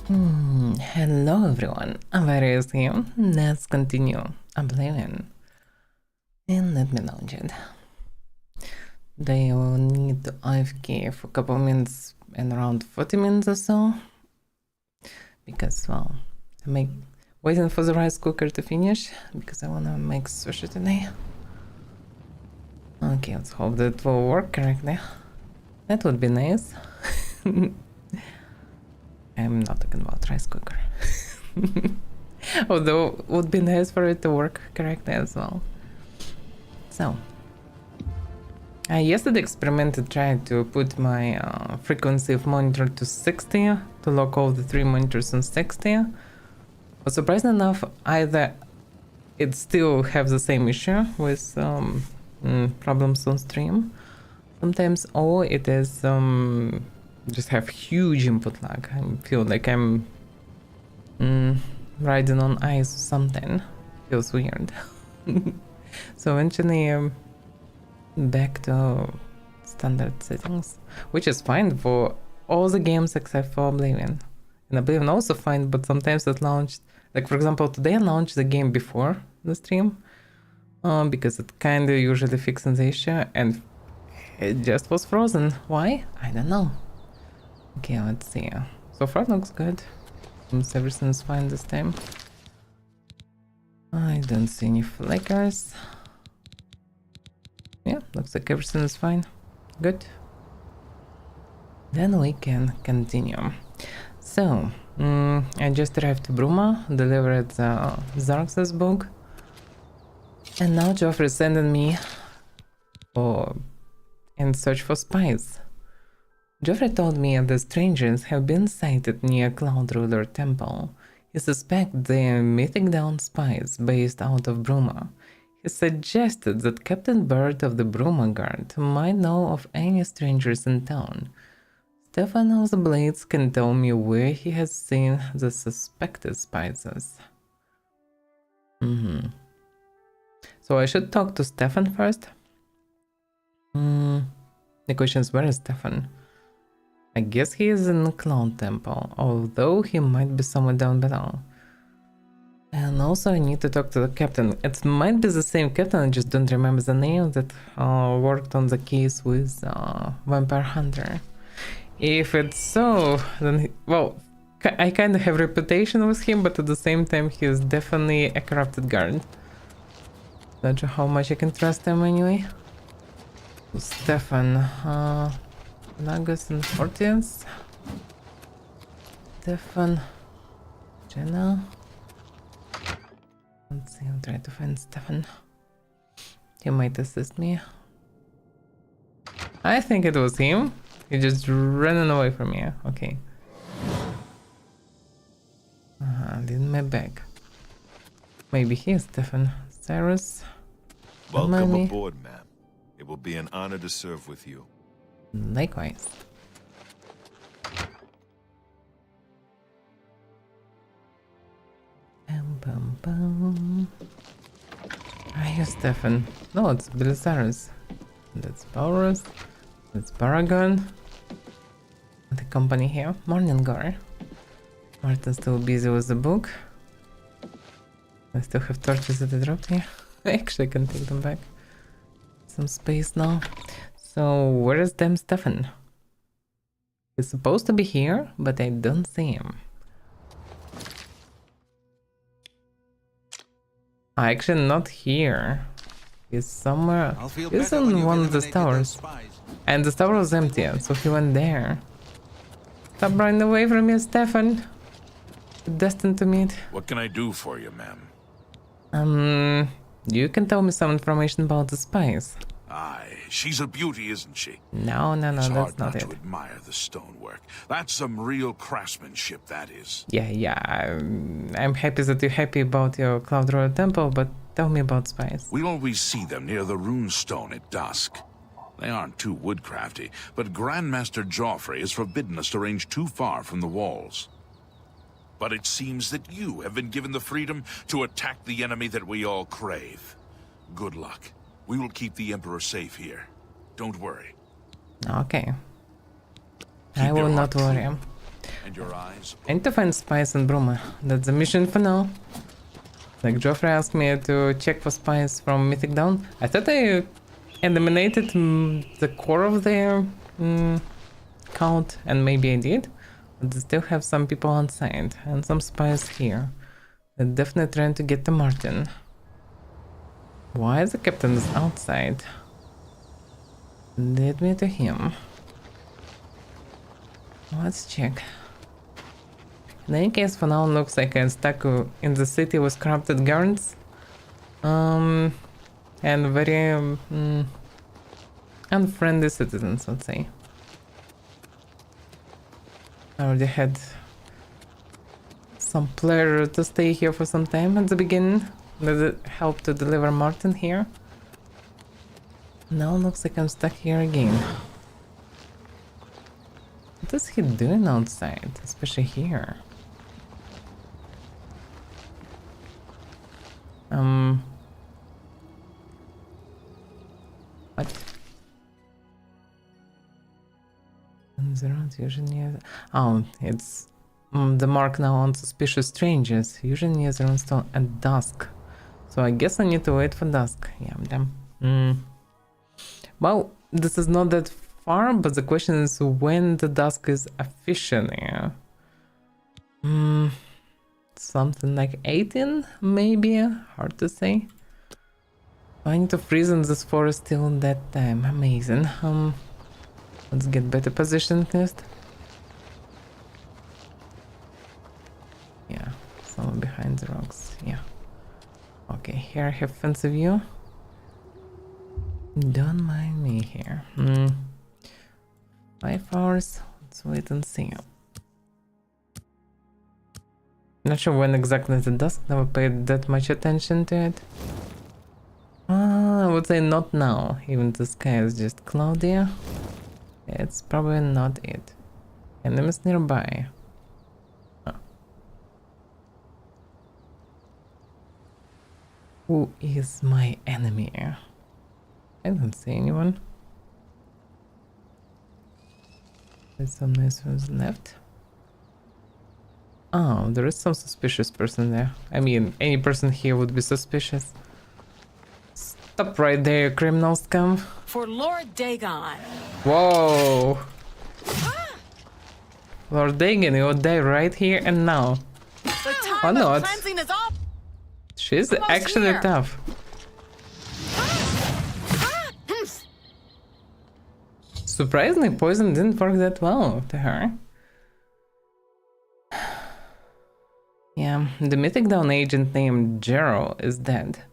Hello everyone, Avaira is here. Let's continue Oblivion. And let me launch it. They will need to AFK for a couple minutes and around 40 minutes or so. Because, well, waiting for the rice cooker to finish, because I wanna make sushi today. Okay, let's hope that it will work correctly. That would be nice. I'm not talking about rice cooker. Although it would be nice for it to work correctly as well. So, I yesterday experimented trying to put my frequency of monitor to 60 to lock all the 3 monitors on 60. But surprisingly enough, either it still have the same issue with problems on stream sometimes, or it is just have huge input lag. I feel like I'm riding on ice or something. Feels weird. So eventually back to standard settings, which is fine for all the games except for Oblivion. And Oblivion also fine, but sometimes it launched, like for example today I launched the game before the stream because it kinda usually fixes the issue and it just was frozen. Why? I don't know. Okay, let's see. So far looks good. Seems everything's fine this time. I don't see any flickers. Yeah, looks like everything is fine. Good. Then we can continue. So, I just arrived to Bruma, delivered the Xerxes book. And now Joffrey is sending me in search for spies. Joffrey told me the strangers have been sighted near Cloud Ruler Temple. He suspects they're mythic down spies based out of Bruma. He suggested that Captain Bird of the Bruma Guard might know of any strangers in town. Stefan of the Blades can tell me where he has seen the suspected spies. So I should talk to Stefan first? The question is, where is Stefan? I guess he is in the Cloud Temple, although he might be somewhere down below. And also I need to talk to the captain. It might be the same captain, I just don't remember the name, that worked on the case with Vampire Hunter. If it's so, then I kind of have reputation with him, but at the same time he is definitely a corrupted guard. Not sure how much I can trust him anyway. Stefan, Nagus and Fortians. Stefan, Jenna. Let's see, I'll try to find Stefan. He might assist me. I think it was him. He just running away from me. Okay. Leaving my bag. Maybe he is Stefan. Cyrus. Welcome aboard, ma'am. It will be an honor to serve with you. Likewise. Bum, bum. Are you Stefan? No, it's Belisarius. That's Paulus. That's Paragon. The company here. Morning, Gar. Martin's still busy with the book. I still have torches that I dropped here. Actually, I can take them back. Some space now. So, where is damn Stefan? He's supposed to be here, but I don't see him. Actually, not here. He's somewhere. He's on one of the towers. And the tower was empty, so he went there. Stop running away from me, Stefan. You're destined to meet. What can I do for you, ma'am? You can tell me some information about the spies. Aye, she's a beauty, isn't she? No, It's that's hard not not it. to admire the stonework. That's some real craftsmanship, that is. Yeah, I'm happy that you're happy about your Cloud Royal Temple, but tell me about spies. We always see them near the rune stone at dusk. They aren't too woodcrafty, but Grandmaster Joffrey has forbidden us to range too far from the walls. But it seems that you have been given the freedom to attack the enemy that we all crave. Good luck. We will keep the Emperor safe here. Don't worry. Okay. Keep I will your not heart worry. true. and your eyes. I need to find spies in Bruma. That's the mission for now. Like Joffrey asked me to check for spies from Mythic Dawn. I thought I eliminated the core of their count, and maybe I did. But they still have some people on site and some spies here. They're definitely trying to get to Martin. Why is the captain outside? Lead me to him. Let's check. In any case, for now, looks like I'm stuck in the city with corrupted guards. And very unfriendly citizens, let's say. I already had some pleasure to stay here for some time at the beginning. Does it help to deliver Martin here? Now looks like I'm stuck here again. What is he doing outside, especially here? What? Oh, it's the mark now on suspicious strangers. Usually near the runestone at dusk. So I guess I need to wait for dusk. Yeah, damn. Well, this is not that far, but the question is when the dusk is officially. Something like 18, maybe? Hard to say. I need to freeze in this forest till that time. Amazing. Let's get better position first. Yeah, someone behind the rocks. Yeah. Okay, here I have fancy view. Don't mind me here. 5 hours. Let's wait and see. Not sure when exactly the dusk. Never paid that much attention to it. I would say not now. Even the sky is just cloudy. It's probably not it. Enemies nearby. Oh. Who is my enemy? I don't see anyone. There's some nice ones left. Oh, there is some suspicious person there. I mean, any person here would be suspicious. Stop right there, you criminal scum. For Lord Dagon. Whoa. Lord Dagon, you'll die right here and now. The time of cleansing is all. She's actually here. tough. Surprisingly, poison didn't work that well to her. Yeah, the Mythic Dawn agent named Gerald is dead.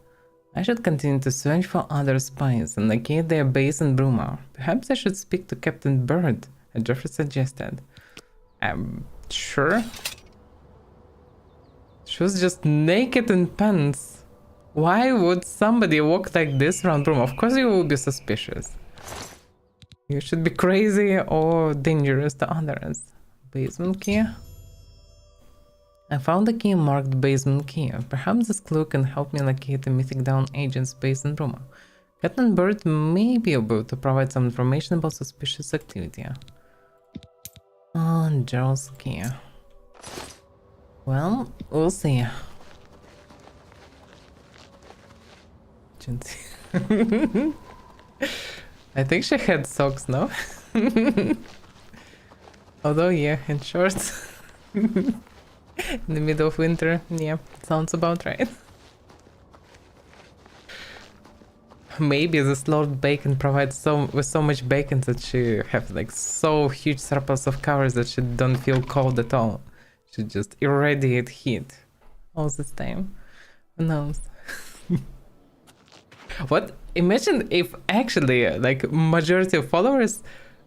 I should continue to search for other spies and locate their base in Bruma. Perhaps I should speak to Captain Bird, as Joffrey suggested. Sure. She was just naked in pants. Why would somebody walk like this around Bruma? Of course you will be suspicious. You should be crazy or dangerous to others. Basement key? I found a key marked basement key. Perhaps this clue can help me locate the Mythic Dawn agent's base in Bruma. Captain Bird may be able to provide some information about suspicious activity. Oh, Gerald's key. Well, we'll see. I think she had socks, no? Although, yeah, in shorts. In the middle of winter, yeah, sounds about right. Maybe this Lord Bacon provides so much bacon that she have like so huge surplus of covers that she don't feel cold at all. She just irradiate heat all this time. Who knows? What? Imagine if actually like majority of followers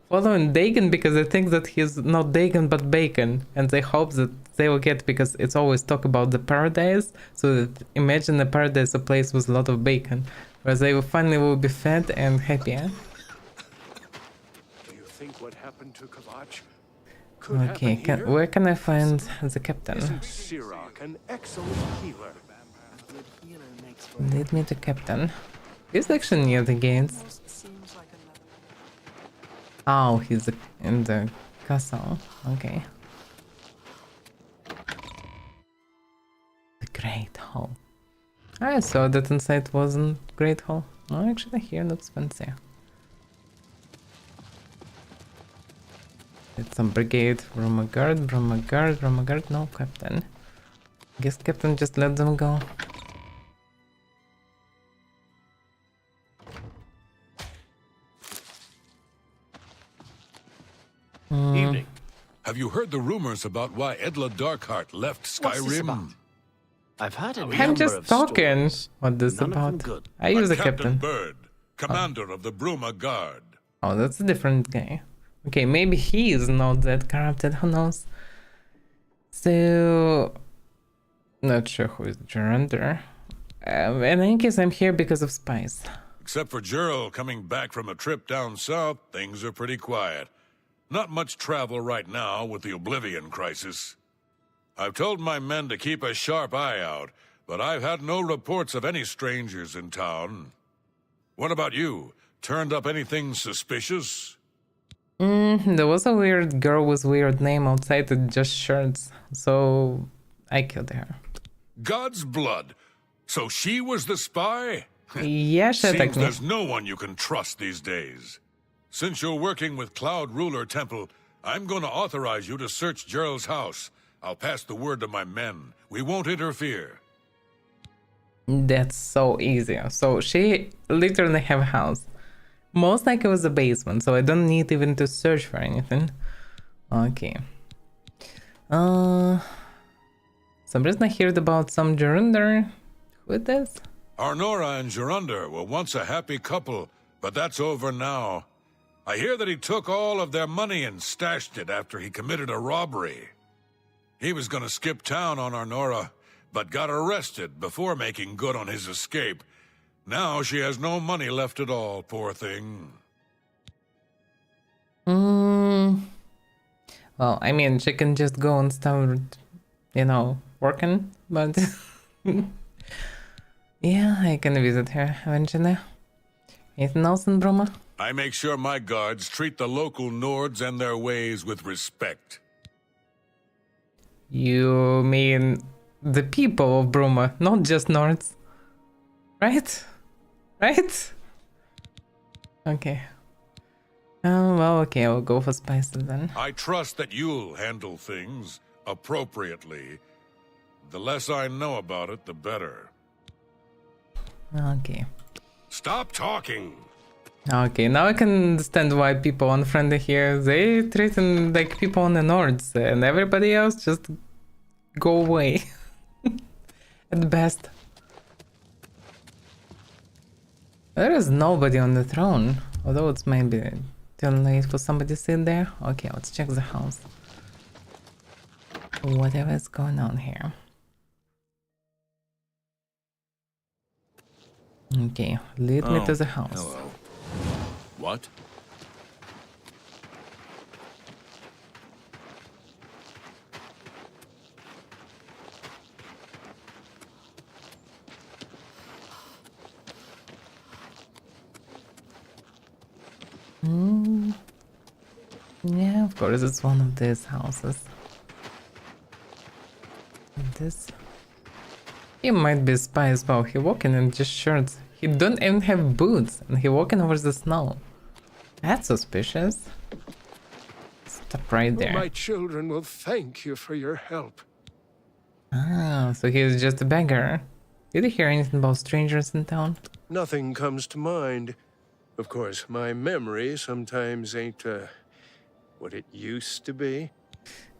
following Dagon because they think that he's not Dagon but Bacon, and they hope that they will get, because it's always talk about the paradise, so that imagine a paradise, a place with a lot of bacon, where they will finally will be fed and happy. Do you think what happened to Kavach could Okay, happen here? where can I find the captain? Isn't Sirach an excellent healer? Lead me to captain. He's actually near the gates. Oh, he's in the castle. Okay. hall. I saw that inside wasn't great hall. No, actually here looks fancy. It's some brigade, rumor guard, no captain. Guess captain just let them go. Evening. Have you heard the rumors about why Edla Darkheart left Skyrim? I've had a I'm number just of talking. stories. What this None of them about? good. I use a Captain captain. Bird, commander of the Bruma Guard. Oh, that's a different guy. Okay, maybe he is not that corrupted, who knows? So, not sure who is Geronder. In any case, I'm here because of spies. Except for Gerald coming back from a trip down south, things are pretty quiet. Not much travel right now with the Oblivion crisis. I've told my men to keep a sharp eye out, but I've had no reports of any strangers in town. What about you? Turned up anything suspicious? There was a weird girl with weird name outside with just shirts, so I killed her. God's blood. So she was the spy? Yeah, she attacked Seems me. there's no one you can trust these days. Since you're working with Cloud Ruler Temple, I'm going to authorize you to search Gerald's house. I'll pass the word to my men. We won't interfere. That's so easy. So she literally have a house. Most likely it was a basement, so I don't need even to search for anything. Okay. Some reason I heard about some Geronder. Who is this? Arnora and Gerunder were once a happy couple, but that's over now. I hear that he took all of their money and stashed it after he committed a robbery. He was gonna skip town on Arnora, but got arrested before making good on his escape. Now she has no money left at all, poor thing. Well, I mean, she can just go and start, working, but yeah, I can visit her eventually. Anything else in Bruma? I make sure my guards treat the local Nords and their ways with respect. You mean the people of Bruma, not just Nords? Right? Right? Okay. Well, okay, I'll go for spices then. I trust that you'll handle things appropriately. The less I know about it, the better. Okay. Stop talking! Okay, now I can understand why people unfriendly here, they treat them like people on the Nords, and everybody else just go away. At best. There is nobody on the throne, although it's maybe too late for somebody to sit there. Okay, let's check the house. Whatever is going on here. Okay, lead me to the house. Hello. What? Yeah, of course, it's one of these houses. And this. He might be a spy as well. He walking in just shirts. He don't even have boots, and he walking over the snow. That's suspicious. Stop right there. My children will thank you for your help. Ah, so he's just a beggar. Did you hear anything about strangers in town? Nothing comes to mind. Of course, my memory sometimes ain't, what it used to be.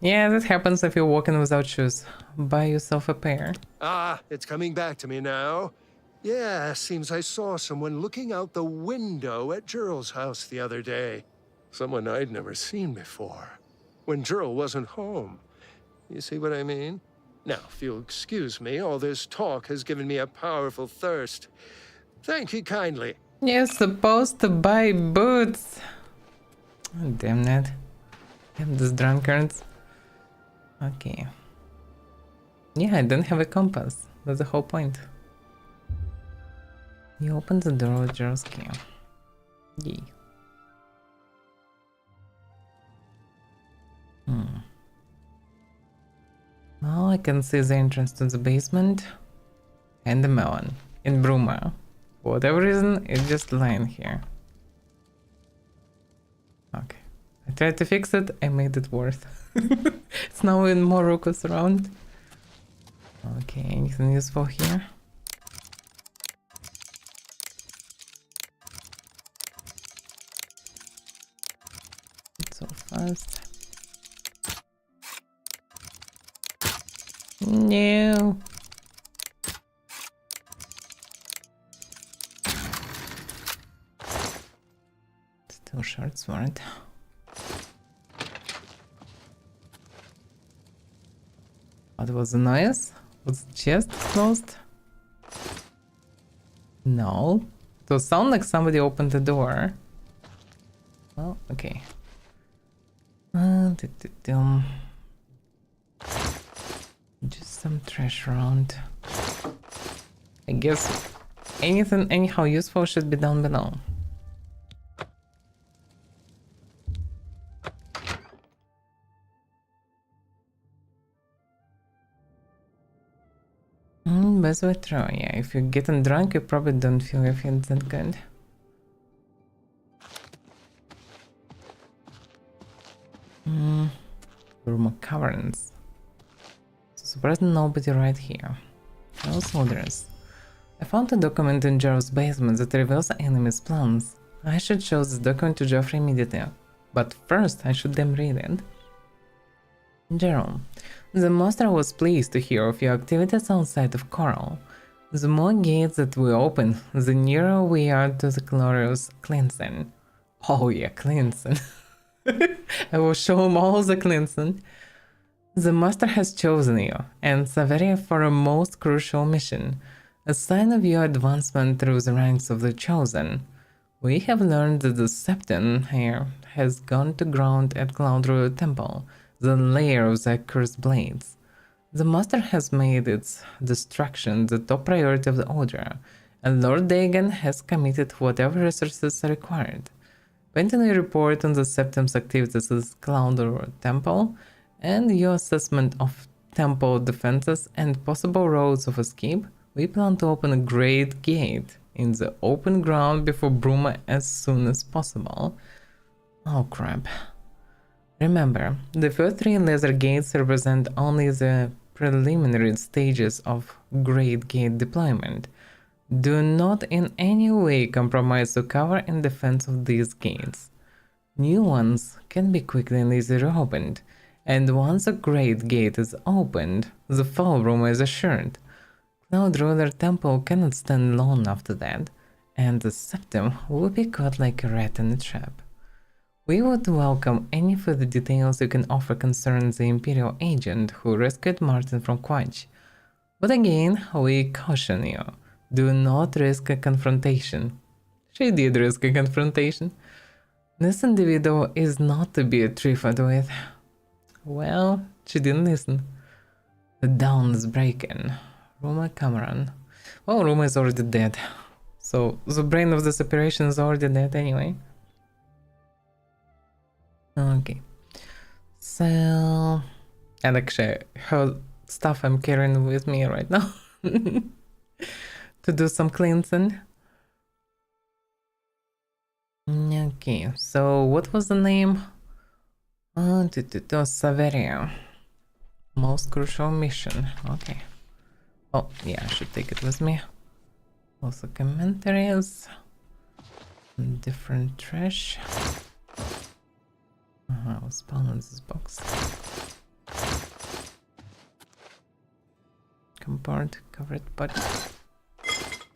Yeah, that happens if you're walking without shoes. Buy yourself a pair. Ah, it's coming back to me now. Yeah, seems I saw someone looking out the window at Gerald's house the other day. Someone I'd never seen before. When Gerald wasn't home. You see what I mean? Now, if you'll excuse me, all this talk has given me a powerful thirst. Thank you kindly. You're supposed to buy boots. Oh, damn it. Damn these drunkards. Okay. Yeah, I don't have a compass. That's the whole point. You open the door with Gerald's key. Yay. Well, I can see the entrance to the basement. And the melon. In Bruma. For whatever reason, it's just lying here. Okay. I tried to fix it, I made it worse. It's now in more Rukus around. Okay, anything useful here? Not so fast. No. Still short sword. What was the noise? Was the chest closed? No. It was sound like somebody opened the door. Oh, okay. Just some trash around. I guess anything anyhow useful should be down below. Best way through, yeah. If you're getting drunk, you probably don't feel your feet that good. Room of caverns. So surprisingly nobody right here. No soldiers. I found a document in Gerald's basement that reveals the enemy's plans. I should show this document to Geoffrey immediately. But first, I should them read it. Gerald, the master was pleased to hear of your activities outside of Coral. The more gates that we open, the nearer we are to the glorious cleansing. Oh yeah, cleansing. I will show him all the cleansing. The master has chosen you and Avaira for a most crucial mission, a sign of your advancement through the ranks of the chosen. We have learned that the Septon here has gone to ground at Cloudroot Temple, the lair of the cursed blades. The master has made its destruction the top priority of the order, and Lord Dagon has committed whatever resources are required. Pending a report on the Septon's activities at Cloudroot Temple, and your assessment of temple defenses and possible roads of escape, we plan to open a great gate in the open ground before Bruma as soon as possible. Oh crap. Remember, the first 3 laser gates represent only the preliminary stages of Great Gate deployment. Do not in any way compromise the cover and defense of these gates. New ones can be quickly and easily opened, and once a Great Gate is opened, the fall room is assured. Cloudroot Temple cannot stand long after that, and the Septum will be caught like a rat in a trap. We would welcome any further details you can offer concerning the Imperial agent who rescued Martin from Quatch. But again, we caution you, do not risk a confrontation. She did risk a confrontation. This individual is not to be trifled with. Well, she didn't listen. The dawn is breaking. Ruma Cameron. Well, Ruma is already dead. So, the brain of this operation is already dead anyway. Okay. So... and actually, her stuff I'm carrying with me right now. To do some cleansing. Okay, so what was the name? Avaira. Most crucial mission. Okay. Oh, yeah, I should take it with me. Also commentaries. Different trash. I was spawned in this box. Compared covered pot.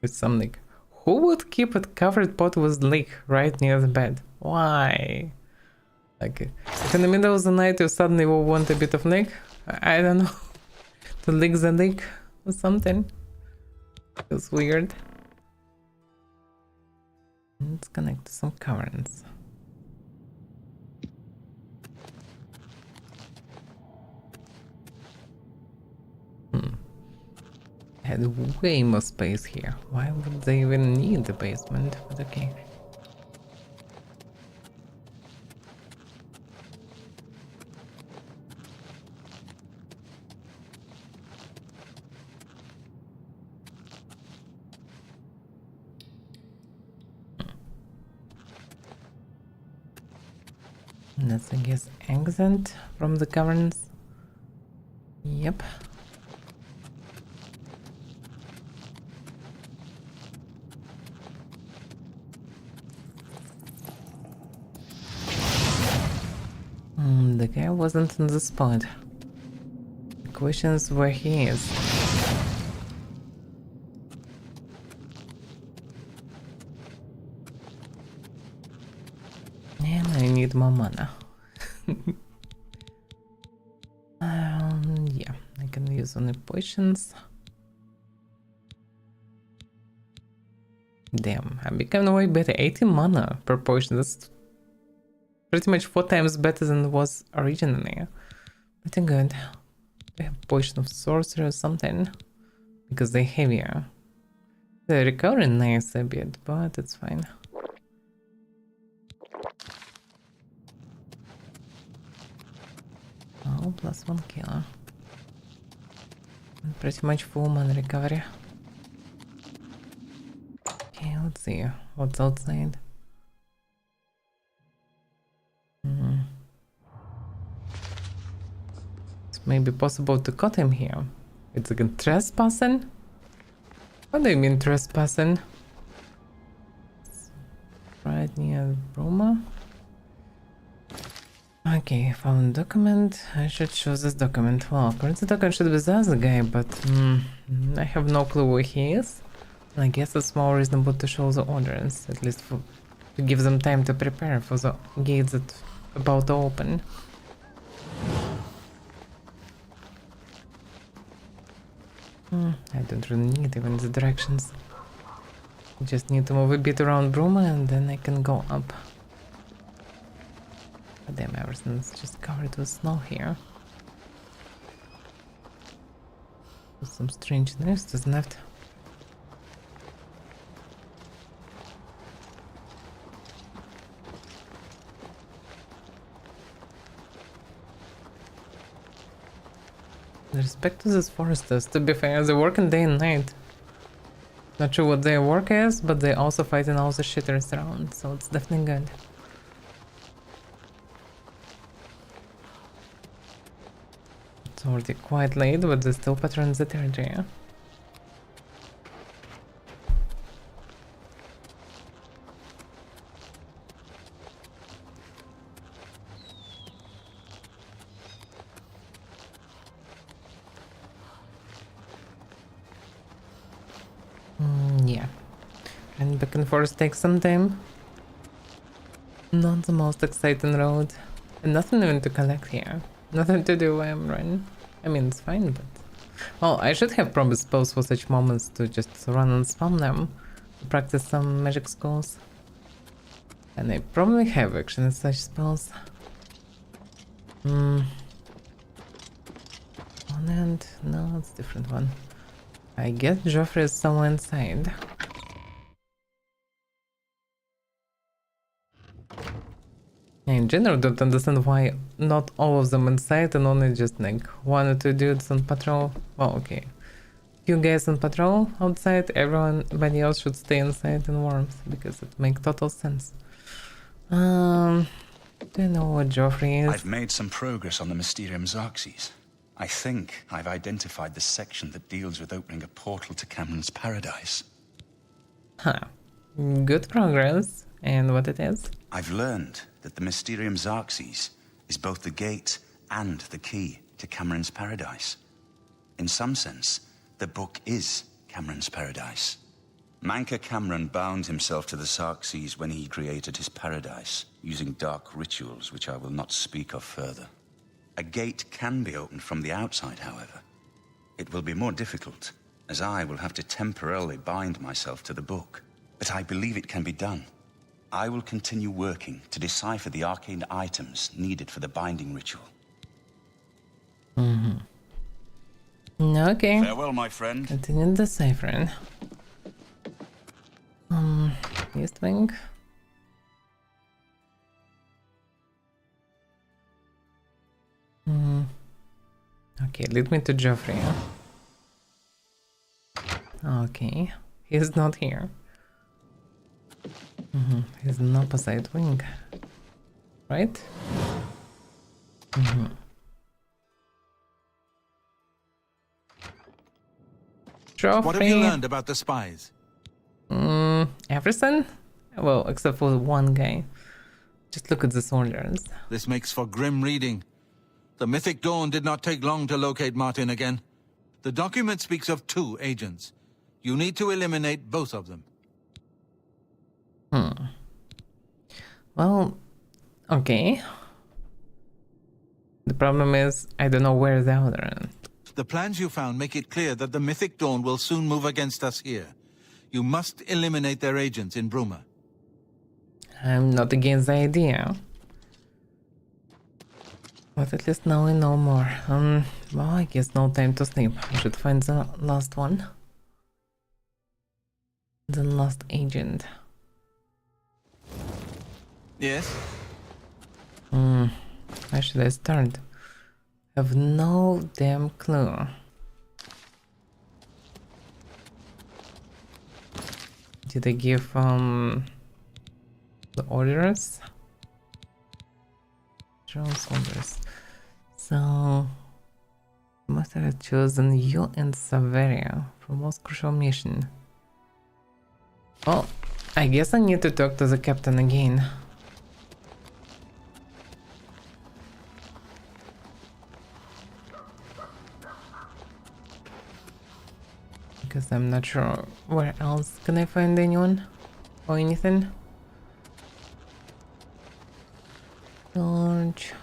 With some leak. Who would keep a covered pot with leak right near the bed? Why? Like, if in the middle of the night you suddenly will want a bit of leak? I don't know. To lick the leak or something. Feels weird. Let's connect to some currents. I had way more space here. Why would they even need the basement? But okay. That's, I guess, exit from the caverns. Yep. The guy wasn't in the spot. The question is where he is. And I need more mana. Yeah, I can use only potions. Damn, I'm becoming way better. 80 mana per potion. That's pretty much 4 times better than it was originally. Pretty good. They have potion of sorcery or something. Because they're heavier. They're recovering nice a bit, but it's fine. Oh, +1 killer. And pretty much full mana recovery. Okay, let's see what's outside. It's maybe possible to cut him here. It's again trespassing? What do you mean trespassing? It's right near Roma. Okay, found document. I should choose this document. Well, current document should be the other guy, but I have no clue where he is. I guess it's more reasonable to show the orders, at least to give them time to prepare for the gates that about to open. I don't really need even the directions. Just need to move a bit around Bruma and then I can go up. But damn, everything's just covered with snow here. With some strange news, isn't it? With respect to these foresters, to be fair, they working day and night. Not sure what their work is, but they also fighting all the shitters around, so it's definitely good. It's already quite late, but they still patrol the territory. Yeah. And back and forth takes some time. Not the most exciting road. And nothing even to collect here. Nothing to do while I'm running. I mean, it's fine, but... Well, I should have probably spells for such moments to just run and spam them. To practice some magic skills. And I probably have actually such spells. One end? No, it's a different one. I guess Joffrey is somewhere inside. I in general don't understand why not all of them inside and only just like 1 or 2 dudes on patrol. Well, okay. Few guys on patrol outside, everybody else should stay inside in warmth because it makes total sense. Do you know what Joffrey is? I've made some progress on the Mysterium Xarxes. I think I've identified the section that deals with opening a portal to Cameron's Paradise. Huh. Good progress. And what it is? I've learned that the Mysterium Xarxes is both the gate and the key to Cameron's Paradise. In some sense, the book is Cameron's Paradise. Manca Cameron bound himself to the Xarxes when he created his paradise, using dark rituals which I will not speak of further. A gate can be opened from the outside, however. It will be more difficult, as I will have to temporarily bind myself to the book. But I believe it can be done. I will continue working to decipher the arcane items needed for the binding ritual. Okay. Farewell, my friend. Continue deciphering. East wing. Okay, lead me to Joffrey. Okay, he's not here. He's in opposite wing. right? Joffrey. What have you learned about the spies? Everything? Well, except for one guy. Just look at the soldiers. This makes for grim reading. The Mythic Dawn did not take long to locate Martin again. The document speaks of 2 agents. You need to eliminate both of them. Well, okay. The problem is, I don't know where the other one. The plans you found make it clear that the Mythic Dawn will soon move against us here. You must eliminate their agents in Bruma. I'm not against the idea. But at least now we know more. Well, I guess no time to sleep. I should find the last one. The last agent. Yes? Where should I start? Have no damn clue. Did I give the orders? Jones orders. So must have chosen you and Avaira for most crucial mission. Well, I guess I need to talk to the captain again. Because I'm not sure where else can I find anyone or anything. George.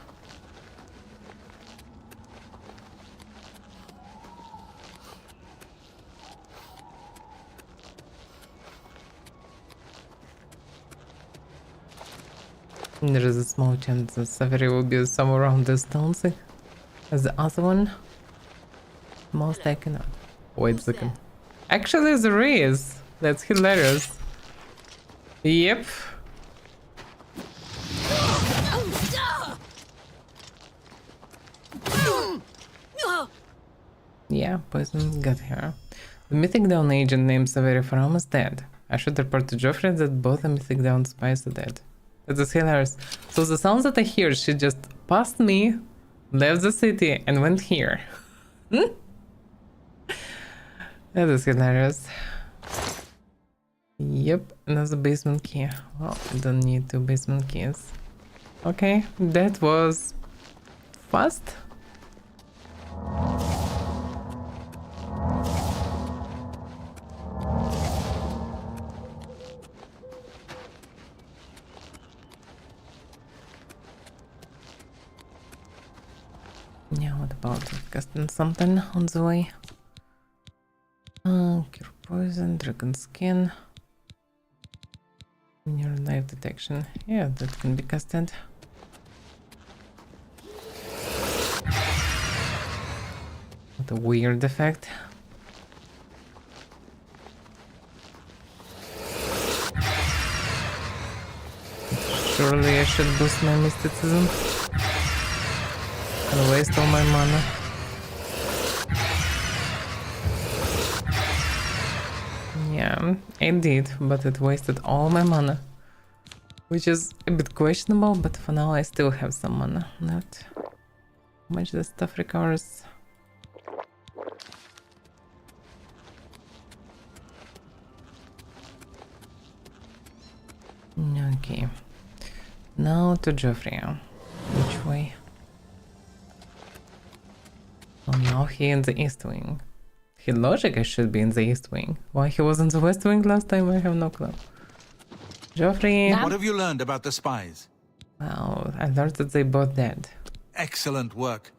There is a small chance that Avaira will be somewhere around this town as the other one. Most I cannot. Wait a second. Actually, there is. That's hilarious. Yep. Yeah, poison got her. The Mythic Dawn agent named Avaira Faram is dead. I should report to Joffrey that both the Mythic Dawn spies are dead. That is hilarious. So the sounds that I hear, she just passed me, left the city, and went here. That is hilarious. Yep, another basement key. Well, I don't need 2 basement keys. Okay, that was fast. Yeah, what about casting something on the way? Cure poison, dragon skin. Near knife detection. Yeah, that can be casted. What a weird effect. Surely I should boost my mysticism. And waste all my mana. Yeah, it did, but it wasted all my mana. Which is a bit questionable, but for now I still have some mana left. How much the stuff recovers? Okay. Now to Joffrey. Which way? Oh, now he in the East Wing. He logically should be in the East Wing. Why he was in the West Wing last time, I have no clue. Joffrey. What have you learned about the spies? Well, I learned that they both dead. Excellent work.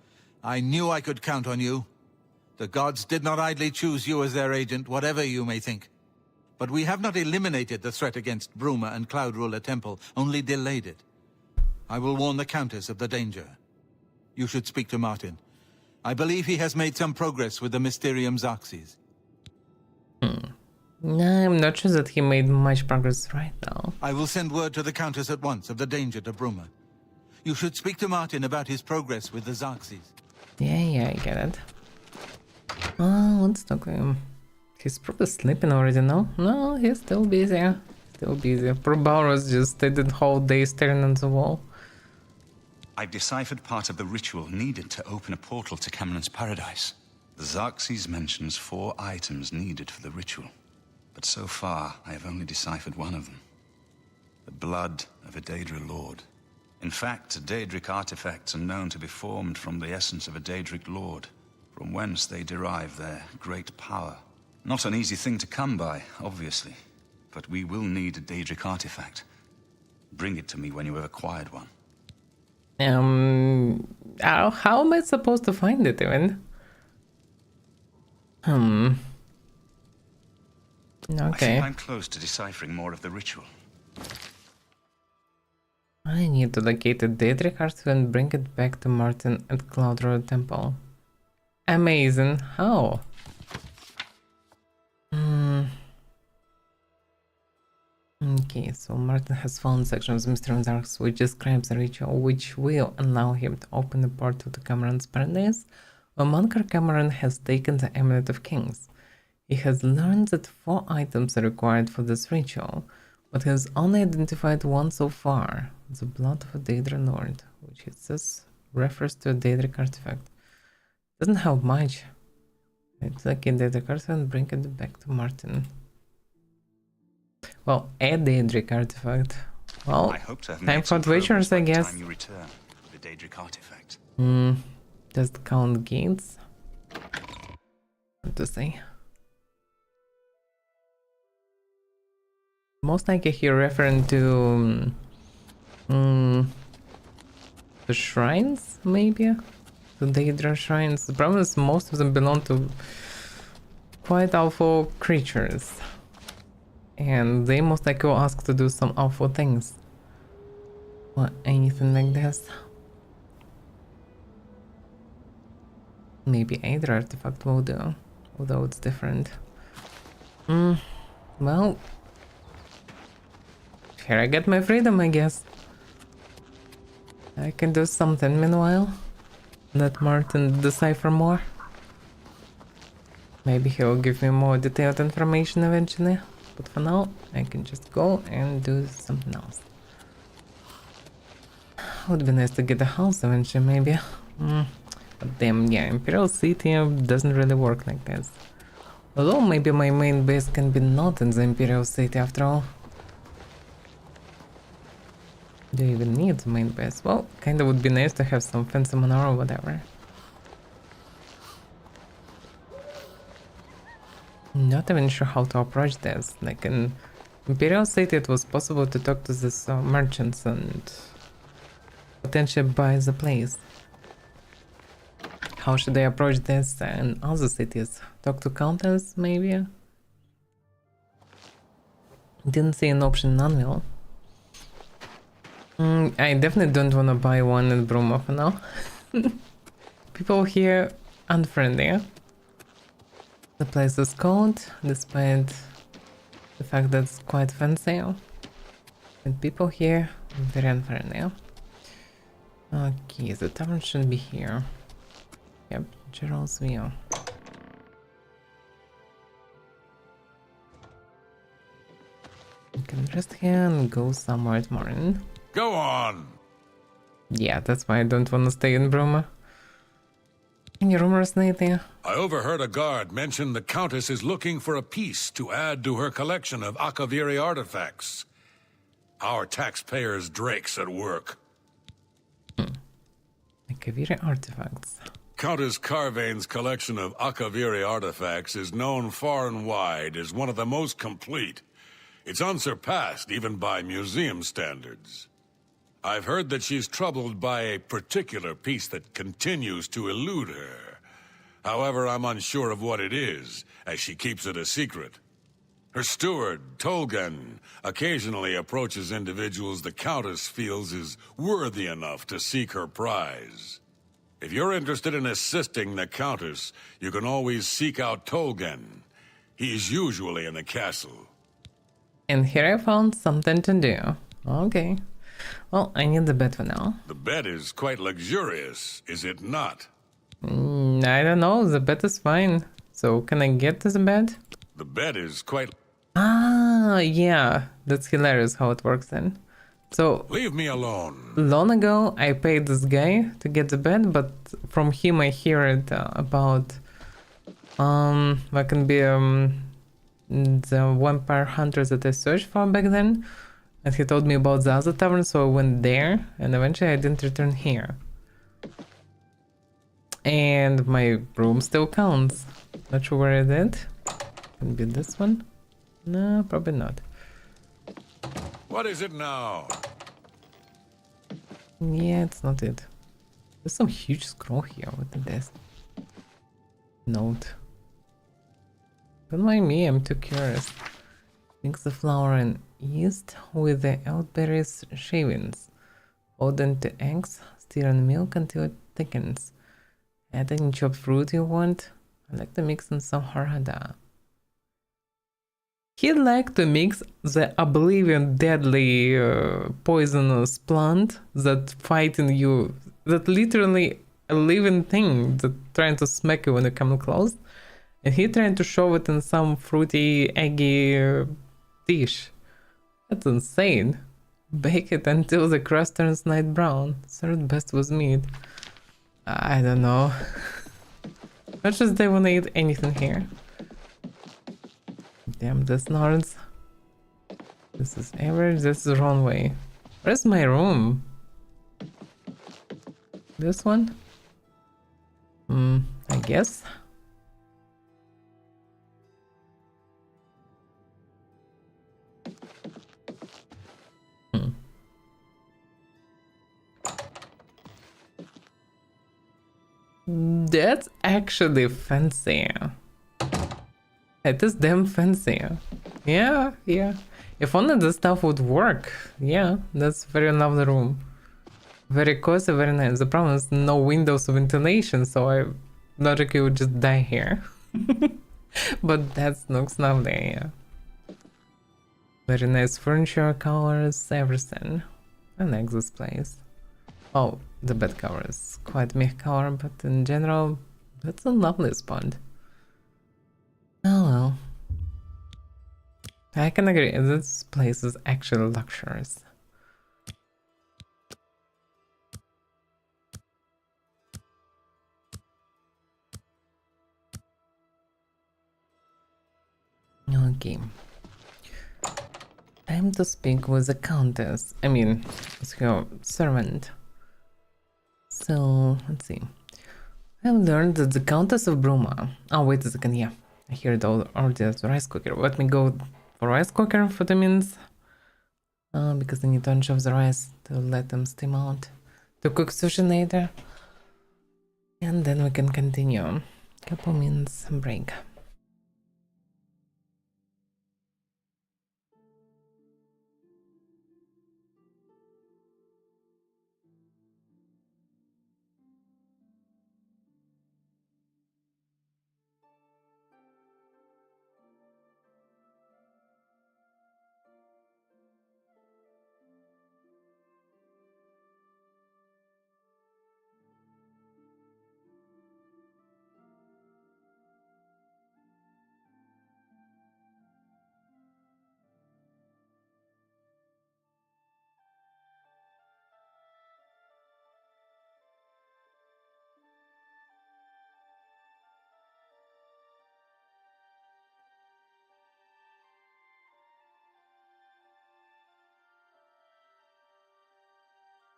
I knew I could count on you. The gods did not idly choose you as their agent, whatever you may think. But we have not eliminated the threat against Bruma and Cloud Ruler Temple, only delayed it. I will warn the Countess of the danger. You should speak to Martin. I believe he has made some progress with the Mysterium Xerxes. I'm not sure that he made much progress right now. I will send word to the Countess at once of the danger to Bruma. You should speak to Martin about his progress with the Xerxes. Yeah, I get it. Oh, let's talk to him. He's probably sleeping already, no? No, he's still busy. Still busy. Poor Balrog just stayed the whole day staring at the wall. I've deciphered part of the ritual needed to open a portal to Cameron's Paradise. The Xerxes mentions 4 items needed for the ritual, but so far I have only deciphered one of them. The blood of a Daedra Lord. In fact, Daedric artifacts are known to be formed from the essence of a Daedric Lord, from whence they derive their great power. Not an easy thing to come by, obviously, but we will need a Daedric artifact. Bring it to me when you have acquired one. How am I supposed to find it even? I Okay. think I'm close to deciphering more of the ritual. I need to locate the Daedric artifact and bring it back to Martin at Cloud Road Temple. Amazing. How? Okay, so Martin has found sections of Mysterium Arcs which describes a ritual which will allow him to open the portal to Cameron's Paradise. When Monker Cameron has taken the Amulet of Kings, he has learned that 4 items are required for this ritual, but has only identified one so far, the blood of a Daedra Lord, which it says refers to a Daedric artifact. Doesn't have much. It's like a Daedric artifact and bring it back to Martin. Well, a Daedric artifact. Well, I hope to have time made for some adventures, progress I by the guess. time you return with the Daedric artifact. Does it count gates? What to say? Most likely here referring to the shrines, maybe? The Daedra shrines. The problem is most of them belong to quite awful creatures. And they most likely will ask to do some awful things. Or anything like this. Maybe either artifact will do, although it's different. Well, here I get my freedom, I guess. I can do something meanwhile. Let Martin decipher more. Maybe he'll give me more detailed information eventually. But for now, I can just go and do something else. Would be nice to get a house eventually, maybe. But damn, yeah, Imperial City doesn't really work like this. Although maybe my main base can be not in the Imperial City after all. Do you even need the main base? Well, kinda would be nice to have some fancy manor or whatever. Not even sure how to approach this. Like in Imperial City it was possible to talk to these merchants and potentially buy the place. How should I approach this in other cities? Talk to counters, maybe? Didn't see an option in Anvil. I definitely don't want to buy one in Bruma for now. People here unfriendly. The place is cold, despite the fact that it's quite fancy. And people here very unfriendly. Okay, the tavern should be here. Yep, Gerald's View. You can rest here and go somewhere at morning. Go on! Yeah, that's why I don't want to stay in Bruma. Any rumors lately? I overheard a guard mention the Countess is looking for a piece to add to her collection of Akaviri artifacts. Our taxpayers' Drake's at work. Akaviri artifacts. Countess Carvane's collection of Akaviri artifacts is known far and wide as one of the most complete. It's unsurpassed even by museum standards. I've heard that she's troubled by a particular piece that continues to elude her. However, I'm unsure of what it is, as she keeps it a secret. Her steward, Tolgan, occasionally approaches individuals the Countess feels is worthy enough to seek her prize. If you're interested in assisting the Countess, you can always seek out Tolgan. He's usually in the castle. And here I found something to do. Okay. Well, I need the bed for now. The bed is quite luxurious, is it not? I don't know, the bed is fine. So, can I get to the bed? The bed is quite... Ah, yeah. That's hilarious how it works then. So Leave me alone. long ago, I paid this guy to get the bed, but from him I hear it about what can be the vampire hunters that I searched for back then, and he told me about the other tavern, so I went there, and eventually I didn't return here. And my room still counts. Not sure where it is. Can be this one? No, probably not. What is it now? Yeah, it's not it. There's some huge scroll here. What is this? Note. Don't mind me, I'm too curious. Mix the flour and yeast with the elderberries shavings. Fold into eggs, stir in milk until it thickens. Add any chopped fruit you want. I like to mix in some harada. He'd like to mix the Oblivion deadly poisonous plant that fighting you, that literally a living thing that trying to smack you when you come close, and he trying to shove it in some fruity, eggy dish. That's insane. Bake it until the crust turns night brown. Served best with meat. I don't know. Not just they wanna eat anything here. Damn, this Nards. This is average, this is the wrong way. Where's my room? This one? I guess. That's actually fancy. It is damn fancy. Yeah. If only this stuff would work. Yeah, that's very lovely room. Very cozy, very nice. The problem is no windows of ventilation, so I logically would just die here. But that looks lovely, yeah. Very nice furniture, colors, everything. I like this place. Oh, the bed cover is quite meh color, but in general, that's a lovely spot. Oh well. I can agree, this place is actually luxurious. Okay. Time to speak with the countess. I mean, with her servant. So, let's see. I've learned that the Countess of Bruma... Oh, wait a second, yeah. I hear it already as rice cooker. Let me go for rice cooker for the means. Because I need to unshove the rice to let them steam out. To cook sushi later. And then we can continue. Couple minutes break.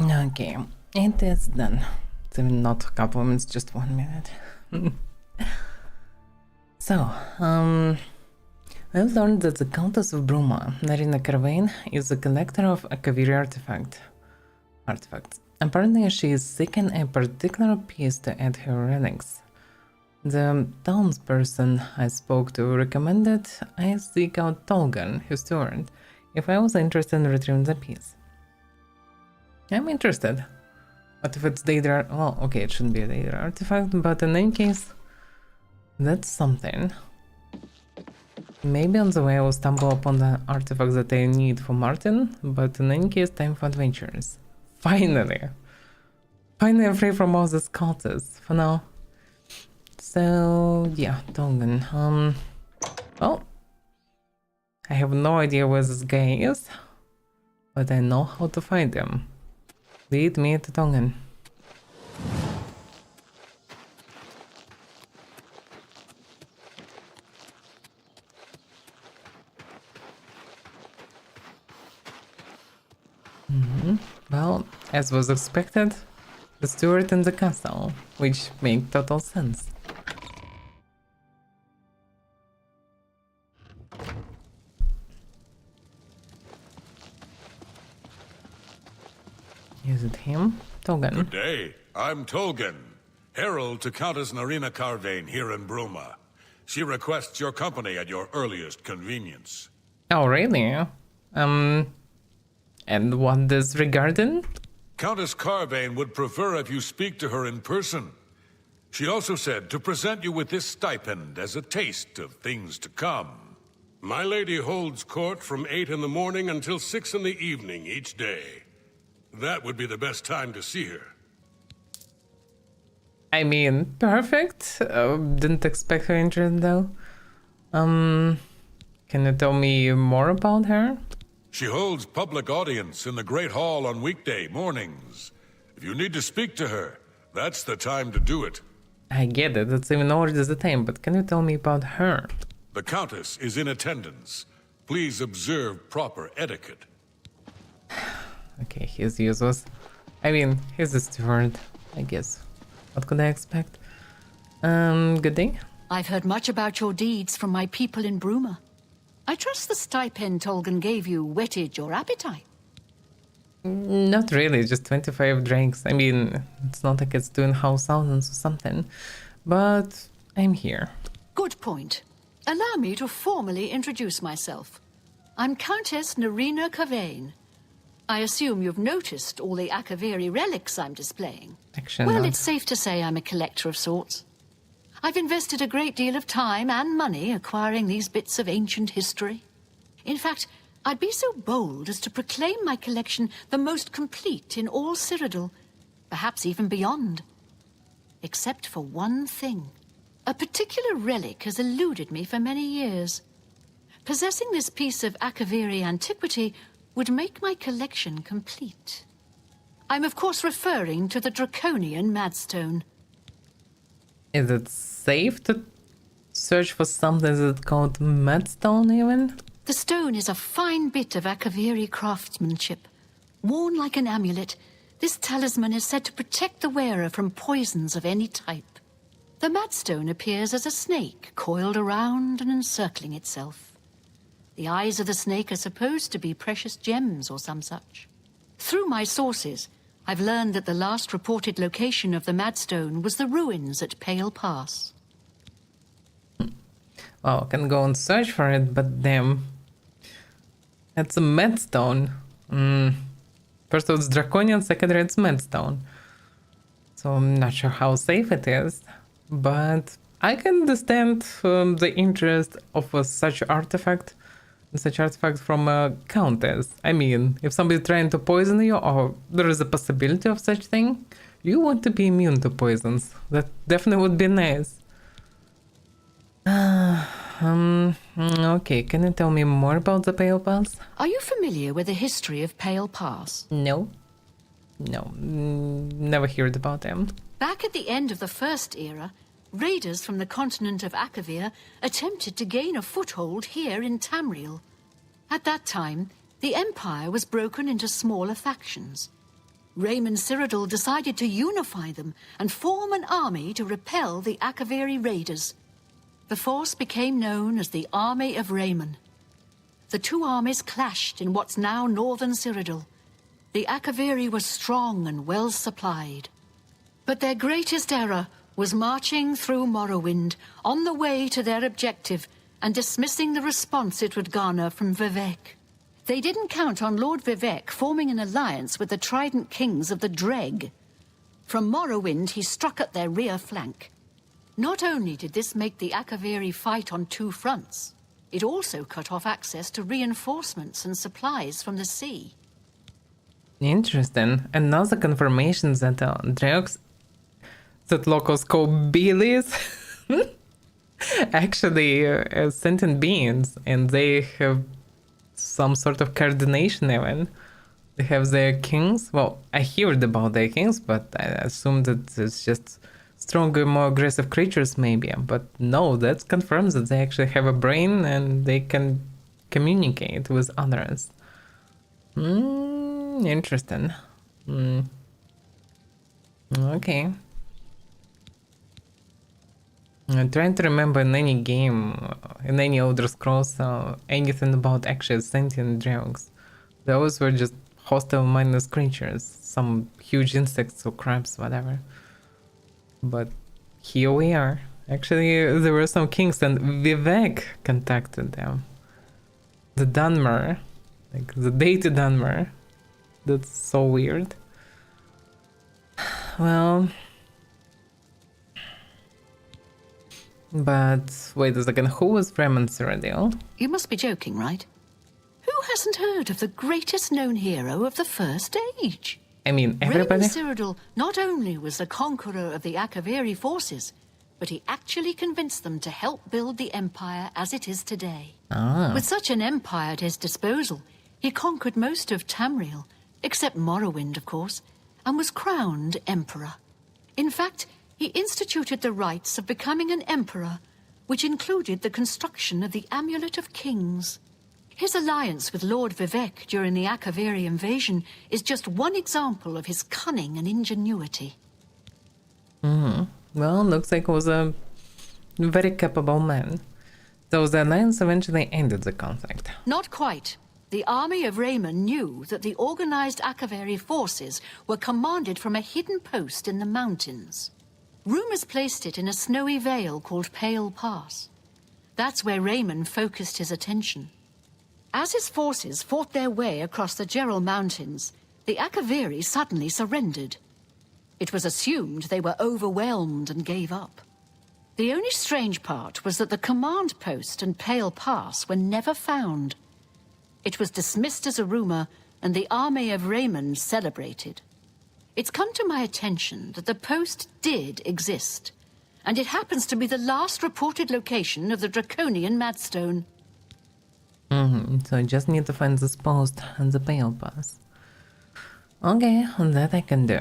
Okay, it is done. It's even not a couple of minutes, just 1 minute. So, I've learned that the Countess of Bruma, Narina Carvain, is a collector of Akaviri artifacts. Apparently, she is seeking a particular piece to add her relics. The townsperson I spoke to recommended I seek out Tolgan, his steward, if I was interested in retrieving the piece. I'm interested. But if it's data... Well, okay, it shouldn't be a data artifact, but in any case, that's something. Maybe on the way I will stumble upon the artifacts that I need for Martin, but in any case, time for adventures. Finally! Finally I'm free from all these cultists, for now. So, yeah, Tolgan. Well, I have no idea where this guy is. but I know how to find them. Lead me to Tongan. Well, as was expected, the steward in the castle, which makes total sense. Is it him? Togan. Good day. I'm Tolgan, herald to Countess Narina Carvane here in Bruma. She requests your company at your earliest convenience. Oh, really? And what this regarding? Countess Carvane would prefer if you speak to her in person. She also said to present you with this stipend as a taste of things to come. My lady holds court from 8 in the morning until 6 in the evening each day. That would be the best time to see her. I mean, perfect. Didn't expect her interest though. Can you tell me more about her? She holds public audience in the Great Hall on weekday mornings. If you need to speak to her, that's the time to do it. I get it, it's even already the time, but can you tell me about her? The Countess is in attendance. Please observe proper etiquette. Okay, he's useless. I mean, he's a steward, I guess. What could I expect? Good day. I've heard much about your deeds from my people in Bruma. I trust the stipend Tolgan gave you whetted your appetite. Not really, just 25 drinks. I mean, it's not like it's doing house thousands or something. But I'm here. Good point. Allow me to formally introduce myself. I'm Countess Narina Carvane. I assume you've noticed all the Avaira relics I'm displaying. Actually, well, not. it's safe to say I'm a collector of sorts. I've invested a great deal of time and money acquiring these bits of ancient history. In fact, I'd be so bold as to proclaim my collection the most complete in all Cyrodiil, perhaps even beyond. Except for one thing. A particular relic has eluded me for many years. Possessing this piece of Avaira antiquity would make my collection complete. I'm of course referring to the Draconian Madstone. Is it safe to search for something that's called Madstone even? The stone is a fine bit of Avaira craftsmanship. Worn like an amulet, this talisman is said to protect the wearer from poisons of any type. The Madstone appears as a snake coiled around and encircling itself. The eyes of the snake are supposed to be precious gems or some such. Through my sources, I've learned that the last reported location of the Madstone was the ruins at Pale Pass. Well, I can go and search for it, but damn. It's a Madstone. First it's Draconian, secondly it's Madstone. So I'm not sure how safe it is. But I can understand the interest of such artifact from a countess. I mean, if somebody's trying to poison you or there is a possibility of such thing, you want to be immune to poisons. That definitely would be nice. Okay, can you tell me more about the Pale Pass? Are you familiar with the history of Pale Pass? No. No, never heard about them. Back at the end of the First Era, raiders from the continent of Avaira attempted to gain a foothold here in Tamriel. At that time, the Empire was broken into smaller factions. Raymond Cyrodiil decided to unify them and form an army to repel the Avaira raiders. The force became known as the Army of Raymond. The two armies clashed in what's now northern Cyrodiil. The Avaira were strong and well supplied. But their greatest error was marching through Morrowind on the way to their objective and dismissing the response it would garner from Vivek. They didn't count on Lord Vivek forming an alliance with the Trident Kings of the Dreg. From Morrowind, he struck at their rear flank. Not only did this make the Avaira fight on two fronts, it also cut off access to reinforcements and supplies from the sea. Interesting. Another confirmation that Dreox, that locals call Baileys, actually sentient beings, and they have some sort of coordination even. They have their kings. Well, I heard about their kings, but I assumed that it's just stronger, more aggressive creatures, maybe. But no, that confirms that they actually have a brain and they can communicate with others. Interesting. Okay. I'm trying to remember in any game, in any Elder Scrolls, anything about actual sentient dragons. They always were just hostile mindless creatures, some huge insects or crabs, whatever. But here we are. Actually, there were some kings and Vivek contacted them. The Dunmer, like the deity Dunmer. That's so weird. Well... But wait a second, who was Fremen Cyrodiil? You must be joking, right? Who hasn't heard of the greatest known hero of the First Age? I mean, everybody... Raymond Cyrodiil not only was the conqueror of the Akaviri forces, but he actually convinced them to help build the Empire as it is today. With such an empire at his disposal, he conquered most of Tamriel, except Morrowind, of course, and was crowned Emperor. In fact, he instituted the rites of becoming an emperor, which included the construction of the Amulet of Kings. His alliance with Lord Vivek during the Akaviri invasion is just one example of his cunning and ingenuity. Well, looks like he was a very capable man. So the alliance eventually ended the conflict. Not quite. The army of Raymond knew that the organized Akaviri forces were commanded from a hidden post in the mountains. Rumors placed it in a snowy vale called Pale Pass. That's where Raymond focused his attention. As his forces fought their way across the Gerald Mountains, the Akaviri suddenly surrendered. It was assumed they were overwhelmed and gave up. The only strange part was that the command post and Pale Pass were never found. It was dismissed as a rumor, and the army of Raymond celebrated. It's come to my attention that the post did exist, and it happens to be the last reported location of the Draconian Madstone. So I just need to find this post and the Pale Pass. Okay, that I can do.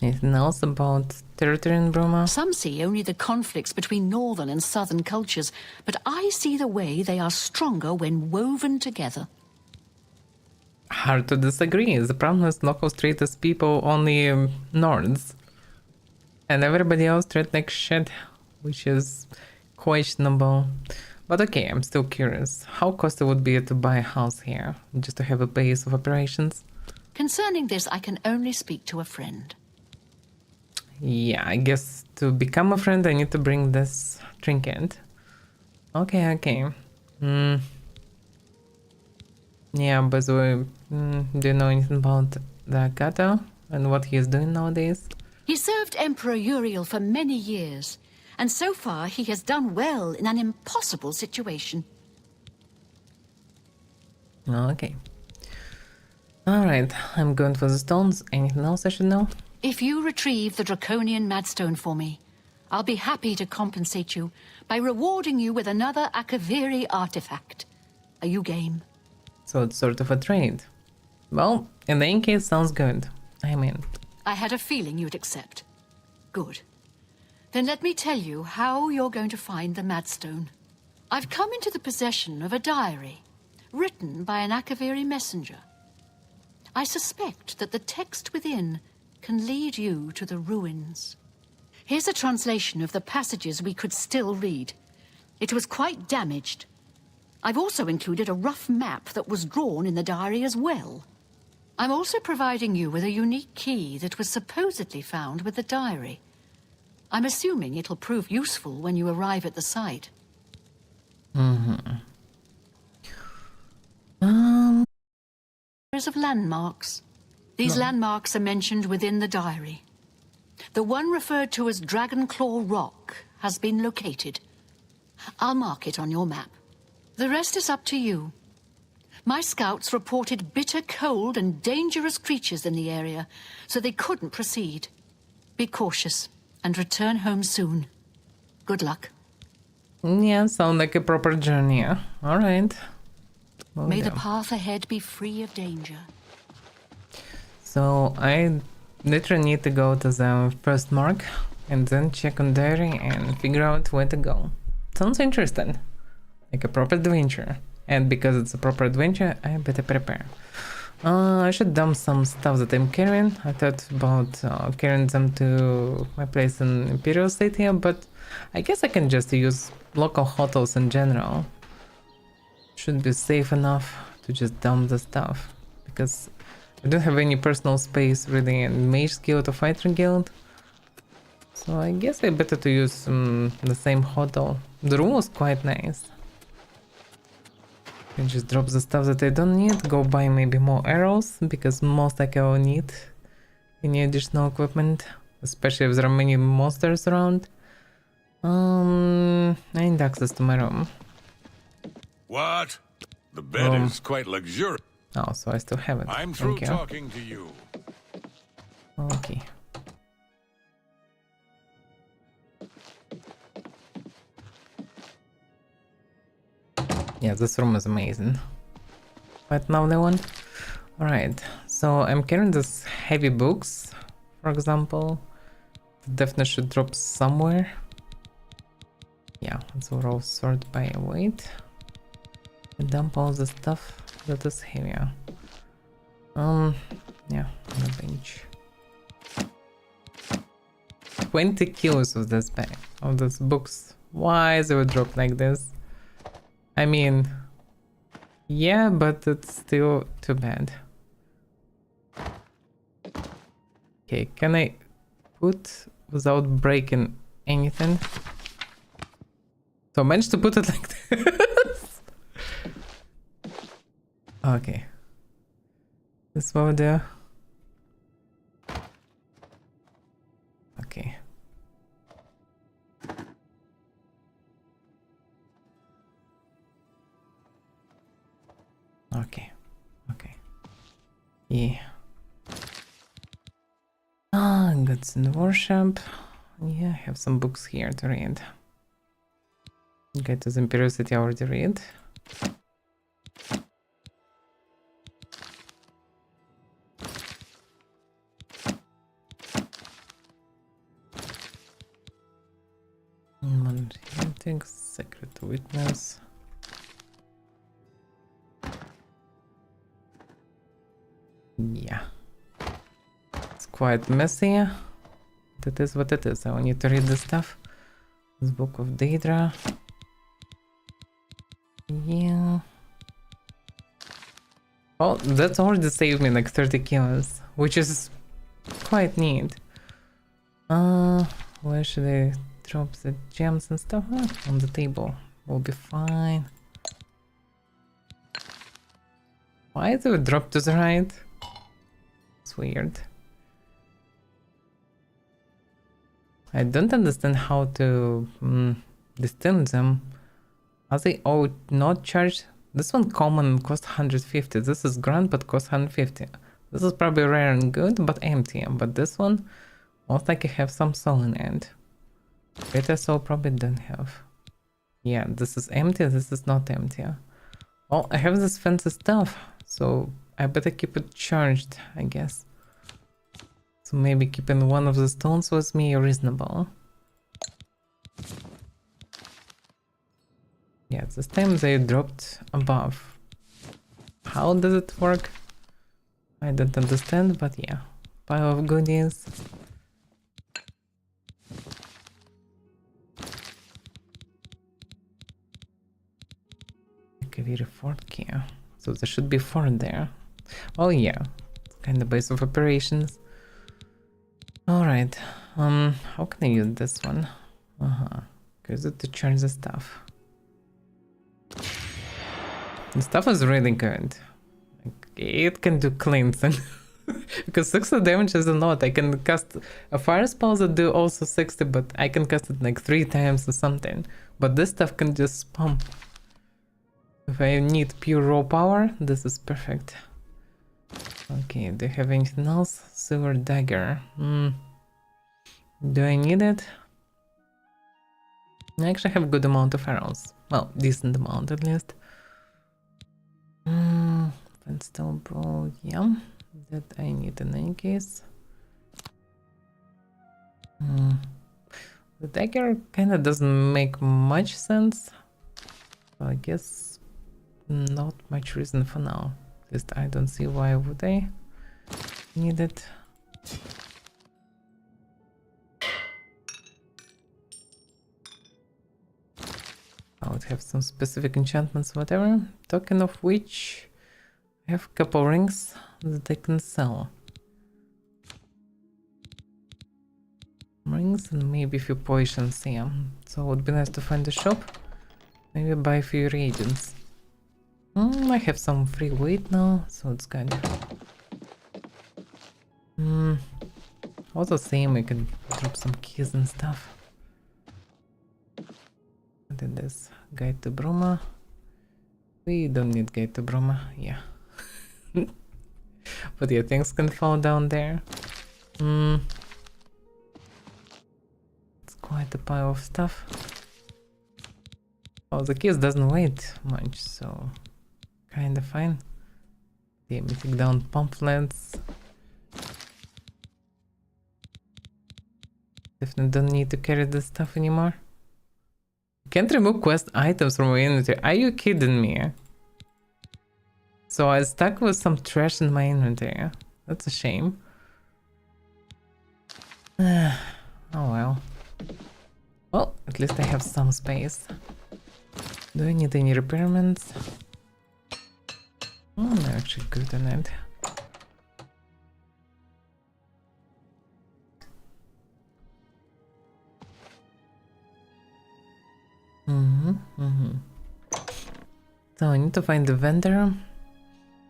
Anything else about territory in Bruma? Some see only the conflicts between northern and southern cultures, but I see the way they are stronger when woven together. Hard to disagree. The problem is locals treat as people only Nords. And everybody else treat like shit, which is questionable. But okay, I'm still curious. How costly would it be to buy a house here, just to have a base of operations? Concerning this, I can only speak to a friend. Yeah, I guess to become a friend I need to bring this trinket. Okay. Yeah, by the way, do you know anything about the Gato and what he is doing nowadays? He served Emperor Uriel for many years, and so far he has done well in an impossible situation. Okay. Alright, I'm going for the stones. Anything else I should know? If you retrieve the Draconian Madstone for me, I'll be happy to compensate you by rewarding you with another Akaviri artifact. Are you game? So it's sort of a trade. Well, in any case, sounds good. I'm in. I had a feeling you'd accept. Good. Then let me tell you how you're going to find the Madstone. I've come into the possession of a diary, written by an Akaviri messenger. I suspect that the text within can lead you to the ruins. Here's a translation of the passages we could still read. It was quite damaged. I've also included a rough map that was drawn in the diary as well. I'm also providing you with a unique key that was supposedly found with the diary. I'm assuming it'll prove useful when you arrive at the site. Of landmarks. These landmarks are mentioned within the diary. The one referred to as Dragonclaw Rock has been located. I'll mark it on your map. The rest is up to you. My scouts reported bitter cold and dangerous creatures in the area, so they couldn't proceed. Be cautious and return home soon. Good luck. Yeah, sound like a proper journey. Alright. May the path ahead be free of danger. So I literally need to go to the first mark and then check on diary and figure out where to go. Sounds interesting. Like a proper adventure. And because it's a proper adventure, I better prepare. I should dump some stuff that I'm carrying. I thought about carrying them to my place in Imperial City, but I guess I can just use local hotels in general. Should be safe enough to just dump the stuff, because I don't have any personal space really in Mage Guild or Fighter Guild. So I guess I better to use the same hotel. The room was quite nice. And just drop the stuff that I don't need, go buy maybe more arrows, because most likely I will need any additional equipment, especially if there are many monsters around. I need access to my room. What? The bed is quite luxurious. Oh, so I still have it. I'm through talking to you. Okay. Yeah, this room is amazing. But now they want. Alright, so I'm carrying these heavy books, for example. Definitely should drop somewhere. Yeah, let's all sort by weight. And dump all the stuff that is heavier. Yeah, on the bench. 20 kilos of this bag, of these books. Why is it drop like this? I mean, yeah, but it's still too bad. Okay, can I put without breaking anything? So I managed to put it like this. Okay. This over there. Okay. Okay. Okay. Yeah. Goods in the workshop. Yeah, I have some books here to read. Get to the Imperial City, I already read. Heretics, Secret Witness. Yeah. It's quite messy. That is what it is. I need to read this stuff. This Book of Daedra. Yeah. Oh, that's already saved me like 30 kills, which is quite neat. Where should I drop the gems and stuff? On the table. Will be fine. Why do it drop to the right? It's weird. I don't understand how to distinct them. Are they all not charged? This one common cost 150. This is grand but cost 150. This is probably rare and good but empty. But this one most likely have some soul in it. Better soul probably don't have. Yeah, this is empty. This is not empty. Well, I have this fancy stuff, so I better keep it charged, I guess. So maybe keeping one of the stones with me reasonable. Yeah, this time they dropped above. How does it work? I don't understand, but yeah. Pile of goodies. Very 4 key. So there should be 4 there. Oh yeah, it's kind of base of operations. Alright, how can I use this one? Use it to charge the stuff. The stuff is really good. Like, it can do cleansing. Because 60 damage is a lot. I can cast a fire spell that do also 60, but I can cast it like 3 times or something. But this stuff can just spam. If I need pure raw power, this is perfect. Okay, do you have anything else? Silver dagger. Do I need it? I actually have a good amount of arrows. Well, decent amount at least. Fenstone bow, yeah. That I need in any case. The dagger kinda doesn't make much sense. So I guess not much reason for now. At least I don't see why would I need it. I would have some specific enchantments, whatever. Talking of which, I have a couple rings that I can sell. Rings and maybe a few potions, yeah. So it would be nice to find a shop. Maybe buy a few reagents. I have some free weight now, so it's good. Also same, I can drop some keys and stuff. What is this? Guide to Bruma. We don't need guide to Bruma, yeah. But yeah, things can fall down there. It's quite a pile of stuff. Oh, the keys doesn't weigh much, so kinda fine. Yeah, we take down pamphlets. Definitely don't need to carry this stuff anymore. Can't remove quest items from my inventory. Are you kidding me? So I stuck with some trash in my inventory. That's a shame. Oh well. Well, at least I have some space. Do I need any repairments? Oh, I'm actually good on it. So I need to find the vendor,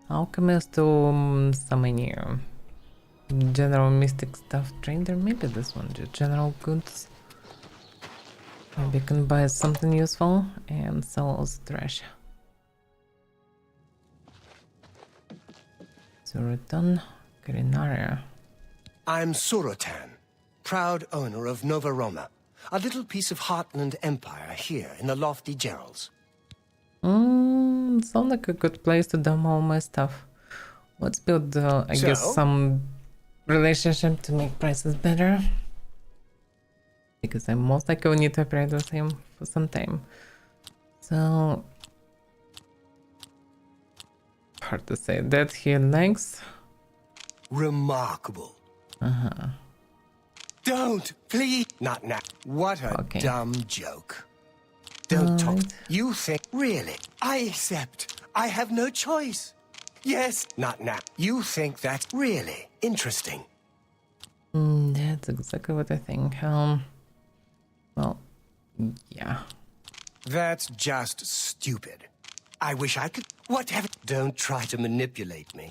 alchemist, to some any general mystic stuff trader. Maybe this one, just general goods. Maybe I can buy something useful and sell all the trash. Surotan Grinaria. I'm Surotan, proud owner of Nova Roma, a little piece of Heartland Empire here in the lofty Gerals. Sounds like a good place to dump all my stuff. Let's build, I guess, some relationship to make prices better. Because I most likely will need to operate with him for some time. So... hard to say. That he likes. Remarkable. Don't, please. Not now. What a dumb joke. Don't talk. You think, really? I accept. I have no choice. Yes, not now. You think that's really interesting. That's exactly what I think. Well, yeah. That's just stupid. I wish I could. Whatever. Don't try to manipulate me.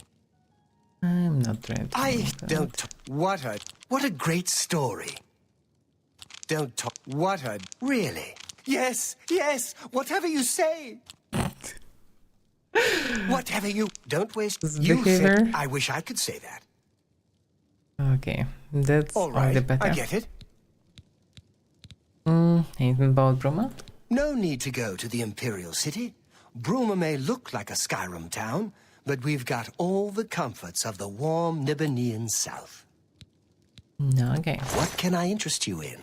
I'm not trying to. I don't. What a great story. Don't talk. What a really. Yes, yes. Whatever you say. Whatever you. Don't waste. You think. I wish I could say that. Okay, that's all right. Better. I get it. Anything about Bruma? No need to go to the Imperial City. Bruma may look like a Skyrim town, but we've got all the comforts of the warm Nibbanean south. Okay. What can I interest you in?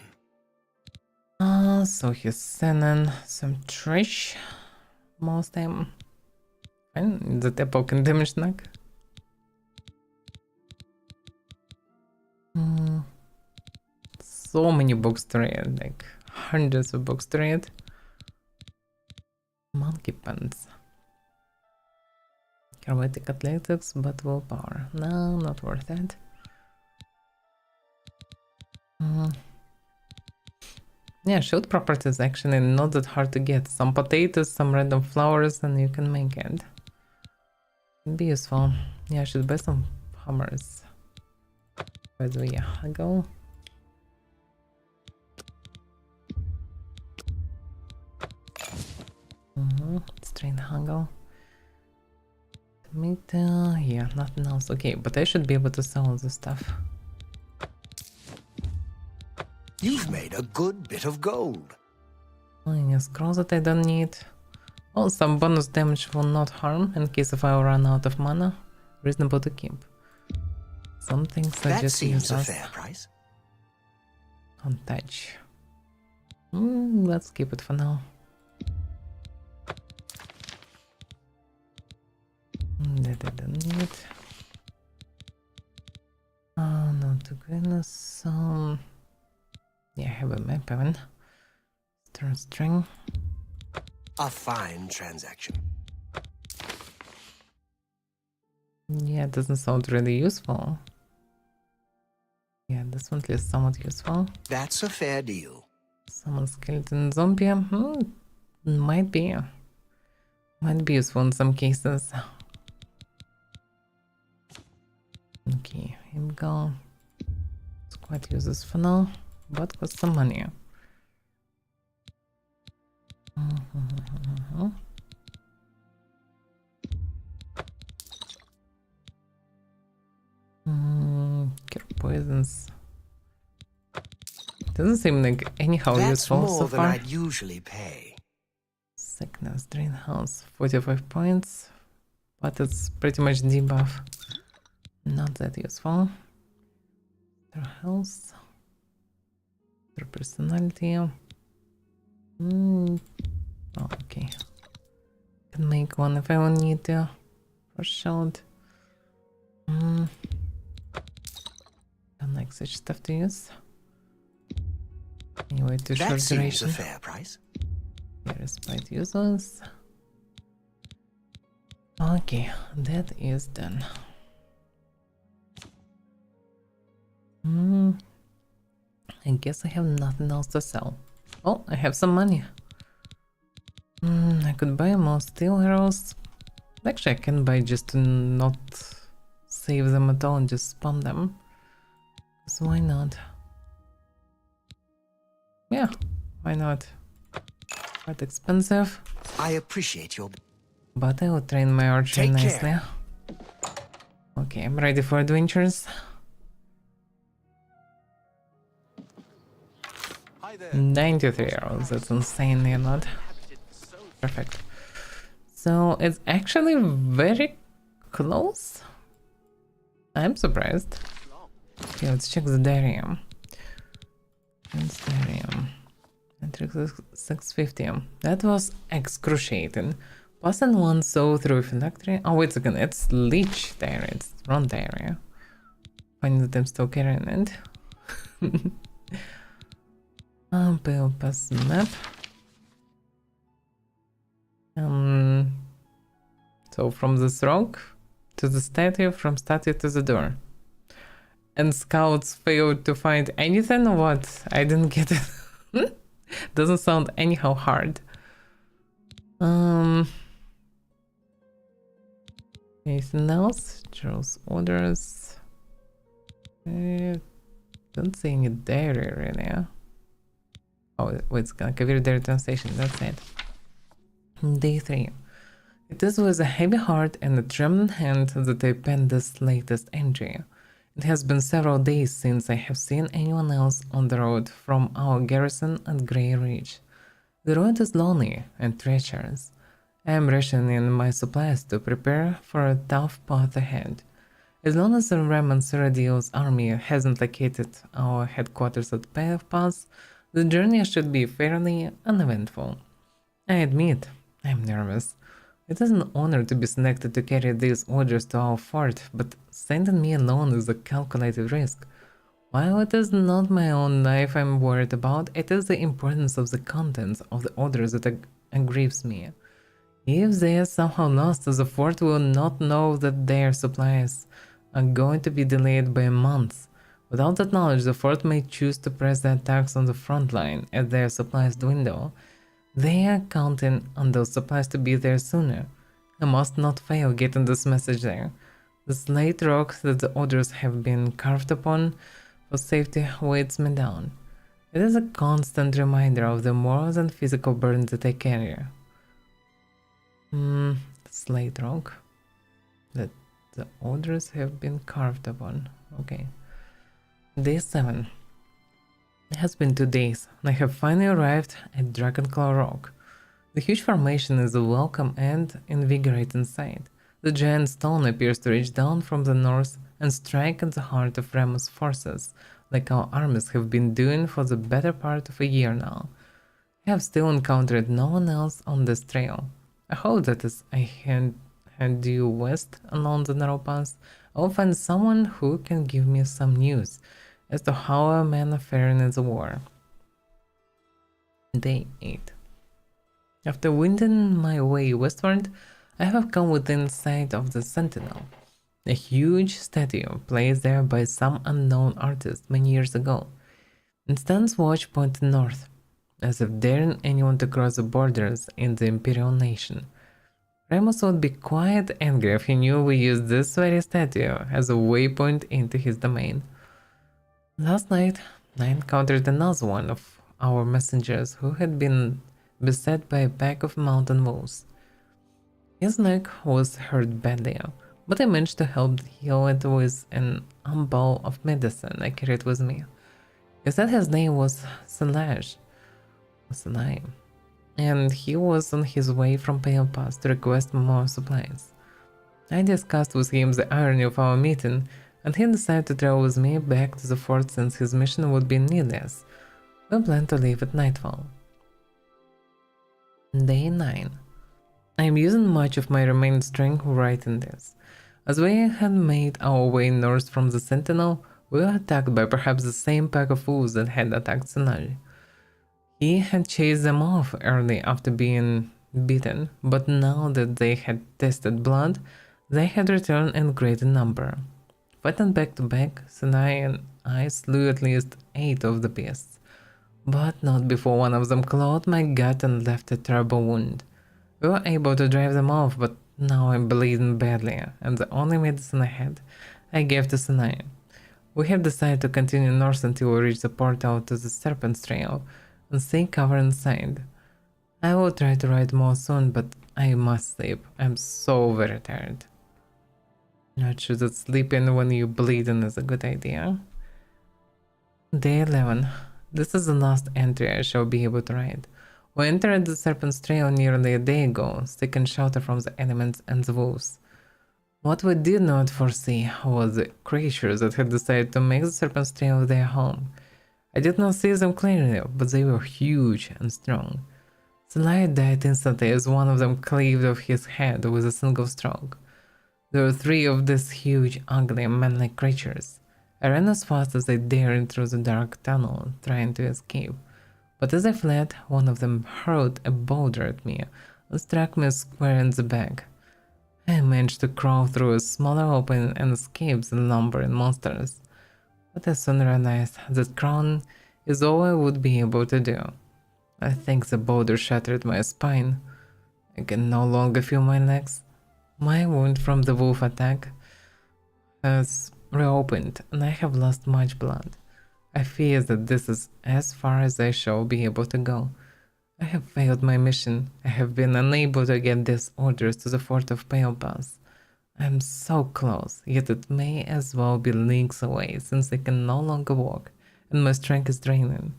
So he's sending some trash. Most time. And the epoch and damage knock. So many books to read, like hundreds of books to read. Monkey pants. Chromatic athletics, but willpower. No, not worth it. Yeah, shield properties actually not that hard to get. Some potatoes, some random flowers, and you can make it. It'd be useful. Yeah, I should buy some hammers. By the way, yeah, I go. Strain Haggle. Tomato, yeah, nothing else. Okay, but I should be able to sell all this stuff. You've made a good bit of gold. Any scrolls that I don't need. Oh, some bonus damage will not harm in case if I run out of mana. Reasonable to keep. Some things I That just seems use a as fair price. on touch. Let's keep it for now. That I don't need. Oh, no, to goodness. Yeah, I have a map even. Star string. A fine transaction. Yeah, it doesn't sound really useful. Yeah, this one is somewhat useful. That's a fair deal. Summon skeleton zombie. Might be. Might be useful in some cases. Okay, here we go. It's quite useless for now, but cost some money. Cure poisons. Doesn't seem like anyhow That's useful so more than far. I'd usually pay. Sickness, drain health, 45 points, but it's pretty much debuff. Not that useful. Their health, their personality. Oh, okay. Can make one if I will need to. For shield. Don't like such stuff to use. Anyway, too short That seems duration. a fair price. Here is respite users. Okay, that is done. I guess I have nothing else to sell. Oh, I have some money. I could buy more steel arrows. Actually, I can buy just to not save them at all and just spam them. So why not? Yeah, why not? Quite expensive. I appreciate your... But I will train my archer Take nicely. care. Okay, I'm ready for adventures. Hi there. 93 arrows, that's insanely a lot. Perfect. So it's actually very close. I'm surprised. Okay, let's check the diarium. What's diarium? Matrix 650. That was excruciating. Wasn't one so through phylactery? Oh, wait a second, it's Leech diary, it's wrong diary. Funny that I'm still carrying it. Pale pass map. So from this rock to the statue, from statue to the door. And scouts failed to find anything or what? I didn't get it. Doesn't sound anyhow hard. Anything else? Charles orders. Don't see any diary really. Oh, wait, it's gonna cover diary translation, that's it. Day 3. It is with a heavy heart and a trembling hand that I pen this latest entry. It has been several days since I have seen anyone else on the road from our garrison at Grey Ridge. The road is lonely and treacherous. I am rationing my supplies to prepare for a tough path ahead. As long as the Raman Saradio's army hasn't located our headquarters at Pass, the journey should be fairly uneventful. I admit, I'm nervous. It is an honor to be selected to carry these orders to our fort, but sending me alone is a calculated risk. While it is not my own life I'm worried about, it is the importance of the contents of the orders that aggrieves me. If they are somehow lost, the fort will not know that their supplies are going to be delayed by months. Without that knowledge, the fort may choose to press the attacks on the front line as their supplies dwindle. They are counting on those supplies to be there sooner. I must not fail getting this message there. The slate rock that the orders have been carved upon for safety weights me down. It is a constant reminder of the moral and physical burden that I carry. Slate rock that the orders have been carved upon. Okay. Day 7. It has been 2 days, and I have finally arrived at Dragonclaw Rock. The huge formation is a welcome and invigorating sight. The giant stone appears to reach down from the north and strike at the heart of Remus' forces, like our armies have been doing for the better part of a year now. I have still encountered no one else on this trail. I hope that as I head due west along the narrow pass, I will find someone who can give me some news as to how our men are faring in the war. Day 8. After winding my way westward, I have come within sight of the Sentinel, a huge statue placed there by some unknown artist many years ago. It stands watch pointed north, as if daring anyone to cross the borders in the Imperial nation. Remus would be quite angry if he knew we used this very statue as a waypoint into his domain. Last night, I encountered another one of our messengers who had been beset by a pack of mountain wolves. His neck was hurt badly, but I managed to help heal it with an ampoule of medicine I carried with me. He said his name was Sinai, and he was on his way from Pale Pass to request more supplies. I discussed with him the irony of our meeting, and he decided to travel with me back to the fort since his mission would be needless. We planned to leave at nightfall. Day 9. I am using much of my remaining strength writing this. As we had made our way north from the Sentinel, we were attacked by perhaps the same pack of wolves that had attacked Sinai. He had chased them off early after being beaten, but now that they had tasted blood, they had returned in greater number. Fighting back to back, Sinai and I slew at least 8 of the beasts, but not before one of them clawed my gut and left a terrible wound. We were able to drive them off, but now I'm bleeding badly, and the only medicine I had, I gave to Sinai. We have decided to continue north until we reach the portal to the Serpent's Trail and stay covered inside. I will try to write more soon, but I must sleep. I'm so very tired. Not sure that sleeping when you're bleeding is a good idea. Day 11. This is the last entry I shall be able to write. We entered the Serpent's Trail nearly a day ago, seeking shelter from the elements and the wolves. What we did not foresee was the creatures that had decided to make the Serpent's Trail their home. I did not see them clearly, but they were huge and strong. Sinai died instantly as one of them cleaved off his head with a single stroke. There were 3 of these huge, ugly, man-like creatures. I ran as fast as I dared through the dark tunnel, trying to escape. But as I fled, one of them hurled a boulder at me and struck me square in the back. I managed to crawl through a smaller opening and escape the lumbering monsters. But I soon realized that crawling is all I would be able to do. I think the boulder shattered my spine. I can no longer feel my legs. My wound from the wolf attack has reopened and I have lost much blood. I fear that this is as far as I shall be able to go. I have failed my mission. I have been unable to get these orders to the fort of Pale Pass. I am so close, yet it may as well be leagues away since I can no longer walk and my strength is draining.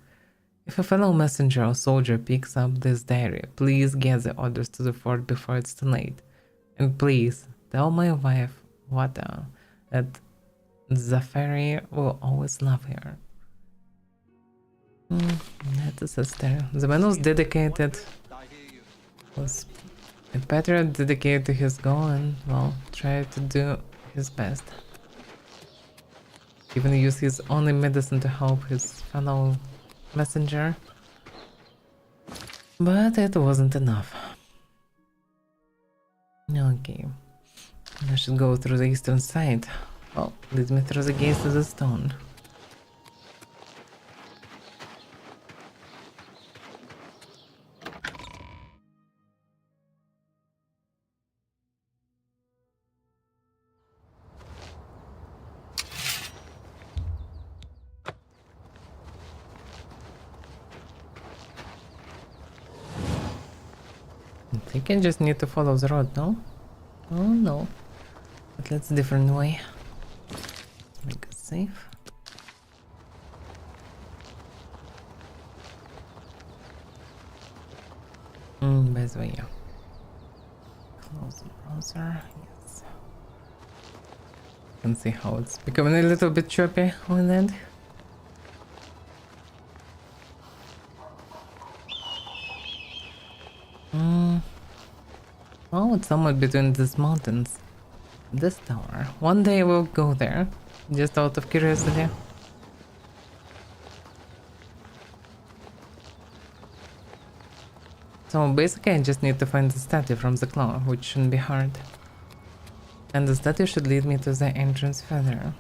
If a fellow messenger or soldier picks up this diary, please get the orders to the fort before it's too late. And please tell my wife, Wata, that Zafari will always love her. That is a sister. The man was dedicated, was a patriot dedicated to his goal and, well, tried to do his best. Even used his only medicine to help his fellow messenger. But it wasn't enough. Okay. I should go through the eastern side. Well, lead me through the gates to the stone. I think I just need to follow the road, no? Oh no. But let's a different way. Make it safe. By the way, yeah. Close the browser. Yes. You can see how it's becoming a little bit choppy with it. Oh, it's somewhere between these mountains. This tower. One day we'll go there, just out of curiosity. So basically I just need to find the statue from the claw, which shouldn't be hard. And the statue should lead me to the entrance further.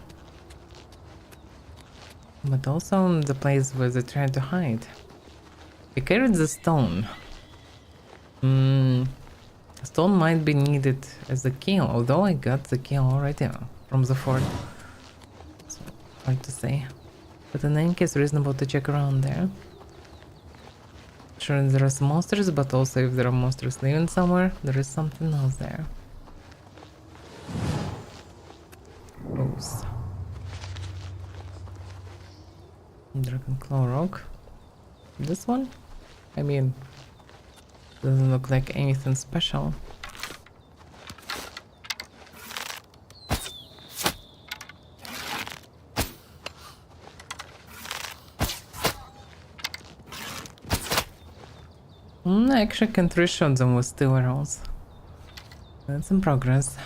But also the place where they tried to hide. I carried the stone. Stone might be needed as a key, although I got the key already from the fort. So, hard to say. But in any case, reasonable to check around there. Sure, there are some monsters, but also if there are monsters living somewhere, there is something else there. Rose. Dragon Claw Rock. This one? I mean, doesn't look like anything special. I actually can three-shot them with steel arrows. That's in progress.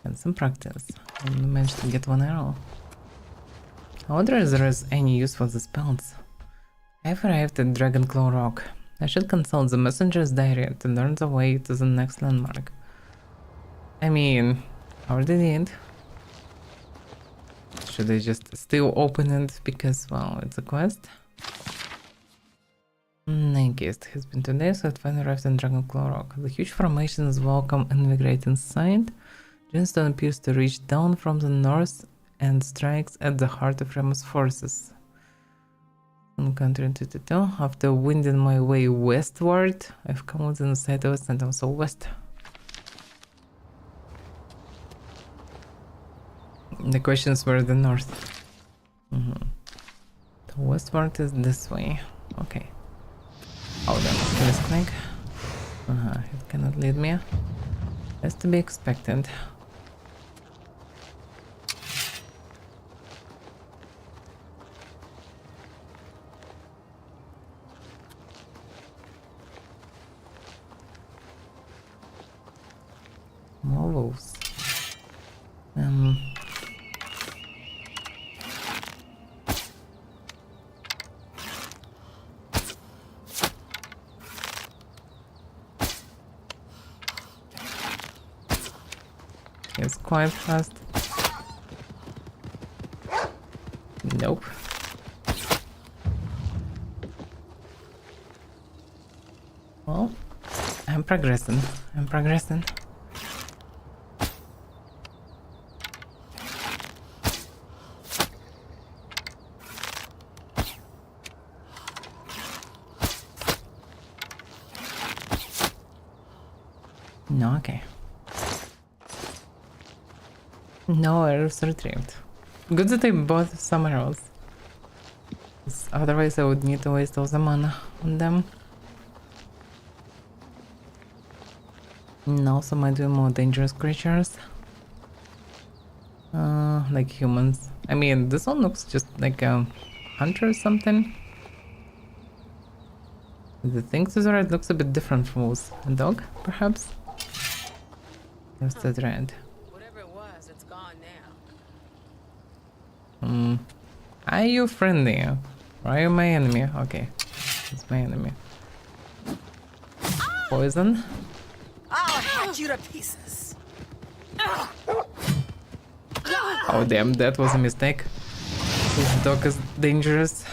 And some practice. I managed to get one arrow. I wonder if there is any use for the spells. I've arrived at Dragon Claw Rock. I should consult the messenger's diary to learn the way to the next landmark. I mean, I already did. Should I just still open it because, well, it's a quest? I guess it has been 2 days, so it finally arrived in Dragon Claw Rock. The huge formation is welcome and invigorating sight. Gemstone appears to reach down from the north and strikes at the heart of Remus' forces. Counterintuitive. After winding my way westward, I've come within sight of it and also west. The question is where the north. The westward is this way. Okay. Oh, that's click. It cannot lead me. That's to be expected. More wolves. It's quite fast. Nope. Well, I'm progressing. No, okay. No arrows retrieved. Good that I bought some arrows. Otherwise I would need to waste all the mana on them. And also might be more dangerous creatures. Like humans. I mean, this one looks just like a hunter or something. The thing to the right looks a bit different from wolves. A dog, perhaps? Where's that red? Whatever it was, it's gone now. Are you friendly? Or are you my enemy? Okay, it's my enemy. Poison? I'll hack you to pieces. Oh damn, that was a mistake. This dog is dangerous.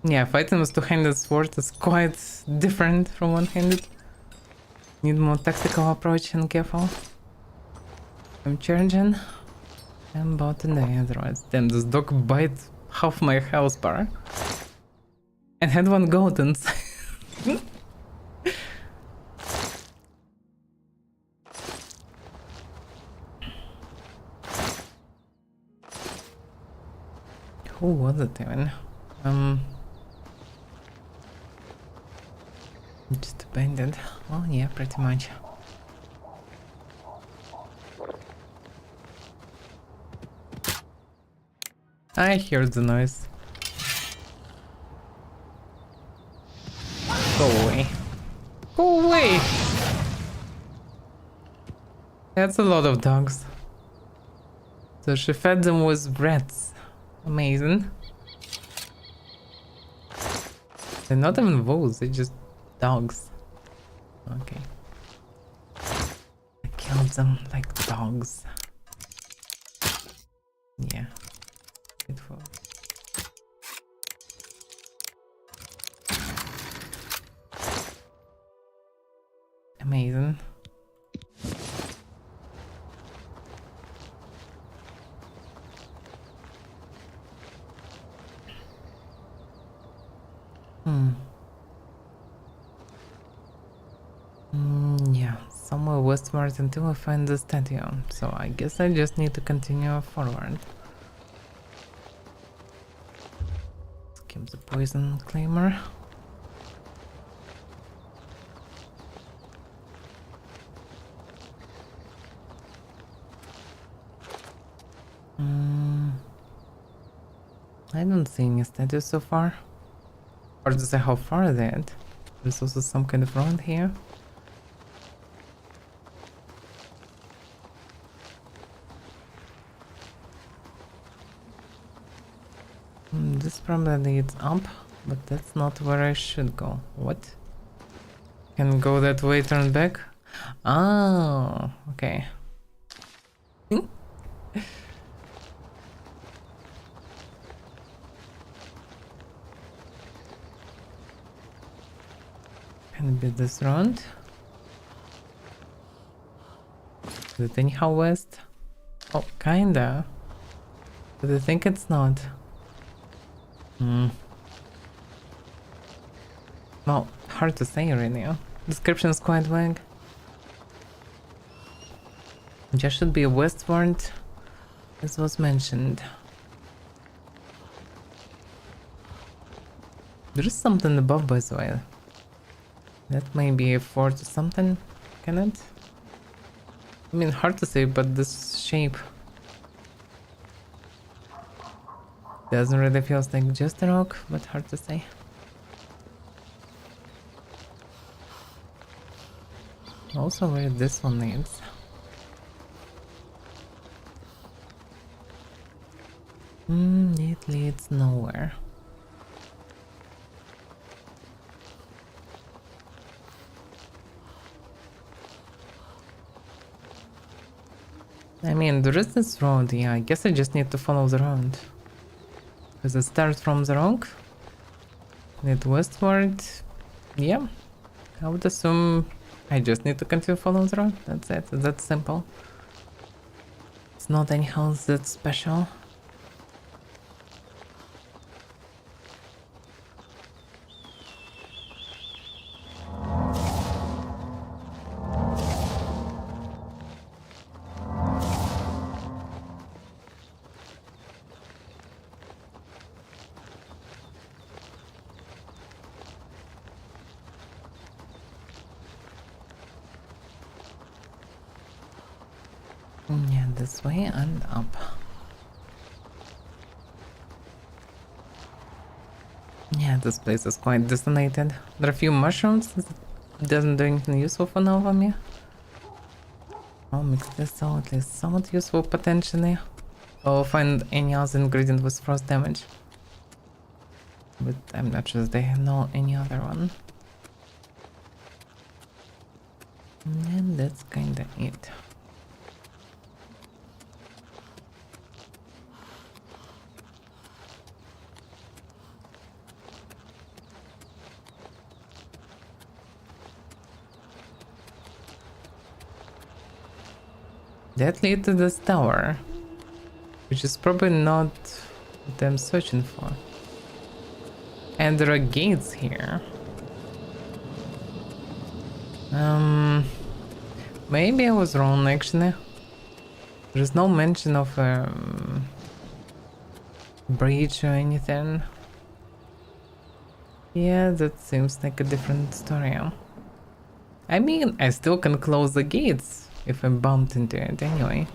Yeah, fighting with two-handed sword is quite different from one-handed. Need more tactical approach and careful. I'm charging. I'm about to die otherwise. Damn, this dog bite half my health bar. And had one goat inside. Who was it even? Just abandoned. Oh yeah, pretty much. I heard the noise. Go away. Go away! That's a lot of dogs. So she fed them with rats. Amazing. They're not even wolves, they're just dogs. Okay. I killed them like dogs. Yeah. Beautiful. Amazing. Yeah, somewhere westward until I find the statue. So I guess I just need to continue forward. Skip the poison claimer. I don't see any statues so far. Or to say how far are they at? There's also some kind of road here. This probably leads up, but that's not where I should go. What? Can go that way, turn back? Oh, okay. Can it be this round? Is it anyhow west? Oh, kinda. But I think it's not. Well, hard to say really. Description is quite vague. Just should be westward, as was mentioned. There is something above, by the way. That may be a fort or something, can it? I mean, hard to say, but this shape doesn't really feel like just a rock, but hard to say. Also, where this one leads. It leads nowhere. I mean, there is this road, yeah, I guess I just need to follow the road. Because it starts from the rock, lead westward, yeah. I would assume I just need to continue following the road, that's it, that's simple. It's not anyhow that special. Yeah, this way and up. Yeah, this place is quite desolated. There are a few mushrooms. It doesn't do anything useful for now for me. I'll mix this out, at least somewhat useful potentially. I'll find any other ingredient with frost damage. But I'm not sure they know any other one. And that's kinda it. That leads to this tower, which is probably not what I'm searching for. And there are gates here. Maybe I was wrong actually. There's no mention of breach or anything. Yeah, that seems like a different story. I mean, I still can close the gates if I bumped into it anyway.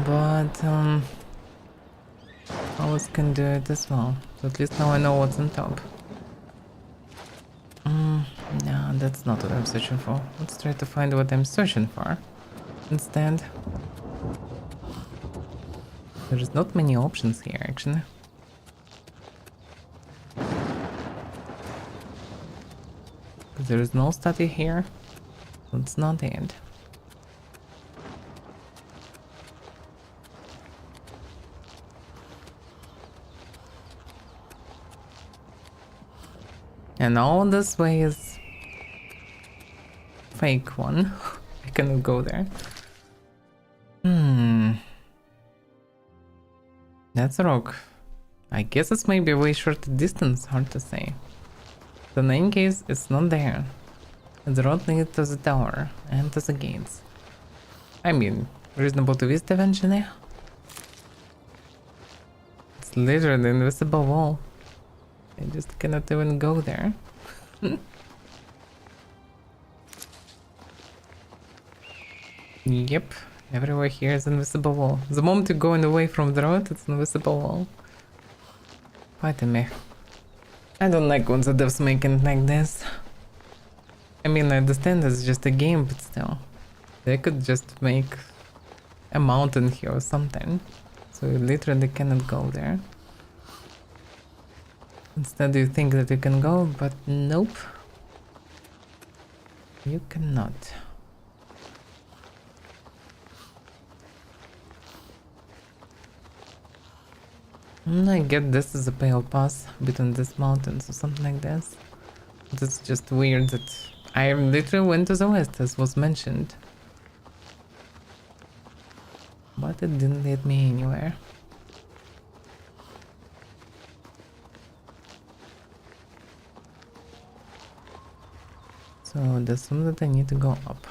But, I always can do it as well. So at least now I know what's on top. No, that's not what I'm searching for. Let's try to find what I'm searching for instead. There's not many options here, actually. There is no statue here. That's not it. And all this way is fake one. I cannot go there. That's a rock. I guess it's maybe a way shorter distance, hard to say. But in any case, it's not there. The road leads to the tower and to the gates. I mean, reasonable to visit eventually. It's literally an invisible wall. I just cannot even go there. Yep, everywhere here is invisible wall. The moment you're going away from the road, it's an invisible wall. Pardon me. I don't like when the devs make it like this. I mean, I understand it's just a game, but still. They could just make a mountain here or something. So you literally cannot go there. Instead you think that you can go, but nope. You cannot. I get this is a pale pass between these mountains or something like this. But it's just weird that I literally went to the west as was mentioned. But it didn't lead me anywhere. So the assume that I need to go up.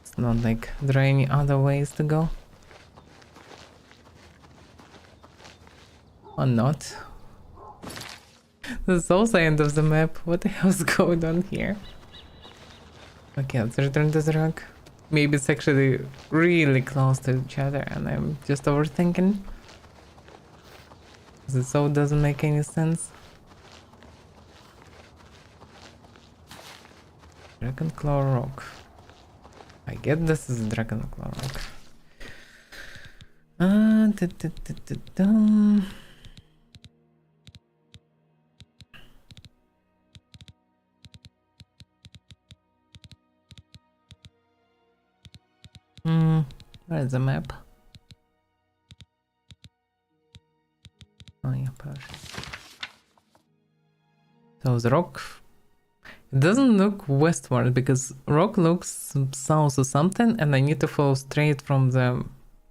It's not like there are any other ways to go. Or not. This is also end of the map. What the hell's going on here? Okay, let's return to the rock. Maybe it's actually really close to each other and I'm just overthinking. This so doesn't make any sense. Dragon Claw Rock. I get this is Dragon Claw Rock. Where is the map? Oh yeah, perfect. So the rock, it doesn't look westward because rock looks south or something, and I need to follow straight from the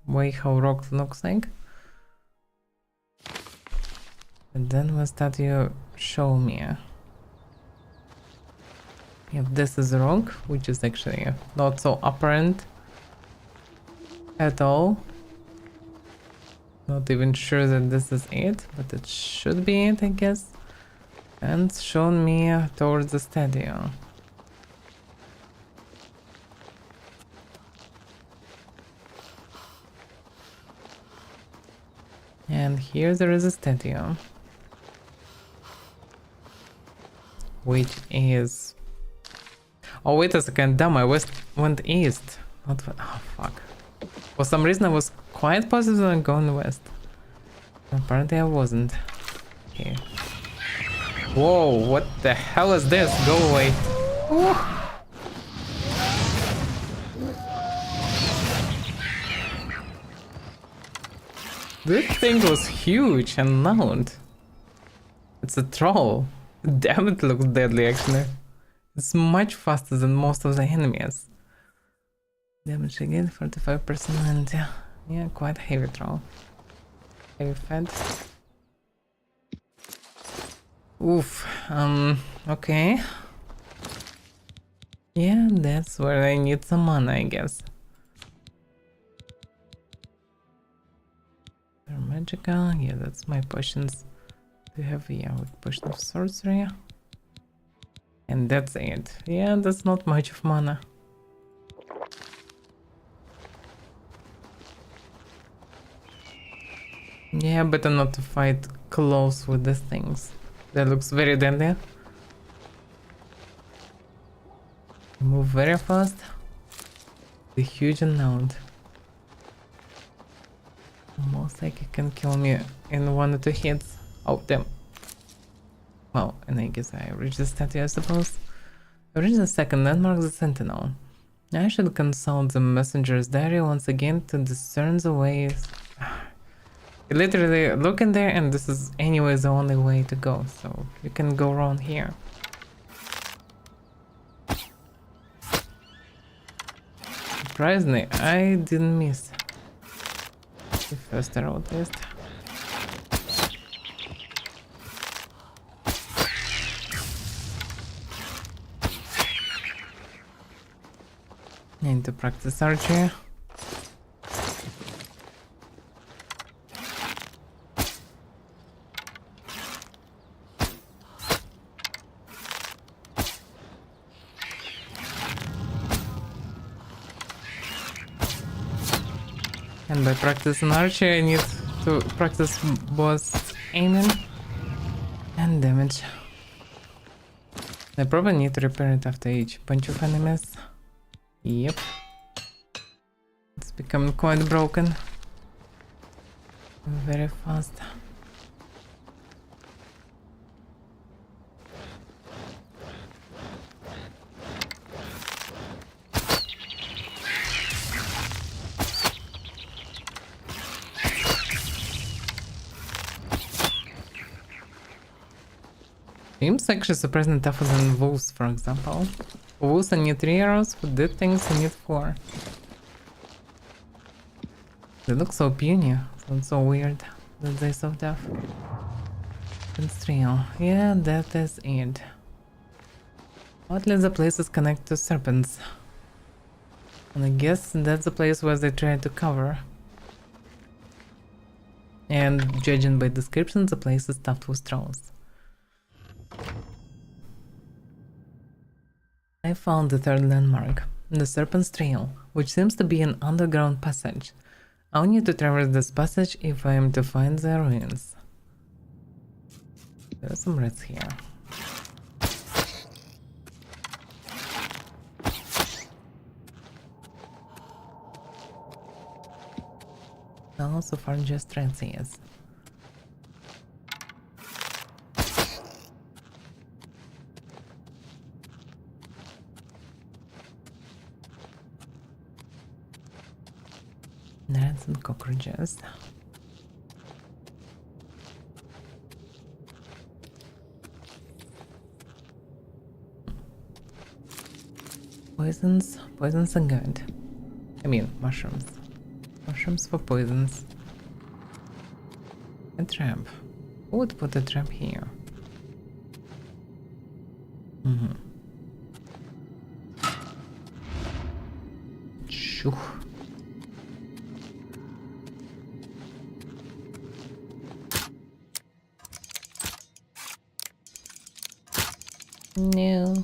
way how rock looks like. And then what statue show me? If this is rock, which is actually not so apparent at all. Not even sure that this is it, but it should be it, I guess. And shown me towards the statue. And here there is a statue. Which is... Oh wait a second, damn, I went east. Not... Oh fuck. For some reason I was quite positive on going west. Apparently I wasn't. Okay. Whoa, what the hell is this? Go away. Ooh. This thing was huge and loud. It's a troll. Damn, it looks deadly actually. It's much faster than most of the enemies. Damage again, 45% and yeah, quite heavy troll. Heavy fed. Oof, okay. Yeah, that's where I need some mana, I guess. Magical, yeah, that's my potions. Do you have, yeah, with potion of sorcery. And that's it. Yeah, that's not much of mana. Yeah, better not to fight close with these things. That looks very deadly. Move very fast. The huge amount. Most likely can kill me in 1 or 2 hits. Oh, damn. Well, and I guess I reached the statue, I suppose. I reached the second landmark, the Sentinel. I should consult the messenger's diary once again to discern the ways. You literally look in there and this is anyway the only way to go, so you can go wrong here. Surprisingly, I didn't miss the first arrow test. Need to practice archery. And by practicing archery, I need to practice both aiming and damage. I probably need to repair it after each bunch of enemies. Yep. It's become quite broken. Very fast. Seems actually surprisingly tougher than wolves, for example. For wolves I need 3 arrows, for dead things I need 4. They look so puny, sounds so weird, that they so tough. Constrail, yeah, that is it. Oddly the places connect to serpents. And I guess that's the place where they try to cover. And judging by description, the place is stuffed with trolls. I found the third landmark, the Serpent's Trail, which seems to be an underground passage. I'll need to traverse this passage if I am to find the ruins. There are some rats here. No, so far just rats, yes. Rats and cockroaches. Poisons are good. I mean, mushrooms. Mushrooms for poisons. A trap. Who would put a trap here? Shoo. No.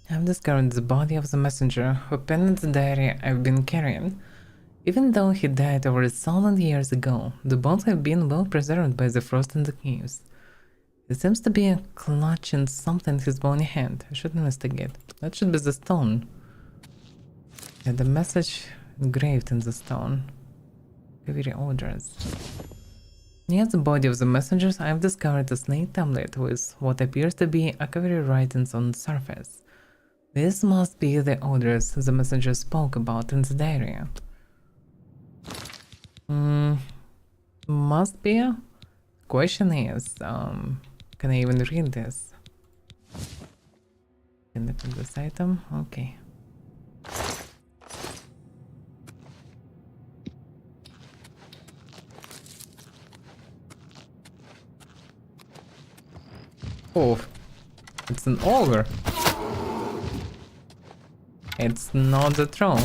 I've discovered the body of the messenger who penned the diary I've been carrying. Even though he died over 1,000 years ago, the bones have been well preserved by the frost in the caves. There seems to be a clutch in something in his bony hand. I should investigate. That should be the stone. Yeah, the message engraved in the stone. Very odorous. Near the body of the messengers, I've discovered a slate tablet with what appears to be Akaviri writings on the surface. This must be the odors the messenger spoke about in the diary. Must be. Question is, can I even read this? Can look at this item. Okay. Oh, it's an ogre. It's not a troll.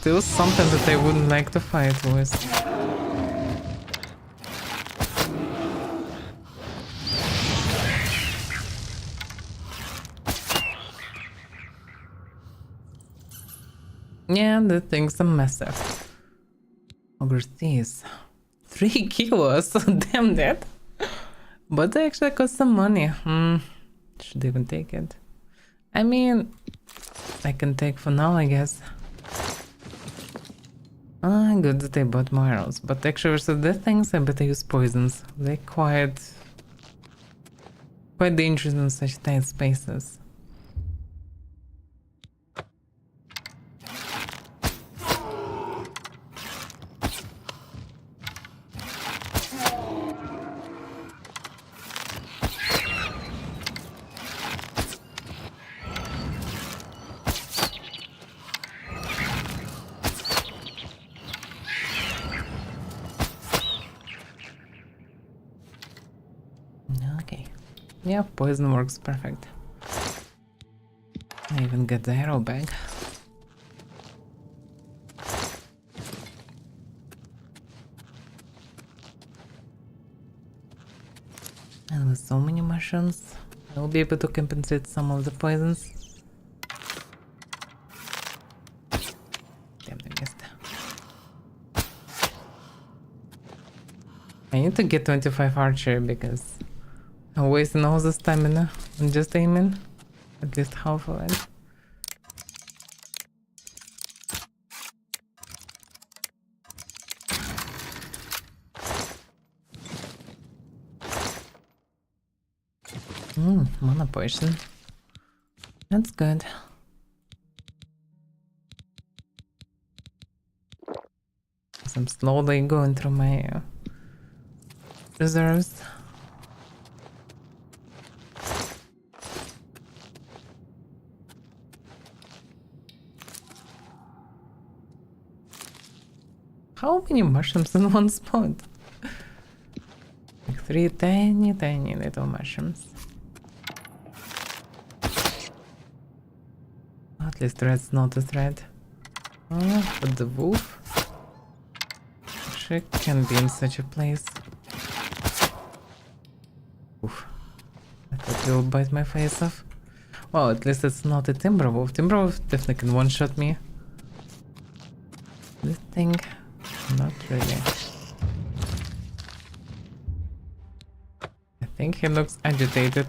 Still something that I wouldn't like to fight with. Yeah, the things are massive. Ogre thieves. 3 kilos, damn that. But they actually cost some money. Should even take it. I mean, I can take for now, I guess. Ah, good that I bought more arrows. But actually, versus the things, I better use poisons. They're quite dangerous in such tight spaces. Okay. Yeah, poison works perfect. I even get the arrow bag. And with so many mushrooms, I will be able to compensate some of the poisons. Damn, I missed. I need to get 25 archer because I'm wasting all the stamina on just aiming. At least half of it. Mana potion. That's good. I'm slowly going through my reserves. How many mushrooms in one spot? Like 3 tiny little mushrooms. At least red's not a threat. Oh, but the wolf actually can be in such a place. Oof. I thought he will bite my face off. Well, at least it's not a timber wolf. Timber wolf definitely can one-shot me. This thing, not really. I think he looks agitated.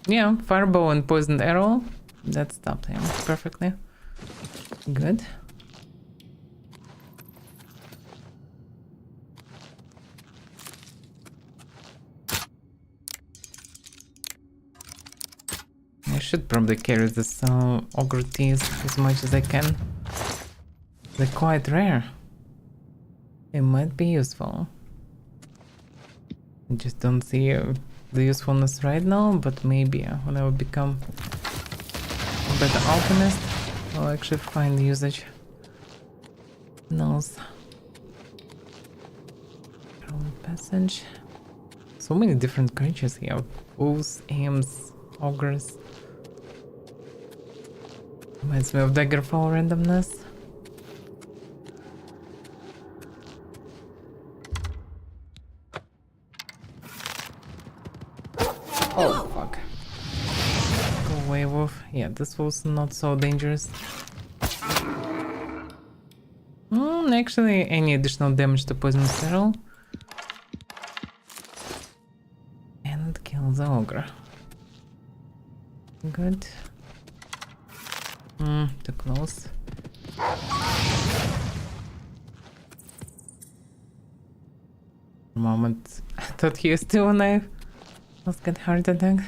Yeah, fireball and poisoned arrow. That stopped him perfectly. Good. I should probably carry this ogre teas as much as I can. They're quite rare. It might be useful. I just don't see the usefulness right now, but maybe when I will become a better alchemist, I'll actually find usage. Who knows? Passage. So many different creatures here. Wolves, imps, ogres. Reminds me of Daggerfall randomness. Oh, fuck. Go away, wolf. Yeah, this was not so dangerous. Actually, any additional damage to poisonous arrow. And kill the ogre. Good. Too close. For a moment, I thought he was still alive. Let's get heart attack.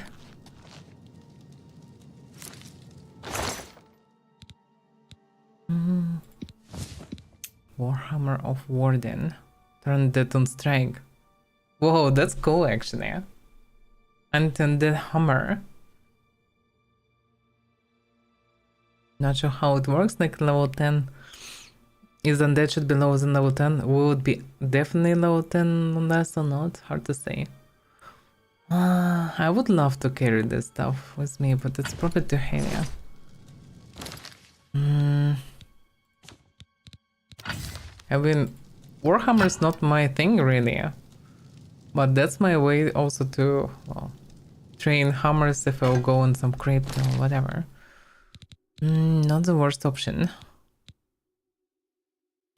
Warhammer of Warden. Turn dead on strike. Whoa, that's cool actually. Undead hammer. Not sure how it works, like level 10. Is undead should be lower than level 10? Would be definitely level 10 unless or not? Hard to say. I would love to carry this stuff with me, but it's probably too heavy. I mean, Warhammer is not my thing really, but that's my way also to, well, train hammers if I'll go on some crypt or whatever. Not the worst option.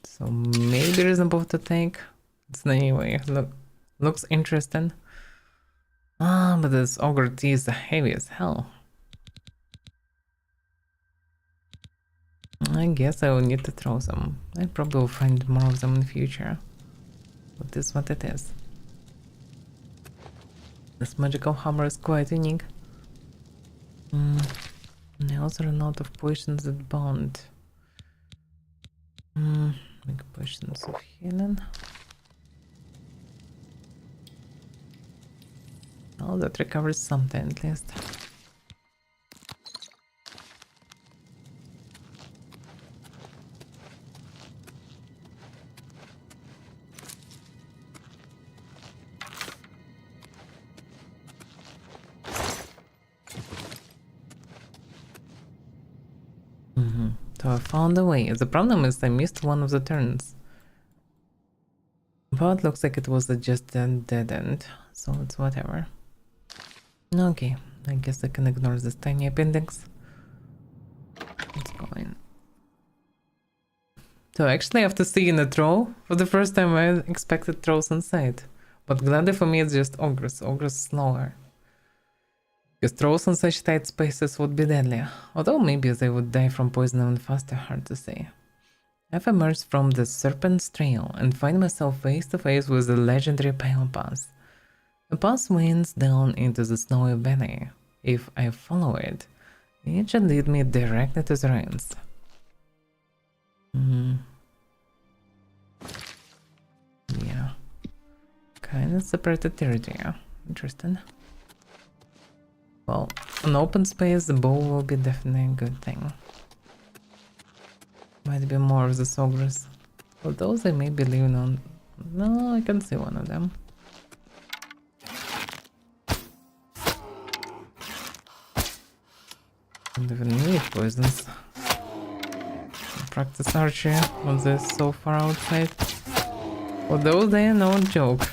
So maybe reasonable to take. It's anyway, looks interesting. But this ogre tea is heavy as hell. I guess I will need to throw some. I probably will find more of them in the future. But this is what it is. This magical hammer is quite unique. I also run out of potions that bond. Make potions of healing. Oh, that recovers something at least. So I found a way. The problem is I missed one of the turns. But looks like it was just a dead end, so it's whatever. Okay, I guess I can ignore this tiny appendix. Let's go in. So actually after seeing a troll, for the first time I expected trolls inside. But gladly for me it's just ogres. Ogres slower. Because trolls in such tight spaces would be deadly. Although maybe they would die from poison even faster, hard to say. I've emerged from the Serpent's Trail and find myself face to face with the legendary Pale Pass. The pass winds down into the snowy valley. If I follow it, it should lead me directly to the ruins. Yeah. Kinda separated territory. Interesting. Well, an open space, the bow will be definitely a good thing. Might be more of the ogres. Although they may be living on... No, I can see one of them. Don't even need poisons. Practice archery on this so far outside. Although they are no joke.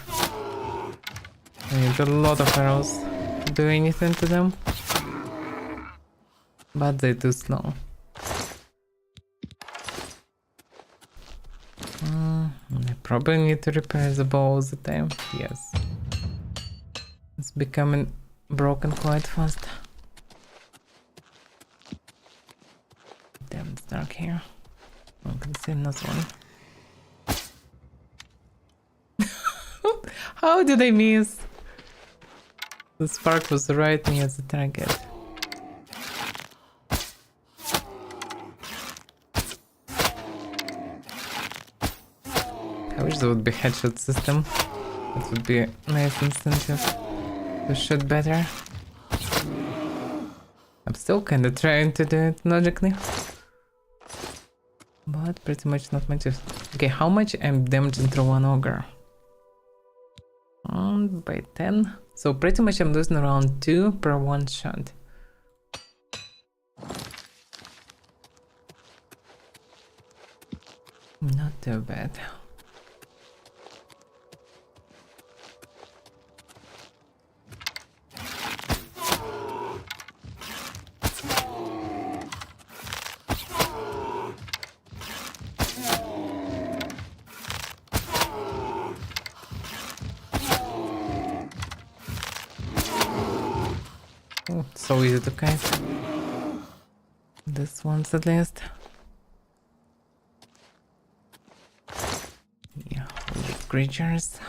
I need a lot of arrows to do anything to them. But they're too slow. I probably need to repair the bow all the time. Yes. It's becoming broken quite fast. Damn, it's dark here. I can see another one. How did I miss? The spark was right near the target. I wish there would be headshot system. It would be a nice incentive to shoot better. I'm still kinda trying to do it logically. But pretty much not much. Okay, how much I'm damaging through one ogre? By 10. So pretty much I'm losing around 2 per one shot. Not too bad. So easy to catch. This one's at least. Yeah, creatures.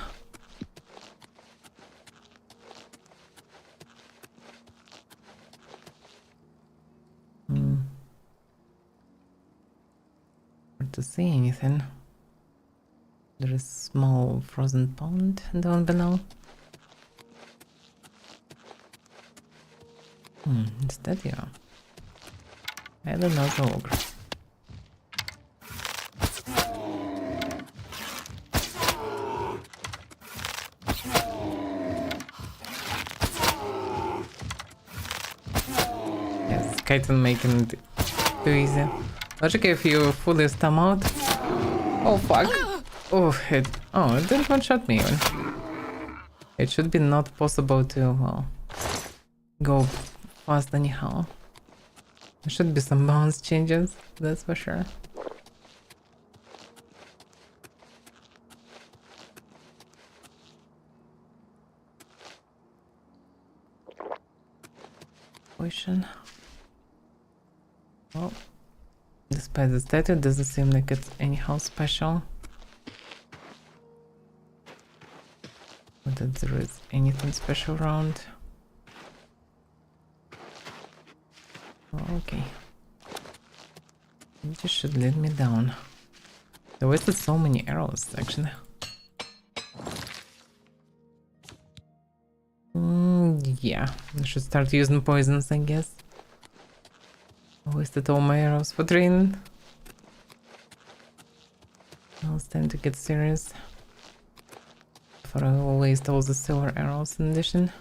Hard to see anything. There is small frozen pond down below. Is that you? I don't know the ogre. Yes, Kaiten making it too easy. Logic if you fully stam out. Oh fuck. Oh, it didn't one-shot me even. It should be not possible to, well, go fast anyhow. There should be some bounce changes, that's for sure. Potion. Well, despite the statue, it doesn't seem like it's anyhow special. Or that there is anything special around. Oh, okay. You just should lead me down. They wasted so many arrows, actually. Yeah, I should start using poisons, I guess. I wasted all my arrows for training. Now it's time to get serious. Before I will waste all the silver arrows in addition.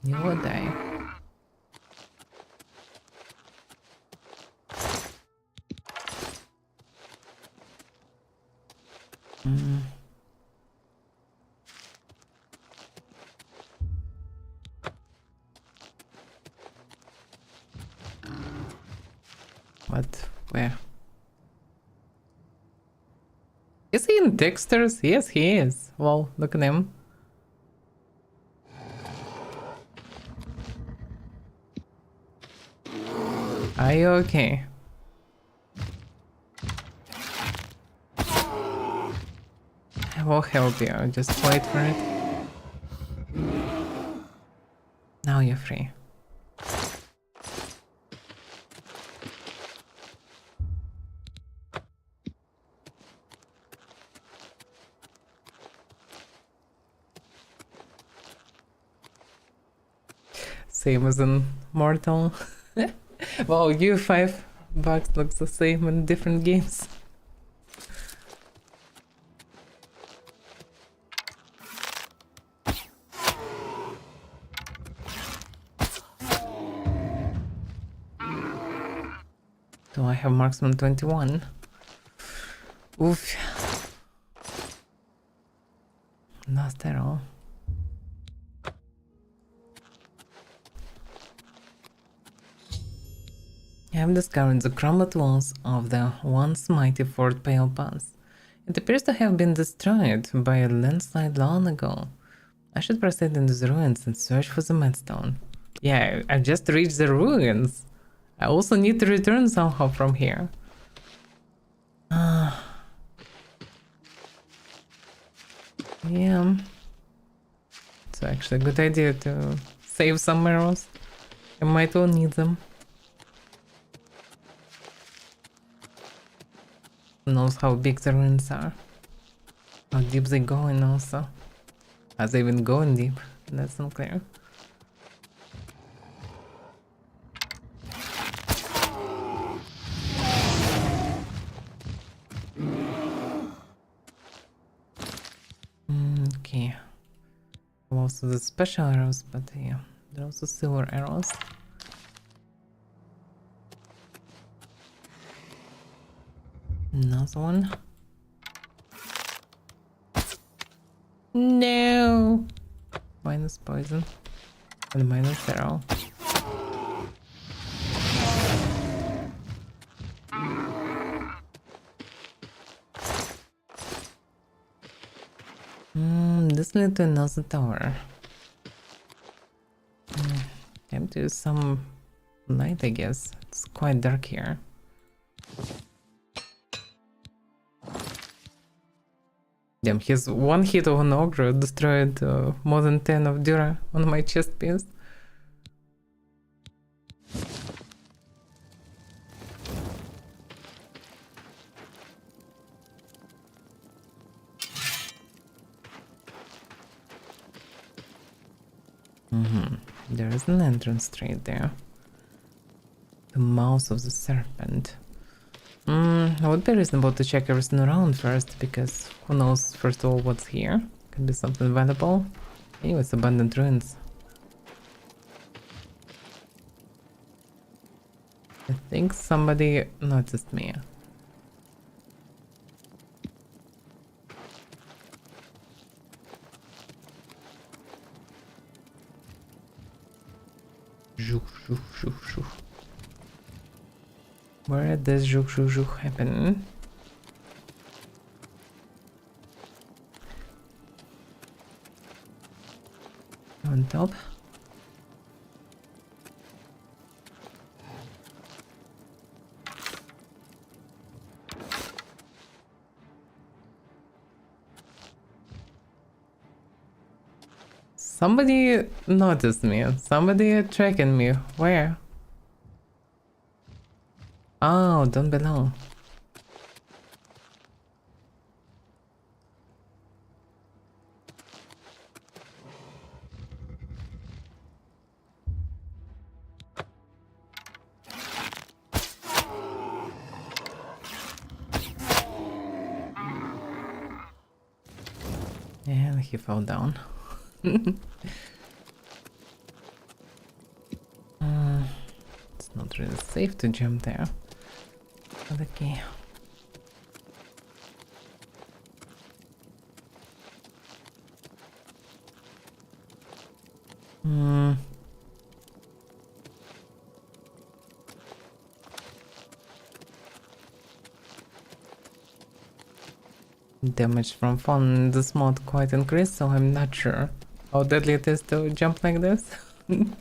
You will die. What? Where? Is he in Dexter's? Yes, he is. Well, look at him. Are you okay? I will help you. Just wait for it. Now you're free. Same as in Mortal. Wow, you $5 looks the same in different games. Do I have marksman 21? Oof. Last arrow. I have discovered the crumbled walls of the once mighty Fort Pale Pass. It appears to have been destroyed by a landslide long ago. I should proceed into the ruins and search for the Madstone. Yeah, I just reached the ruins. I also need to return somehow from here. Yeah. It's actually a good idea to save some arrows. I might well need them. Who knows how big the ruins are? How deep they go in also. Are they even going deep? That's not clear. Okay. Also the special arrows, but yeah, there are also silver arrows. Another one. No! Minus poison. And minus arrow. This leads to another tower. Time to use some light, I guess. It's quite dark here. Damn, his one hit of an ogre destroyed more than 10 of Dura on my chest piece. There is an entrance straight there. The mouth of the serpent. It would be reasonable to check everything around first, because who knows, first of all, what's here? Could be something valuable. Ew, it's abandoned ruins. I think somebody noticed me. Where did this happen? On top. Somebody noticed me. Somebody tracking me. Where? Oh, down below. And he fell down. It's not really safe to jump there. But okay. Damage from falling in this mod quite increased, so I'm not sure how deadly it is to jump like this. In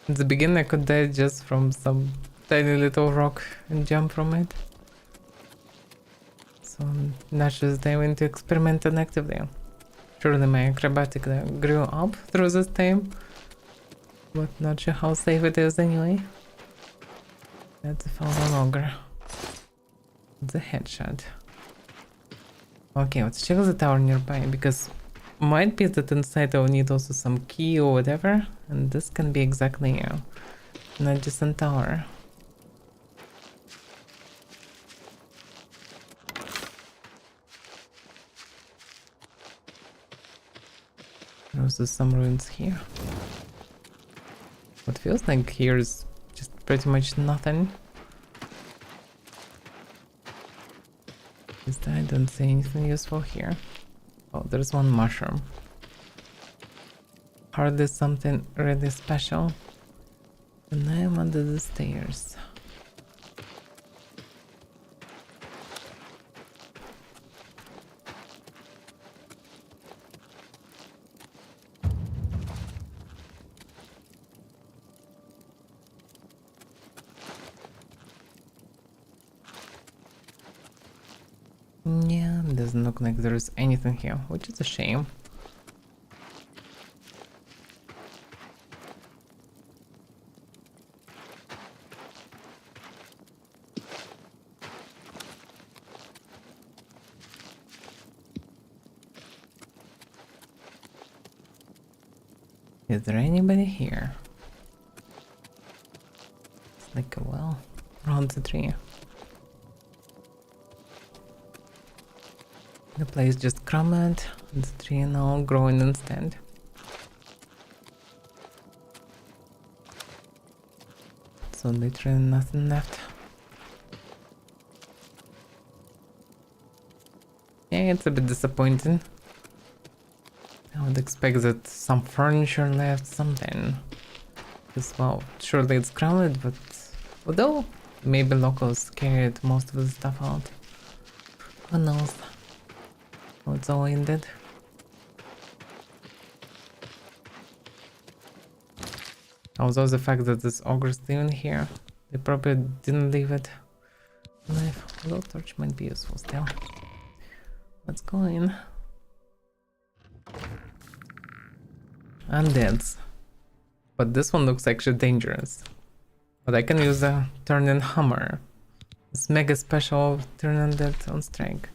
the beginning I could die just from some tiny little rock and jump from it. So I'm not just diving to experiment actively. Surely my acrobatic grew up through this time, but not sure how safe it is anyway. That's a fallen ogre. It's a headshot. Okay, let's check the tower nearby, because might be that inside I'll need also some key or whatever, and this can be exactly an adjacent tower. There's also some ruins here. What feels like here is just pretty much nothing. I don't see anything useful here. Oh, there's one mushroom. Hardly something really special. And I am under the stairs. Yeah, doesn't look like there is anything here, which is a shame. Is there anybody here? It's like a well around the tree. The place just crumbled, and the tree now growing instead. So literally nothing left. Yeah, it's a bit disappointing. I would expect that some furniture left, something. Because, well, surely it's crowded, but although maybe locals carried most of the stuff out. Who knows? Oh, it's all ended. Also, the fact that this ogre's living here, they probably didn't leave it alive. Although torch might be useful still. Let's go in. Undeads. But this one looks actually dangerous. But I can use a turn-in hammer. It's mega special turn undead on strike.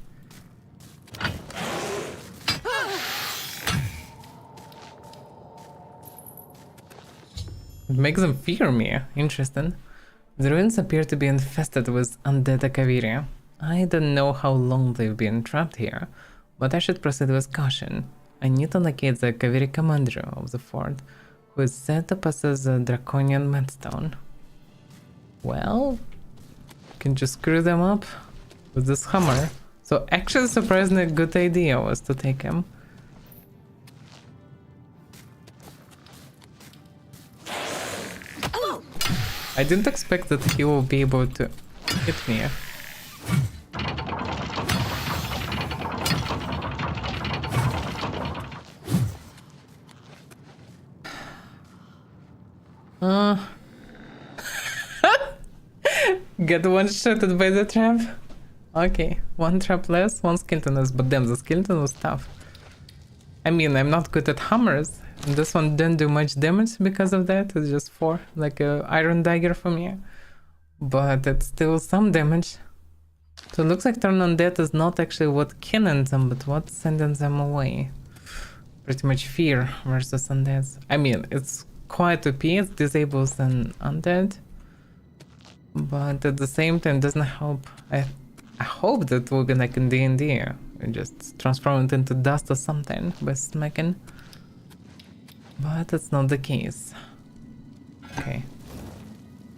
It makes them fear me. Interesting. The ruins appear to be infested with undead Avaira. I don't know how long they've been trapped here, but I should proceed with caution. I need to locate the Avaira commander of the fort, who is said to possess a draconian midstone. Well, can just screw them up with this hammer. So actually surprisingly good idea was to take him. I didn't expect that he will be able to hit me. Get one-shotted by the trap. Okay, one trap less, one skeleton less, but damn, the skeleton was tough. I mean, I'm not good at hammers, and this one didn't do much damage because of that. It's just 4, like a iron dagger for me. But it's still some damage. So it looks like turn undead is not actually what killing them, but what's sending them away. Pretty much fear versus undead. I mean, it's quite OP, it disables an undead. But at the same time, doesn't help. I hope that we're gonna like in D&D and just transform it into dust or something by smacking. But that's not the case. Okay.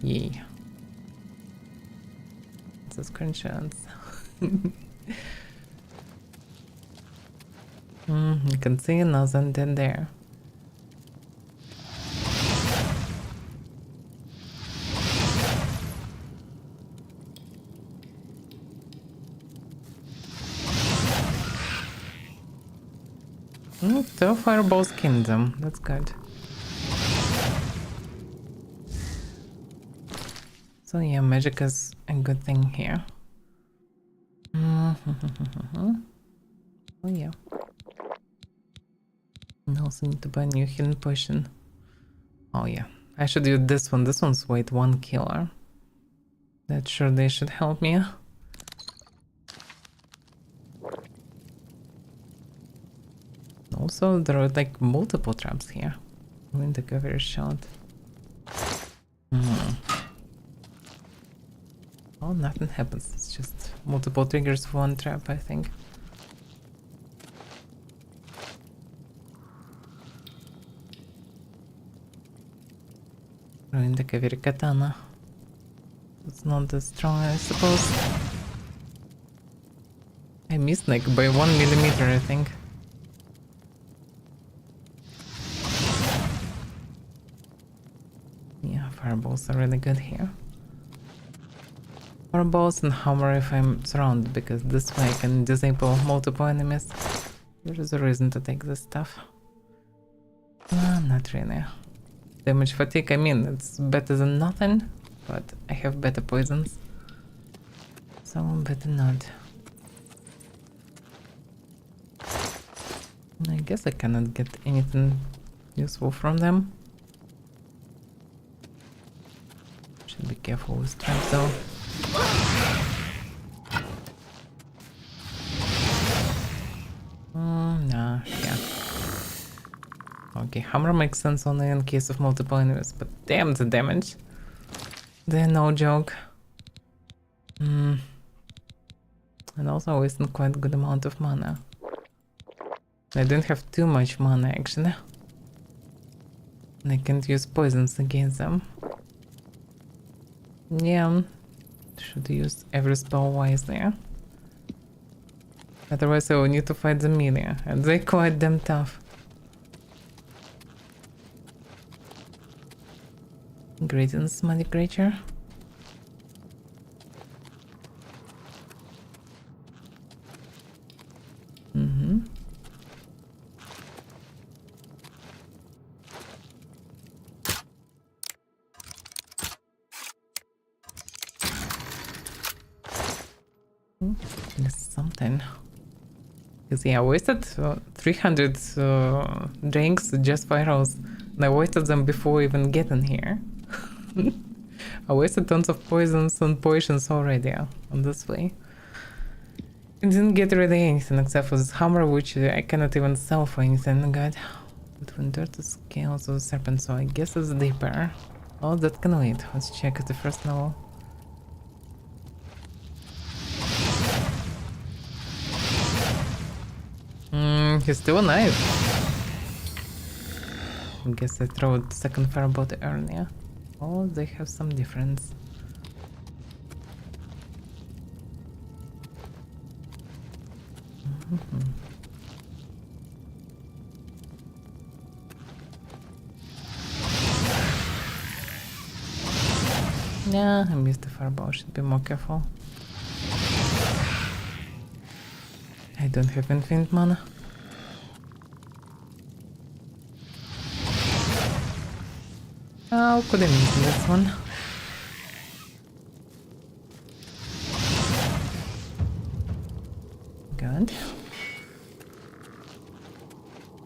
Yay. It's a screenshots. You can see another undead there. So fireballs kingdom, that's good. So yeah, magic is a good thing here. Oh yeah. And also need to buy a new healing potion. Oh yeah, I should use this one. This one's weight 1 killer. That sure they should help me. Also, there are like multiple traps here. I'm the cover shot. Oh, nothing happens. It's just multiple triggers for one trap, I think. Ruin the Kaviri katana. It's not that strong, I suppose. I missed like by 1 millimeter, I think. Yeah, fireballs are really good here. Fireballs and hammer if I'm surrounded, because this way I can disable multiple enemies. There is a reason to take this stuff. Not really. Damage fatigue, I mean, it's better than nothing, but I have better poisons. So better not. I guess I cannot get anything useful from them. Should be careful with traps though. Nah, yeah. Okay, hammer makes sense only in case of multiple enemies, but damn the damage. They're no joke. And also wasting quite a good amount of mana. I don't have too much mana actually. And I can't use poisons against them. Yeah, should use every spell wisely. Otherwise I will need to fight the melee, and they're quite damn tough. Greetings, mighty creature. There's something. Because yeah, I wasted 300 drinks just for arrows. And I wasted them before even getting here. I wasted tons of poisons and potions already on this way. I didn't get really anything except for this hammer, which I cannot even sell for anything good. Between dirty scales of the serpent, so I guess it's deeper. Oh, that can wait. Let's check at the first level. He's still alive. I guess I threw the second firebolt earlier. Oh, they have some difference. Yeah, I missed the fireball. Should be more careful. I don't have infinite mana. How could I miss this one? Good.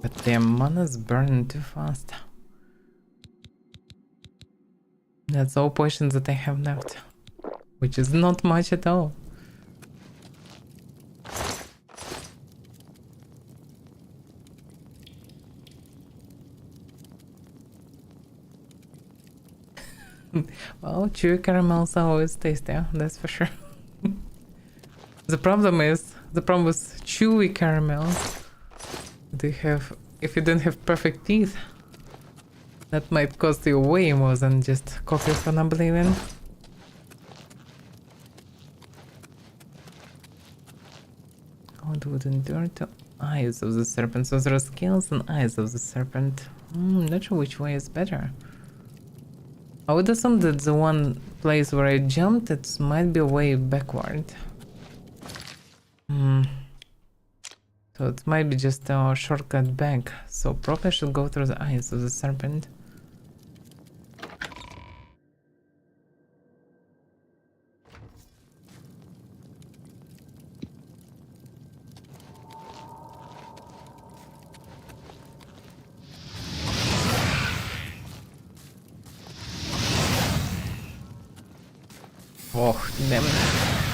But their mana's burning too fast. That's all potions that I have left, which is not much at all. Well, chewy caramels are always tastier, that's for sure. The problem with chewy caramels, they have, if you don't have perfect teeth, that might cost you way more than just coffee from Oblivion. Old wooden door to eyes of the serpent. So there are scales and eyes of the serpent. Not sure which way is better. I would assume that the one place where I jumped, it might be way backward. So it might be just a shortcut back. So probably I should go through the eyes of the serpent. Oh, damn it.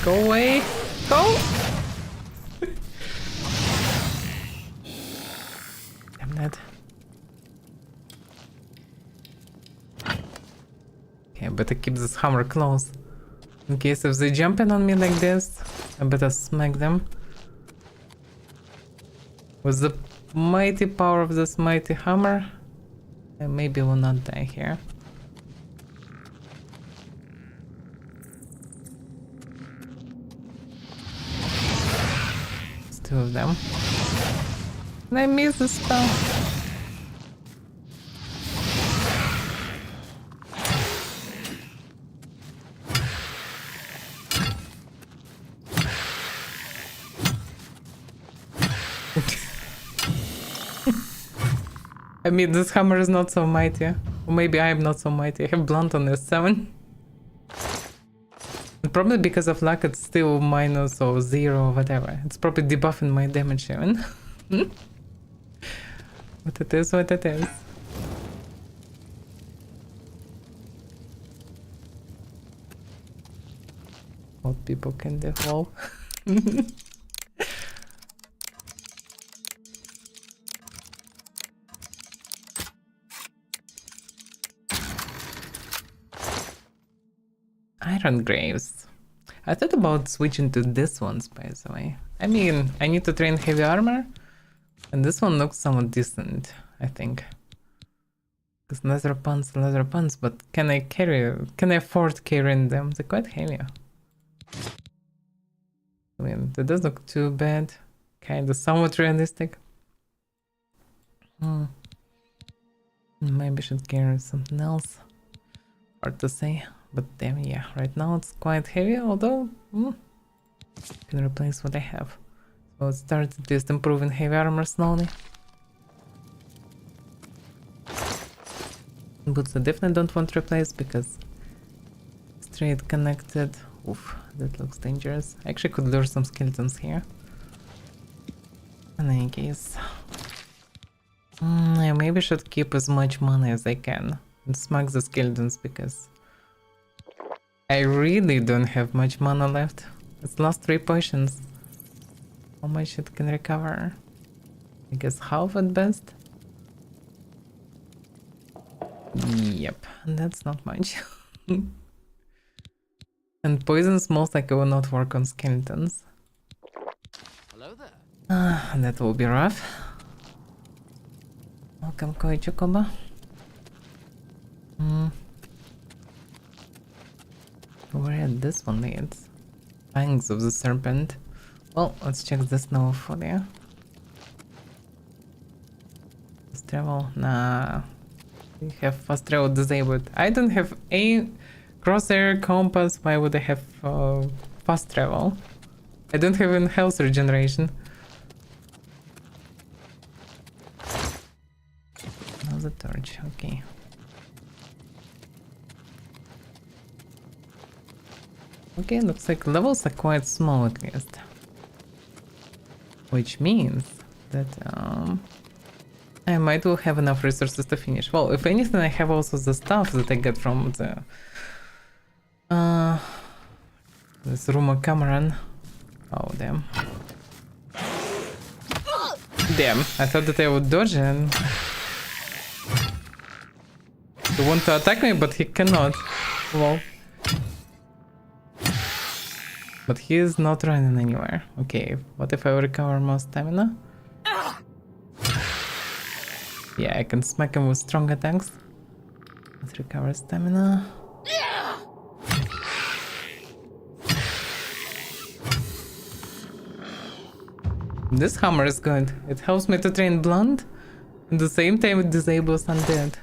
Go away! Go! Damn that. Okay, I better keep this hammer close. In case if they jump in on me like this, I better smack them. With the mighty power of this mighty hammer, I maybe will not die here. Two of them. And I missed the spell. I mean, this hammer is not so mighty. Or maybe I am not so mighty. I have blunt on S7. Probably because of luck it's still minus or 0 or whatever. It's probably debuffing my damage even. But it is what it is. What people can do. Well. Iron Graves. I thought about switching to this ones, by the way. I mean, I need to train heavy armor, and this one looks somewhat decent, I think. Because leather pants, but can I afford carrying them? They're quite heavy. I mean, that doesn't look too bad. Kinda somewhat realistic. Maybe I should carry something else. Hard to say. But damn, yeah, right now it's quite heavy, although can replace what I have. So it starts just improving heavy armor slowly. Boots I definitely don't want to replace because straight connected. Oof, that looks dangerous. I actually could lure some skeletons here. In any case, I maybe should keep as much money as I can and smug the skeletons because I really don't have much mana left. It's last 3 potions. How much it can recover? I guess half at best. Yep, that's not much. And poison smells like it will not work on skeletons. Hello there. That will be rough. Welcome, Koi Chocoba. Where this one leads? Fangs of the Serpent. Well, let's check this now for you. Fast travel? Nah. We have fast travel disabled. I don't have a crosshair compass. Why would I have fast travel? I don't have even health regeneration. Another torch, okay. Okay, looks like levels are quite small at least. Which means that I might will have enough resources to finish. Well, if anything, I have also the stuff that I get from the this rumor Cameron. Oh damn. Damn, I thought that I would dodge and he want to attack me, but he cannot. Lol. But he is not running anywhere. Okay, what if I recover more stamina? Yeah, I can smack him with strong attacks. Let's recover stamina. This hammer is good. It helps me to train blunt. At the same time it disables undead.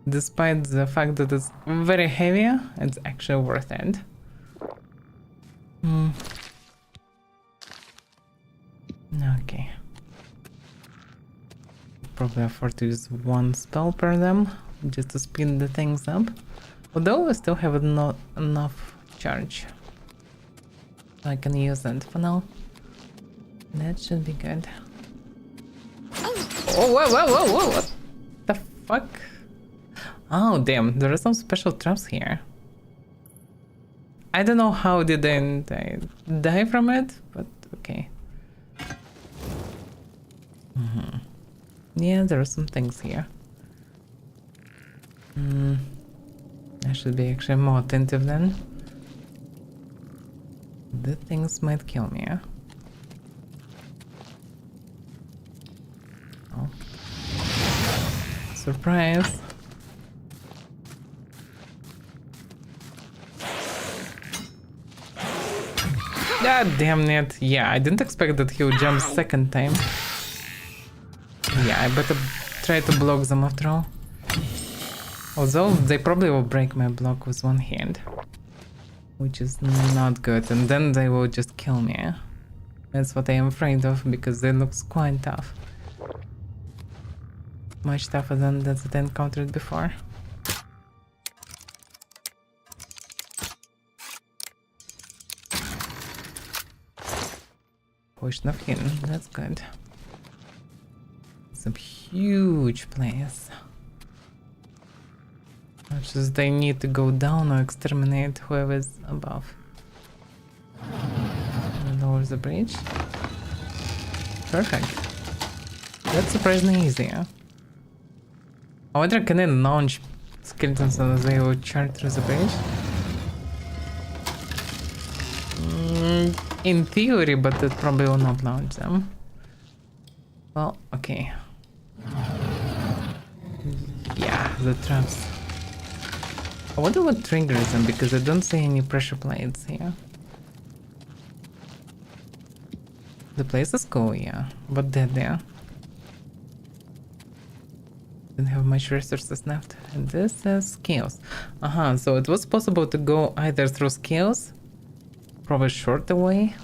Despite the fact that it's very heavy, it's actually worth it. Okay. Probably afford to use one spell per them, just to speed the things up. Although I still have not enough charge. So I can use that for now. That should be good. Oh, whoa, what the fuck? Oh, damn, there are some special traps here. I don't know how didn't I die from it, but okay. Yeah, there are some things here. I should be actually more attentive then. The things might kill me, yeah? Oh. Surprise! God damn it. Yeah, I didn't expect that he would jump second time. Yeah, I better try to block them after all. Although they probably will break my block with one hand. Which is not good. And then they will just kill me. That's what I am afraid of, because they look quite tough. Much tougher than that I encountered before. Potion of Hidden, that's good. Some huge place. It's just they need to go down or exterminate whoever's above. Lower the bridge. Perfect. That's surprisingly easy, huh? I wonder, can I launch skeletons so they will charge through the bridge? In theory, but it probably will not launch them. Well, okay. Yeah, the traps. I wonder what triggers them, because I don't see any pressure plates here. The place is cool, yeah, but dead there. Didn't have much resources left. And this is scales. So it was possible to go either through scales, probably shorter way.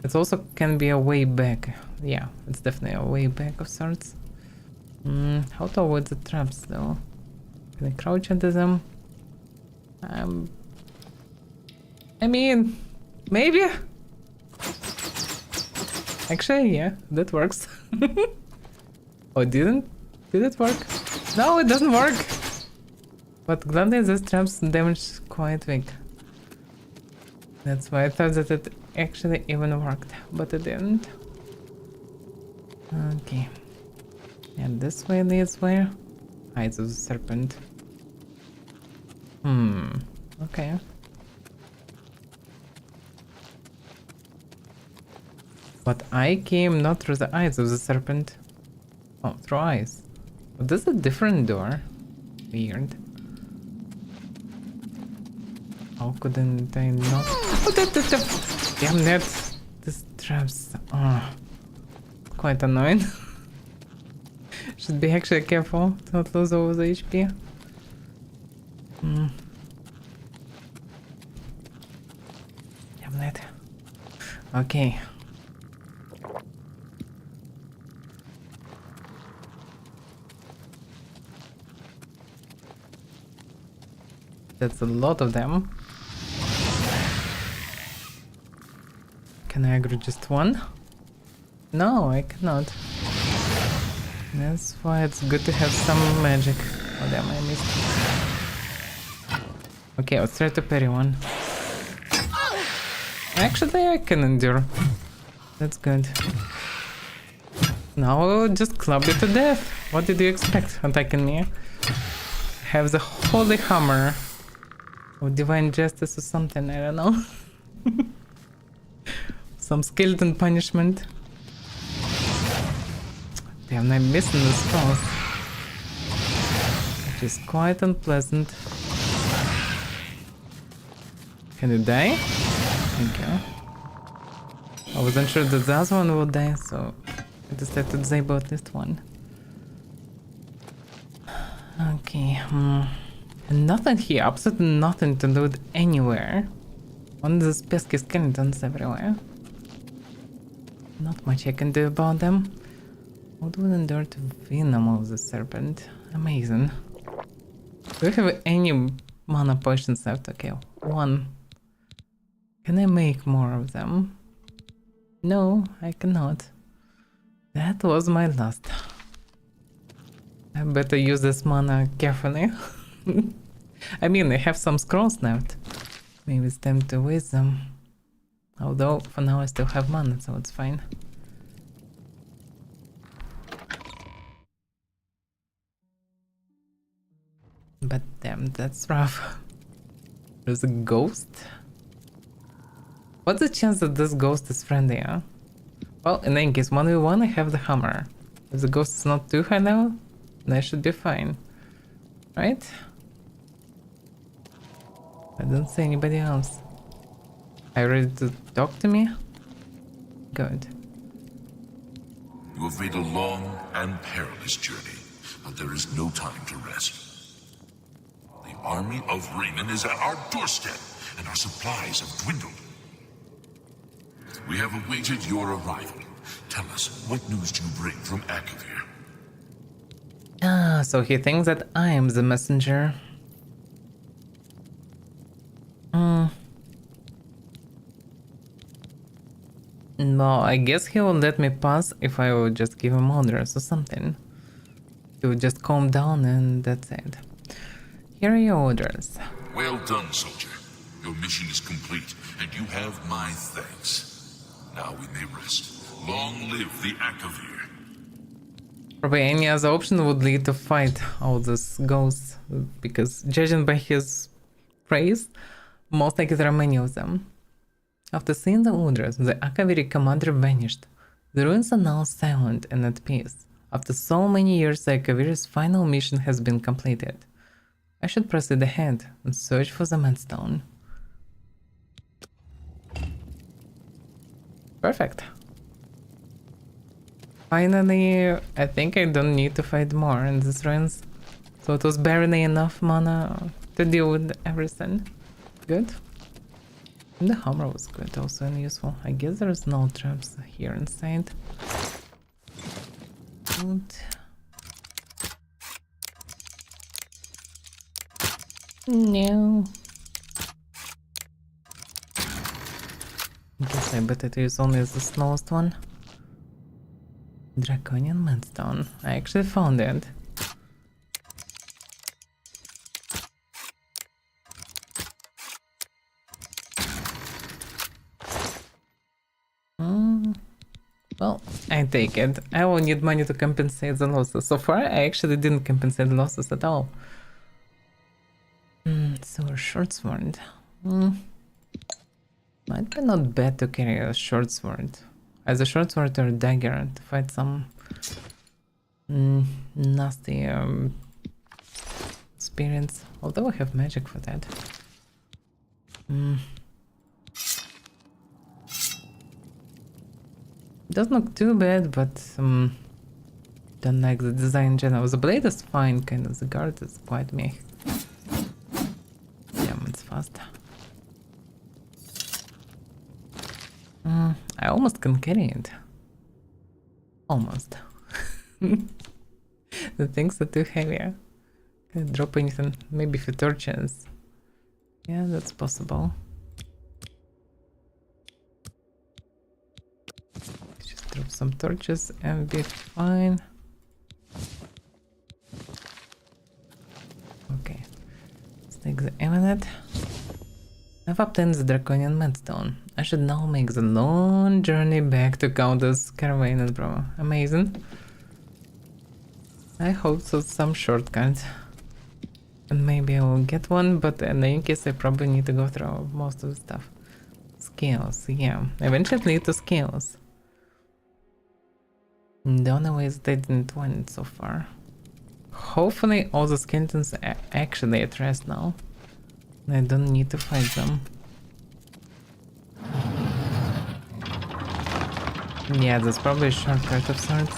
It also can be a way back. Yeah, it's definitely a way back of sorts. How to avoid the traps though? Can I crouch into them? I mean, maybe? Actually, yeah, that works. Oh, didn't? Did it work? No, it doesn't work! But gladly this trap's damage quite weak. That's why I thought that it actually even worked, but it didn't. Okay. And this way leads where? Eyes of the serpent. Okay. But I came not through the eyes of the serpent. Oh, through eyes. But this is a different door. Weird. How couldn't I not? Oh, damn that! This traps. Oh, quite annoying. Should be actually careful to not lose all the HP. Damn it. Okay. That's a lot of them. Can I aggro just one? No, I cannot. That's why it's good to have some magic. Oh damn, I missed. Okay, let's try to parry one. Actually, I can endure. That's good. Now I'll just club it to death. What did you expect attacking me? Have the holy hammer. Or divine justice or something, I don't know. Some skeleton punishment. Damn, I'm missing the spells. Which is quite unpleasant. Can you die? Thank you. I wasn't sure that the other one would die, so I decided to disable at least one. Okay, nothing here, absolutely nothing to loot anywhere. On these pesky skeletons everywhere. Not much I can do about them. What would endure to venom of the serpent? Amazing. Do you have any mana potions left? Okay, one. Can I make more of them? No, I cannot. That was my last. I better use this mana carefully. I mean, I have some scrolls left. Maybe it's time to waste them. Although, for now I still have mana, so it's fine. But damn, that's rough. There's a ghost? What's the chance that this ghost is friendly, huh? Well, in any case, 1v1 I have the hammer. If the ghost is not too high level, then I should be fine. Right? I don't see anybody else. Are you ready to talk to me? Good. You have made a long and perilous journey, but there is no time to rest. The army of Raymond is at our doorstep, and our supplies have dwindled. We have awaited your arrival. Tell us, what news do you bring from Akavir? Ah, so he thinks that I am the messenger. No, I guess he will let me pass if I will just give him orders or something. He will just calm down and that's it. Here are your orders. Well done, soldier. Your mission is complete, and you have my thanks. Now we may rest. Long live the Akavir. Probably any other option would lead to fight all these ghosts, because judging by his praise, most likely there are many of them. After seeing the orders, the Akaviri commander vanished. The ruins are now silent and at peace. After so many years, the Akaviri's final mission has been completed. I should proceed ahead and search for the Manstone. Perfect. Finally, I think I don't need to fight more in these ruins. So it was barely enough mana to deal with everything. Good. And the hammer was good also and useful. I guess there's no traps here inside. Good. No. I guess I better use only the smallest one. Draconian Manstone. I actually found it. Well, I take it. I will need money to compensate the losses. So far, I actually didn't compensate the losses at all. So a short sword. Might be not bad to carry a short sword. As a short sword or a dagger to fight some nasty spirits. Although I have magic for that. Doesn't look too bad, but don't like the design in general. The blade is fine, kind of. The guard is quite meh. Damn, it's fast. I almost can carry it. Almost. The things are too heavy. Can't drop anything. Maybe for torches. Yeah, that's possible. Just drop some torches and be fine. Okay. Let's take the amulet. I've obtained the Draconian Medstone. I should now make the long journey back to Countess Caravan, bro. Amazing. I hope so, some shortcut. And maybe I will get one, but in any case I probably need to go through most of the stuff. Skills, yeah. Eventually lead to skills. The only way is they didn't win it so far. Hopefully all the skeletons are actually at rest now. I don't need to fight them. Yeah, there's probably a shortcut of sorts.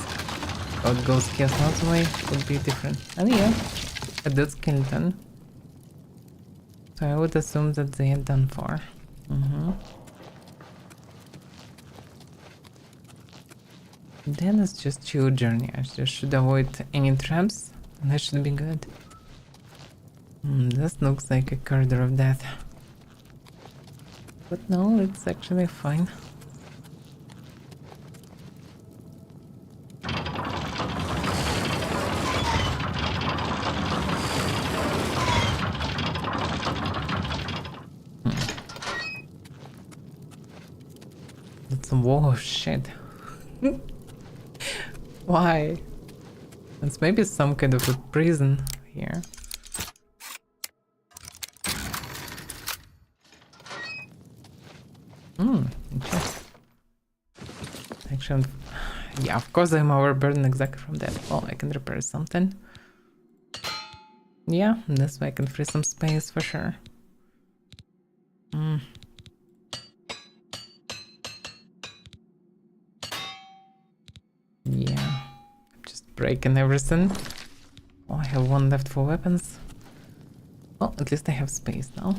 How it goes Chaos way would be different. And yeah, a dead skeleton. So I would assume that they are done for. Then it's just chill journey. I just should avoid any traps and that should be good. This looks like a corridor of death. But no, it's actually fine. It's a wall of shit. Why? It's maybe some kind of a prison here. Interesting. Actually, yeah, of course I'm overburdened exactly from that. Well, I can repair something. Yeah, this way I can free some space for sure. Yeah, I'm just breaking everything. Oh, I have one left for weapons. Well, at least I have space now.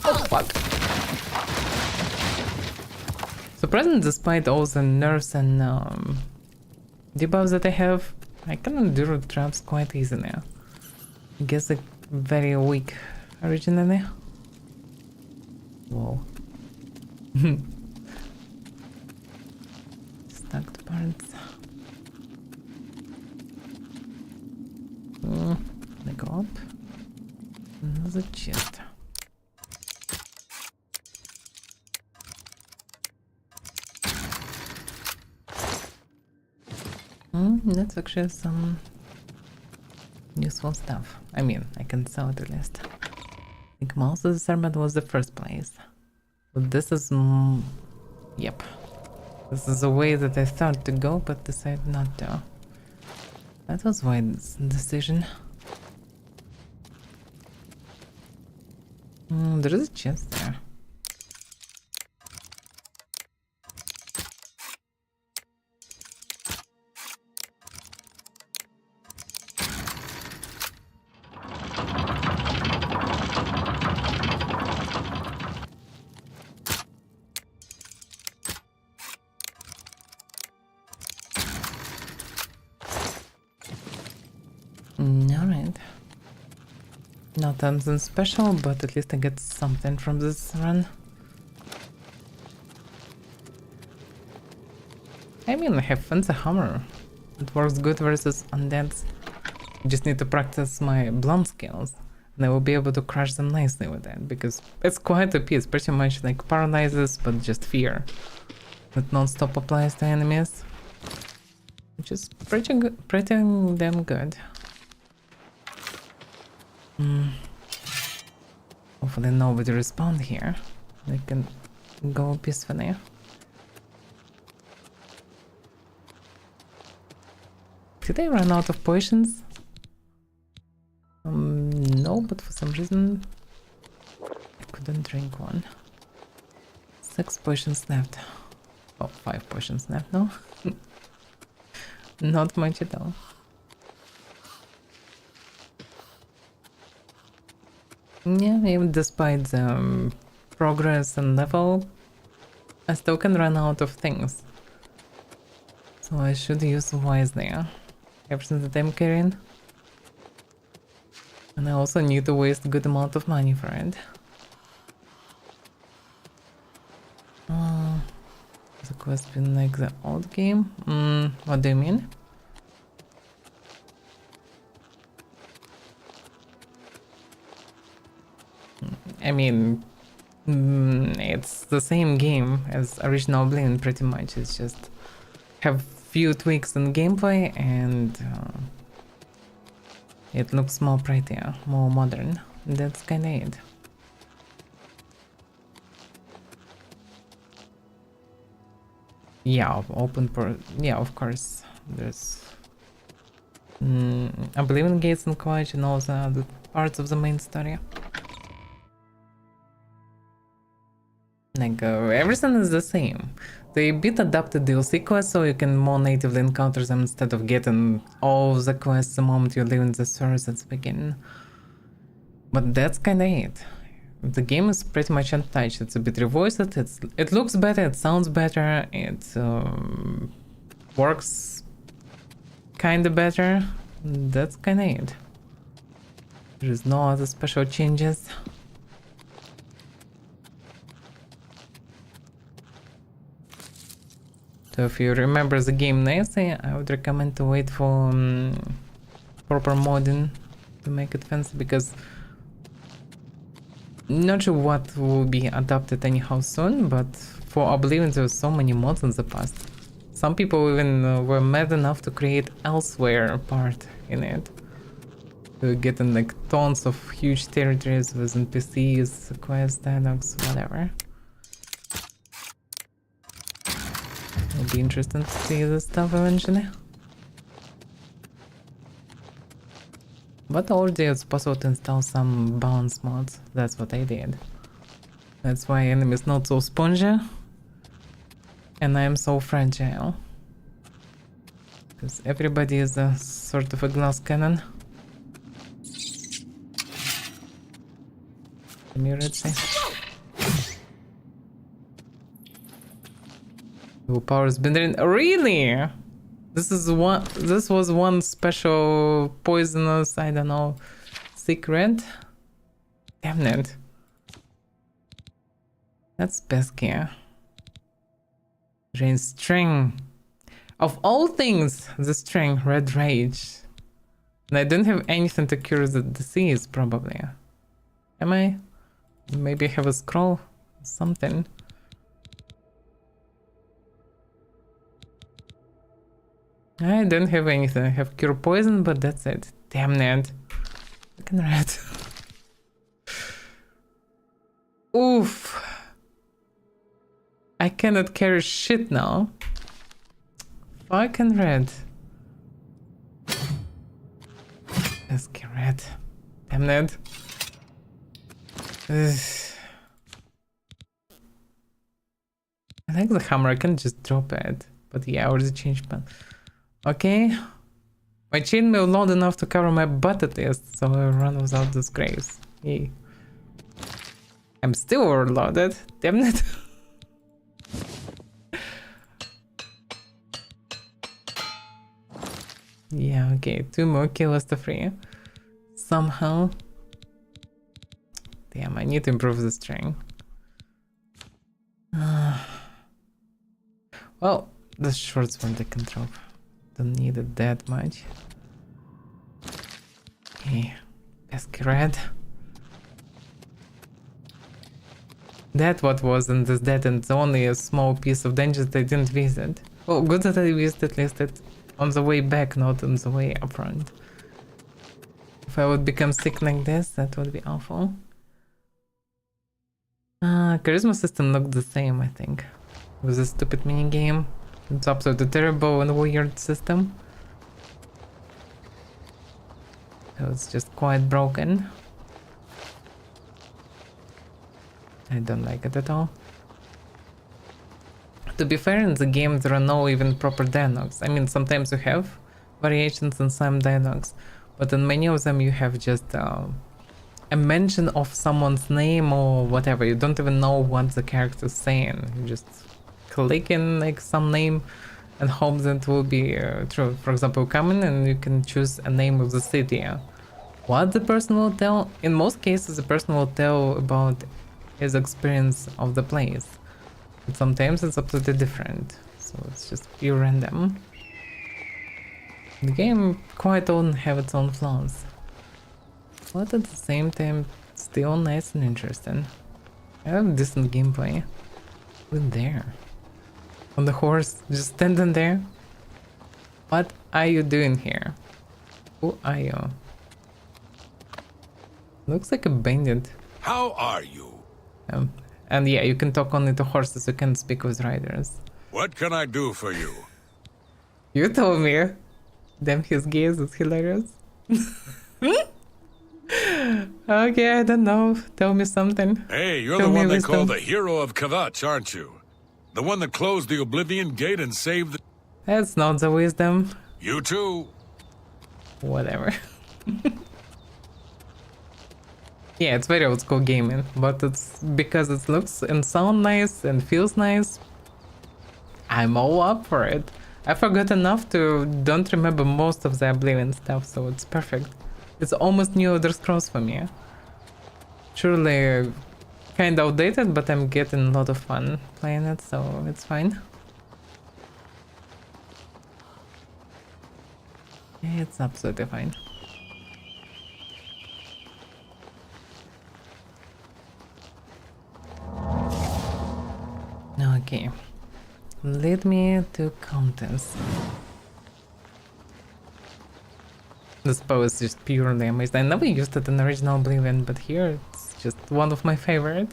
Oh, fuck. Surprisingly, despite all the nerfs and debuffs that I have, I can endure traps quite easily. I guess like very weak originally. Whoa. Stacked parts. They go up. Another chest. That's actually some useful stuff. I mean, I can sell it at least. I think most of the sermon was the first place. But this is... yep. This is the way that I thought to go, but decided not to. That was wise decision. There is a chest there. Alright. Not something special, but at least I get something from this run. I mean, I have fancy hammer. It works good versus undeads. Just need to practice my blunt skills. And I will be able to crush them nicely with that, because it's quite a piece, pretty much like paralyzes, but just fear that non-stop applies to enemies, which is pretty good, pretty damn good. Hopefully nobody respawned here. They can go peacefully. Did I run out of potions? No, but for some reason I couldn't drink one. 6 potions left. Oh, 5 potions left now. Not much at all. Yeah, even despite the progress and level, I still can run out of things. So I should use wisely everything that I'm carrying. And I also need to waste a good amount of money for it. The quest been like the old game? What do you mean? I mean, it's the same game as original Oblivion pretty much. It's just have few tweaks in gameplay and it looks more prettier, more modern. That's kinda it. Yeah, yeah, of course. There's Oblivion gates and Quiet and all the other parts of the main story. Like, everything is the same. They a bit adapted DLC quests so you can more natively encounter them instead of getting all the quests the moment you leave in the source at the beginning. But that's kinda it. The game is pretty much untouched. It's a bit revoiced, it looks better, it sounds better, it works kinda better. That's kinda it. There is no other special changes. So if you remember the game nicely, I would recommend to wait for proper modding to make it fancy, because not sure what will be adapted anyhow soon, but for Oblivion there were so many mods in the past. Some people even were mad enough to create Elsewhere part in it. Getting like tons of huge territories with NPCs, quests, dialogues, whatever. It'll be interesting to see this stuff eventually. But already it's possible to install some balance mods. That's what I did. That's why enemies not so spongy. And I am so fragile. Because everybody is a sort of a glass cannon. Power's been drained. Really? This was one special poisonous, I don't know, secret. Damn it. That's pesky. Drain string. Of all things, the string, Red Rage. And I don't have anything to cure the disease, probably. Am I? Maybe I have a scroll? Something. I don't have anything. I have cure poison, but that's it. Damn it. Fucking red. Oof. I cannot carry shit now. Fucking red. Pesky red. Damn it. Ugh. I like the hammer, I can just drop it. But yeah, I already changed plan. Okay. My chainmail long enough to cover my butt at least, so I run without disgrace. Yay. I'm still overloaded. Damn it. Yeah, okay. 2 more kills to free. Somehow. Damn, I need to improve the string. Well, the short one they can drop. Don't need it that much. Okay. Pesky red. That what was in this dead end, only a small piece of dungeons I didn't visit. Well, good that I visited at least it on the way back, not on the way up front. If I would become sick like this, that would be awful. Charisma system looked the same, I think. It was a stupid minigame. It's absolutely terrible and weird system. So it's just quite broken. I don't like it at all. To be fair, in the game there are no even proper dialogues. I mean, sometimes you have variations in some dialogues, but in many of them you have just a mention of someone's name or whatever. You don't even know what the character's saying. You just click in like some name and hope that it will be true. For example, come in and you can choose a name of the city. What the person will tell, in most cases the person will tell about his experience of the place. But sometimes it's absolutely different, so it's just pure random. The game quite often have its own flaws, but at the same time still nice and interesting. I have decent gameplay. Look there. On the horse, just standing there. What are you doing here? Who are you? Looks like a bandit. How are you? And yeah, you can talk only to horses, you can speak with riders. What can I do for you? You told me. Damn, his gaze is hilarious. Okay, I don't know. Tell me something. Hey, you're Tell the me one they wisdom. call the hero of Kvatch, aren't you? The one that closed the Oblivion Gate and saved the... That's not the wisdom. You too. Whatever. Yeah, it's very old school gaming, but it's because it looks and sounds nice and feels nice. I'm all up for it. I forgot enough to don't remember most of the Oblivion stuff, so it's perfect. It's almost New Elder Scrolls for me. Surely kind of outdated, but I'm getting a lot of fun playing it, so it's fine. It's absolutely fine. Okay, lead me to Countess. This bow is just purely amazing. I never used it in original Oblivion, but here it's just one of my favorite.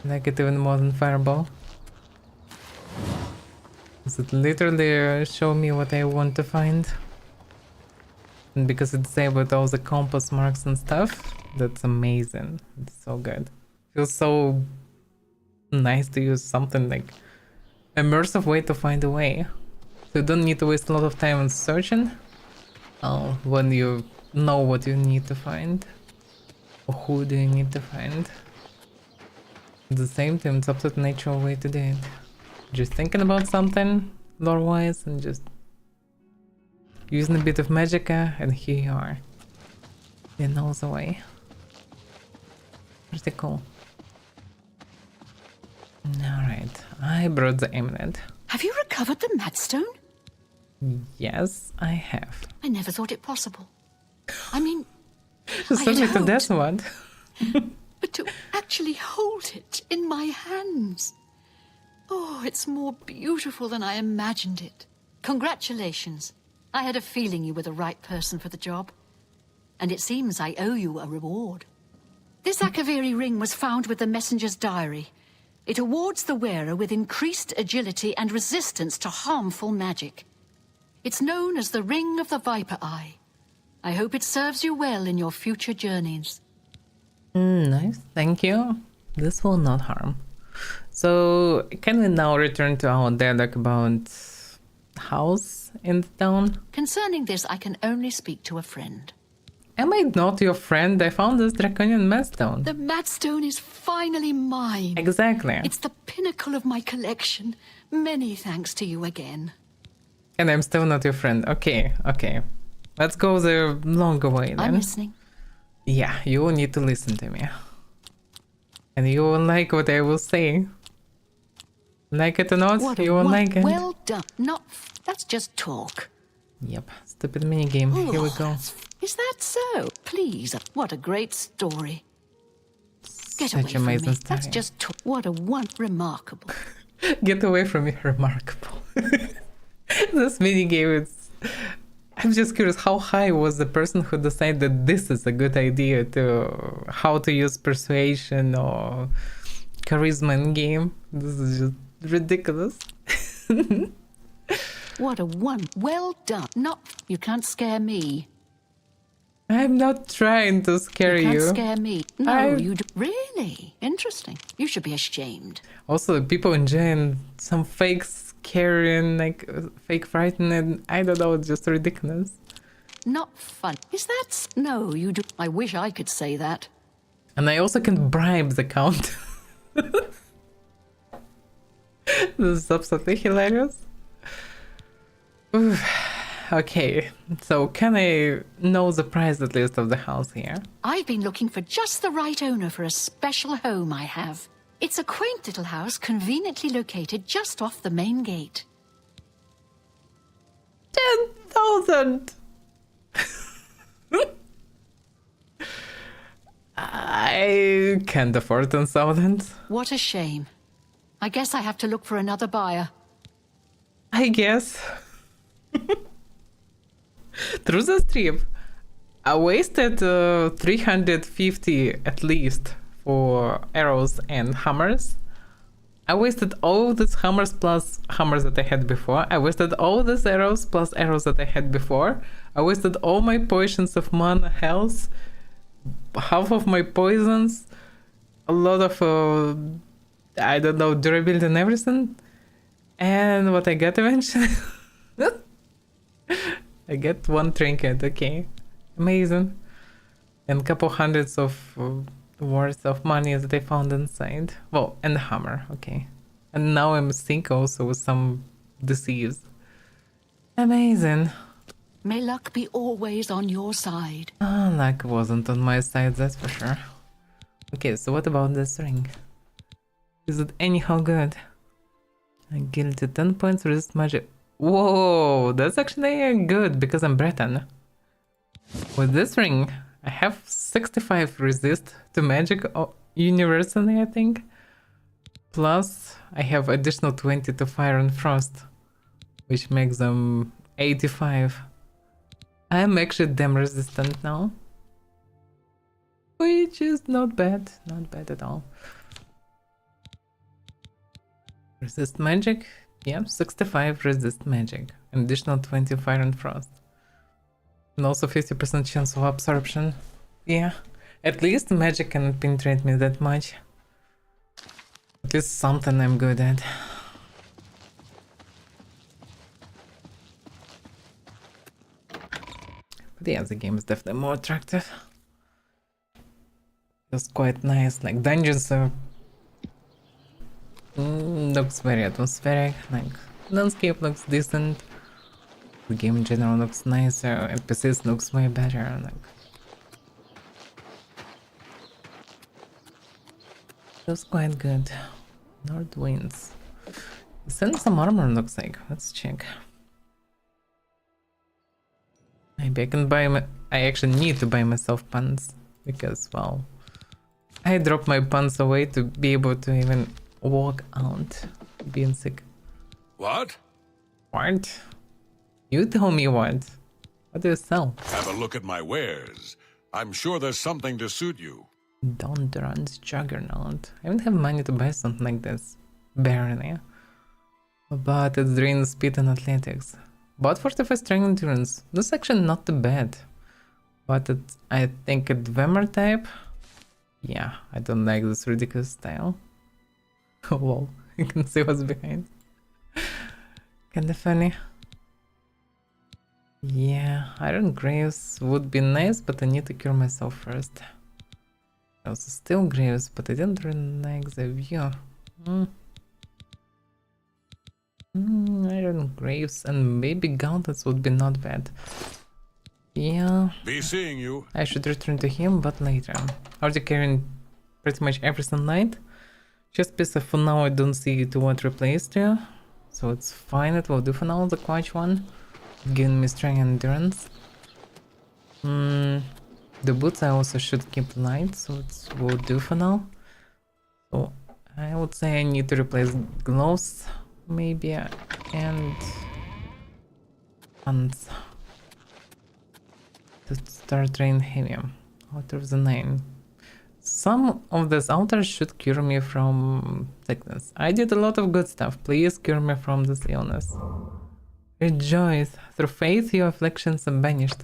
I like it even more than Fireball. Does it literally show me what I want to find? And because it's there with all the compass marks and stuff, that's amazing. It's so good. Feels so nice to use something like immersive way to find a way. So you don't need to waste a lot of time on searching when you know what you need to find. Or who do you need to find. At the same time, it's up to the natural way to do it. Just thinking about something lore-wise and just using a bit of magicka, and here you are. You know the way. Pretty cool. Alright, I brought the emerald. Have you recovered the Madstone? Yes, I have. I never thought it possible. I mean, Just I had like to that hoped, one. but to actually hold it in my hands. Oh, it's more beautiful than I imagined it. Congratulations. I had a feeling you were the right person for the job. And it seems I owe you a reward. This Avaira ring was found with the messenger's diary. It awards the wearer with increased agility and resistance to harmful magic. It's known as the Ring of the Viper Eye. I hope it serves you well in your future journeys. Nice, thank you. This will not harm. So, can we now return to our dialogue about house in the town? Concerning this, I can only speak to a friend. Am I not your friend? I found this draconian Madstone. The Madstone is finally mine. Exactly. It's the pinnacle of my collection. Many thanks to you again. And I'm still not your friend. Okay, okay. Let's go the longer way then. I'm listening. Yeah, you will need to listen to me. And you will like what I will say. Like it or not, What you will like it. Well done. That's just talk. Yep, stupid minigame. Here we go. Is that so? Please. What a great story. Get Such away from amazing me. story. That's just what a remarkable. Get away from me, remarkable. This minigame is... I'm just curious, how high was the person who decided that this is a good idea to... how to use persuasion or charisma in game? This is just ridiculous. What a well done. Not you can't scare me. I'm not trying to scare You you. can't scare me. No, I- you do. Really? Interesting. You should be ashamed. Also, people enjoying some fake scaring, like fake frightening. I don't know, it's just ridiculous. Not fun. Is that... No, you do. I wish I could say that. And I also can bribe the count. This is absolutely hilarious. Oof. Okay, so can I know the price at least of the house here? I've been looking for just the right owner for a special home I have. It's a quaint little house conveniently located just off the main gate. 10,000! I can't afford 10,000. What a shame. I guess I have to look for another buyer. I guess. Through the strip, I wasted 350 at least for arrows and hammers. I wasted all these hammers plus hammers that I had before. I wasted all these arrows plus arrows that I had before. I wasted all my potions of mana health, half of my poisons, a lot of, I don't know, durability and everything. And what I got eventually... I get one trinket, okay. Amazing. And a couple hundreds of worth of money that I found inside. Well, and a hammer, okay. And now I'm sick also with some disease. Amazing. May luck be always on your side. Ah, luck wasn't on my side, that's for sure. Okay, so what about this ring? Is it anyhow good? I guilty 10 points, resist magic. Whoa, that's actually good because I'm Breton. With this ring, I have 65 resist to magic universally, I think. Plus, I have additional 20 to fire and frost, which makes them 85. I'm actually damn resistant now. Which is not bad at all. Resist magic? Yeah, 65 resist magic. An additional 20 fire and frost. And also 50% chance of absorption. Yeah, at least magic can penetrate me that much. At least something I'm good at. But yeah, the game is definitely more attractive. It's quite nice, like dungeons are... looks very atmospheric, like landscape looks decent. The game in general looks nicer, NPCs looks way better, like... Feels quite good. North winds. Send some armor looks like, let's check. Maybe I can buy I actually need to buy myself pants, because, well... I dropped my pants away to be able to even walk out, being sick. What? What? You tell me what. What do you sell? Have a look at my wares. I'm sure there's something to suit you. Dondurant's Juggernaut. I don't have money to buy something like this. Barely. But it drains speed and athletics. But 45 strength endurance. That's actually not too bad. But it's, I think a Dwemer type. Yeah, I don't like this ridiculous style. Lol, you can see what's behind. Kinda funny. Yeah, Iron Graves would be nice, but I need to cure myself first. Also still Graves, but I didn't really like the view. Iron Graves and maybe Gauntlets would be not bad. Yeah. Be seeing you. I should return to him, but later. Already carrying pretty much everything light. Just piece of for now I don't see to what replaced here. So it's fine, it will do for now, the Quatch one. Giving me strength and endurance. The boots I also should keep light, so it will do for now. So I would say I need to replace gloves, maybe, and hands to start rain heavy. Out of the 9. Some of these altars should cure me from sickness. I did a lot of good stuff. Please cure me from this illness. Rejoice. Through faith your afflictions are banished.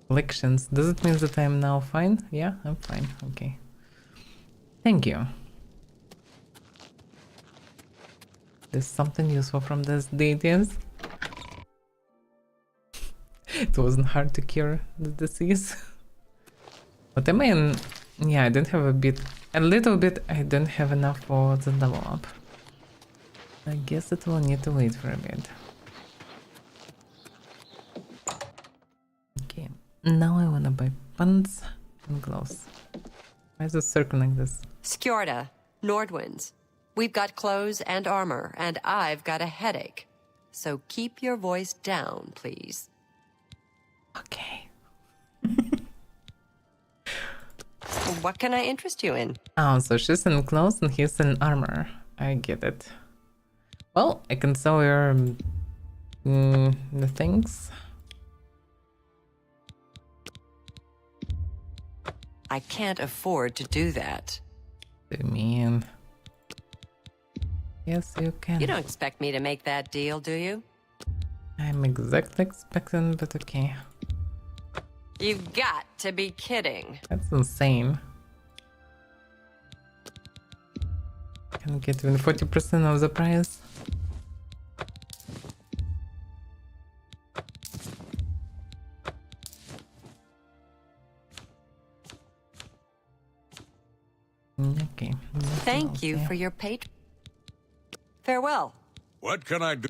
Afflictions. Does it mean that I'm now fine? Yeah, I'm fine. Okay. Thank you. There's something useful from these deities. It wasn't hard to cure the disease. But I mean, yeah, I don't have a little bit, I don't have enough for the level up. I guess it will need to wait for a bit. Okay, now I wanna buy pants and gloves. Why is it circling this? Skjorda, Nordwinds. We've got clothes and armor, and I've got a headache. So keep your voice down, please. Okay. What can I interest you in? Oh, so she's in clothes and he's in armor. I get it. Well, I can sell her the things. I can't afford to do that. I mean, yes, you can. You don't expect me to make that deal, do you? I'm exactly expecting, but okay. You've got to be kidding. That's insane. Can get even 40% of the price. Okay. Thank you for your patron. Farewell. What can I do?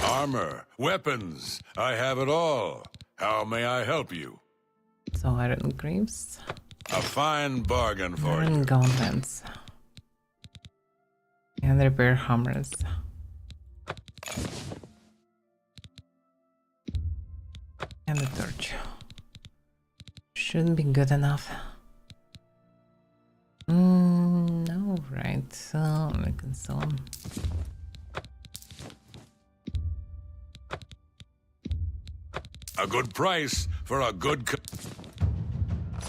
Armor, weapons, I have it all. How may I help you? So iron greaves. A fine bargain for Iron you. gauntlets. And repair hammers. And a torch. Should be good enough. Alright, so I can sell them. A good price for a good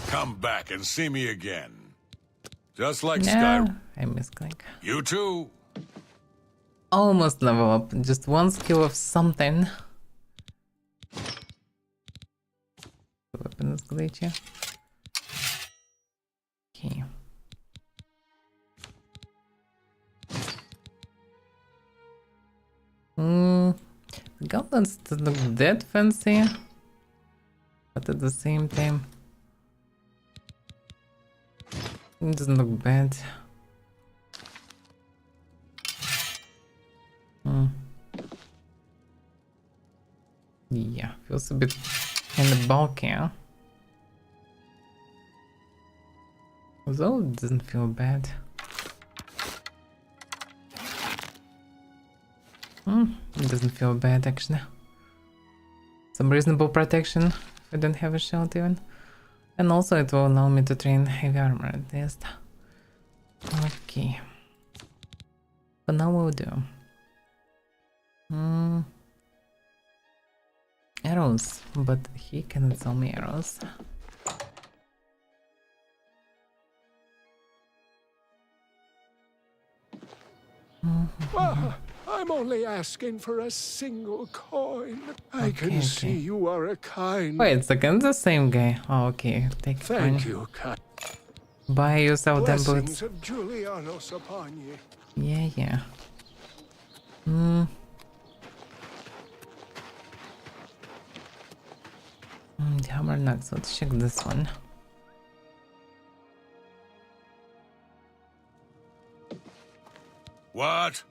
come back and see me again. Just like Sky. No, I misclick. You too. Almost level up. Just one skill of something. The weapon is glitchy. Okay. The gauntlets doesn't look that fancy, but at the same time, it doesn't look bad. Yeah, feels a bit kind of bulky, huh? Although it doesn't feel bad. It doesn't feel bad actually. Some reasonable protection if I don't have a shield even. And also it will allow me to train heavy armor at least. Okay. But now we'll do. Arrows, but he cannot sell me arrows. I'm only asking for a single coin. I can see you are a kind... Wait a second, the same guy. Oh, okay, take a coin. Thank you, kind. Buy yourself them Blessings boots. of Julianos upon you. Yeah. The hammer nuts, let's check this one. What?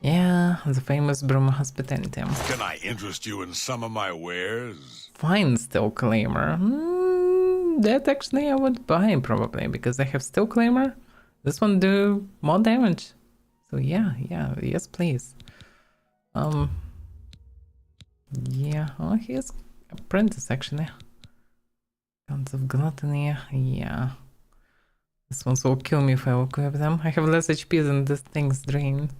Yeah, the famous Broom Hospitality. Can I interest you in some of my wares? Fine, Steel Claimer. That actually I would buy probably, because I have Steel Claimer. This one do more damage. So yeah, yes please. Yeah, oh, he is apprentice actually. Counts of Gluttony, yeah. This ones will kill me if I equip them. I have less HP than this thing's drain.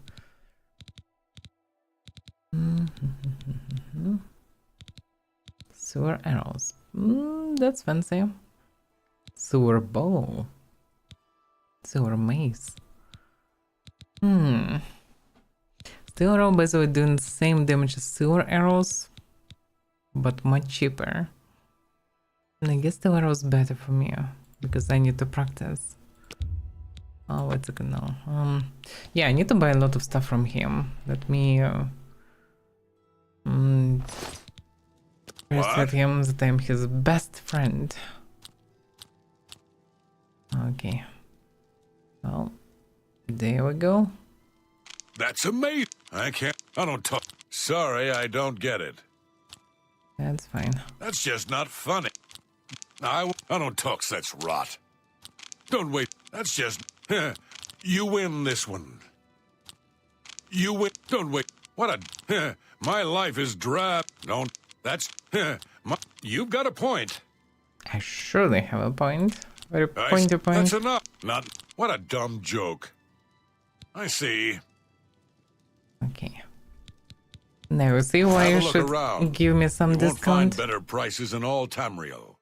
Sewer arrows. That's fancy. Sewer bow. Sewer mace. Steel arrow, by the way, doing the same damage as sewer arrows, but much cheaper. And I guess steel arrow is better for me because I need to practice. Oh, wait a second now. Yeah, I need to buy a lot of stuff from him. Let me reset him that I'm his best friend. Okay. Well, there we go. That's amazing. I don't talk. Sorry, I don't get it. That's fine. That's just not funny. I don't talk such rot. Don't wait. That's just... You win this one. You win. Don't wait. What a... My life is drab. Don't... That's... You've got a point. I surely have a point. Very pointy point. That's enough. Not... What a dumb joke. I see. Okay. Now see why you should give me some you discount. Won't find better prices in all Tamriel.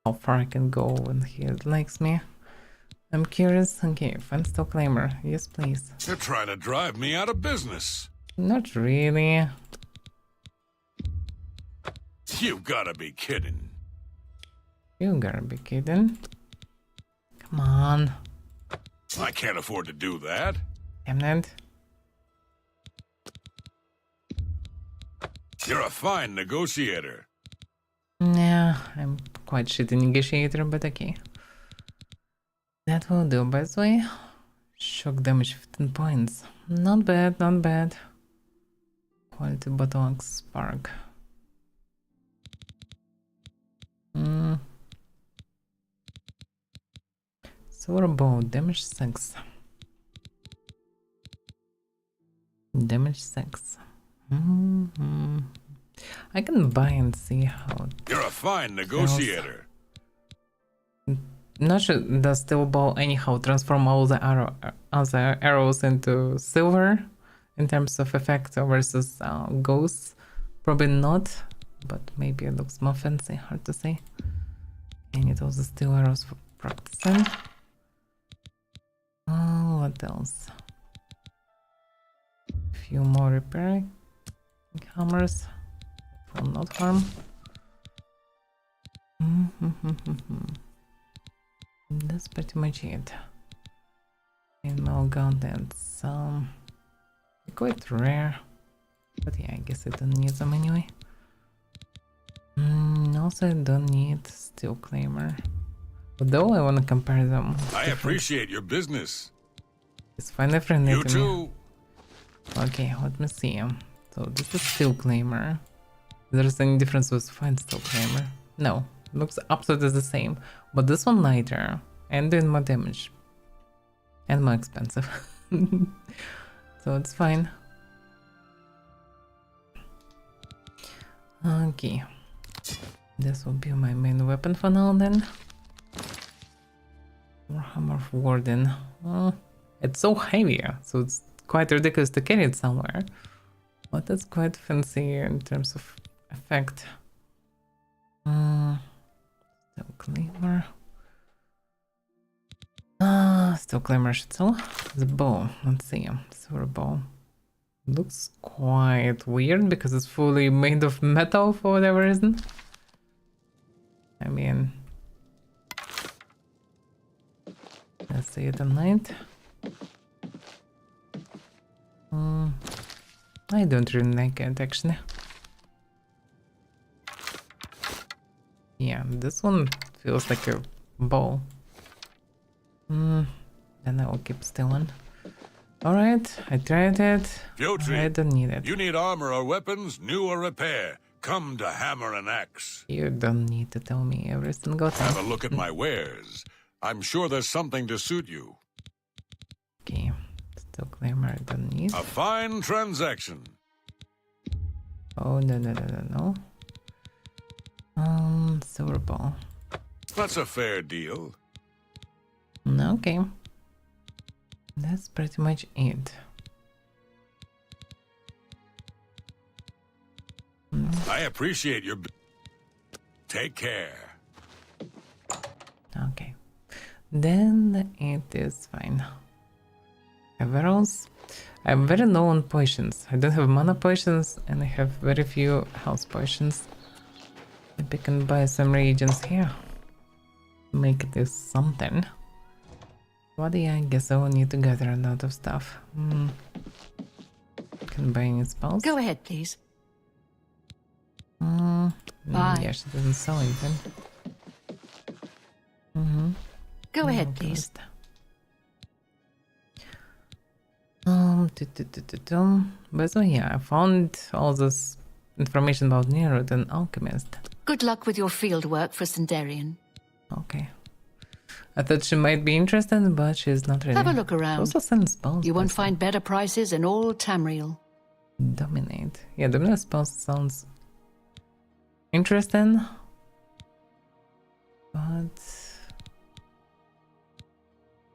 How far I can go when he likes me. I'm curious. Okay, fence to claimer. Yes, please. You're trying to drive me out of business. Not really. You gotta be kidding. You gotta be kidding. Come on. I can't afford to do that. Damn it. You're a fine negotiator. Yeah, I'm quite shitty negotiator, but okay. That will do, by the way. Shock damage 15 points. Not bad, not bad. Quality battle axe spark. Sword bow, damage 6. Damage 6. I can buy and see how. You're a fine negotiator. Not sure does steel bow anyhow transform all the other arrows into silver in terms of effect versus ghosts. Probably not, but maybe it looks more fancy. Hard to say. I need all the steel arrows for practicing. Oh, what else? A few more repair hammers. Will not harm. That's pretty much it. Animal gauntlets. Quite rare. But yeah, I guess I don't need them anyway. Also, I don't need steel claimer. Although I want to compare them. I appreciate your business. It's finally friendly You to too. me. Okay, let me see. So this is steel claimer. There's any difference with fine steel claimer? No, looks absolutely the same. But this one lighter and doing more damage. And more expensive. So it's fine. Okay. This will be my main weapon for now then. Warhammer of Warden. It's so heavy, so it's quite ridiculous to carry it somewhere. But it's quite fancy in terms of effect. Steel claimer. Steel claimer should sell. The bow. Let's see. Silver bow. Looks quite weird because it's fully made of metal for whatever reason. I mean, let's see it tonight. I don't really like it actually. Yeah, this one feels like a bow. Then I will keep still one. Alright, I tried it. I don't need it. You need armor or weapons, new or repair. Come to Hammer and Axe. You don't need to tell me every single time. Have a look at my wares. I'm sure there's something to suit you. Okay, steel claimer I don't need. A fine transaction. Oh, no. Silver ball. That's a fair deal. Okay. That's pretty much it. I appreciate your... Take care. Okay. Then it is fine. Overalls. I'm very low on potions. I don't have mana potions and I have very few health potions. Maybe I can buy some reagents here. Make this something. But yeah, I guess I will need to gather a lot of stuff. Can buy any spells? Go ahead, please. Bye. Bye. Yeah, she doesn't sell anything. Go ahead, please. But so yeah, I found all this information about Nerud and Alchemist. Good luck with your field work for Sindarian. Okay. I thought she might be interested, but she's not really. Have a look She around. also sells spells. You won't but find better prices in all Tamriel. Dominate. Yeah, dominate spells sounds interesting. But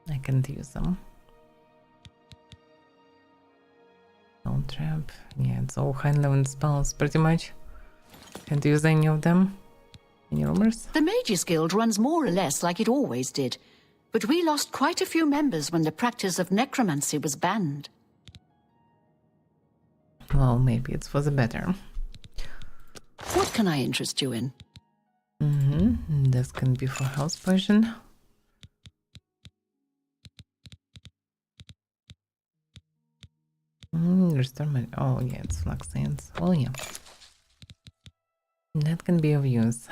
I can't use them. Soul trap. Yeah, it's all high level spells pretty much. Can't use any of them. Any rumors? The Mages Guild runs more or less like it always did, but we lost quite a few members when the practice of necromancy was banned. Well, maybe it's for the better. What can I interest you in? This can be for health potion. Restore my... Oh, yeah, it's Flux Sands. Oh, yeah. That can be of use.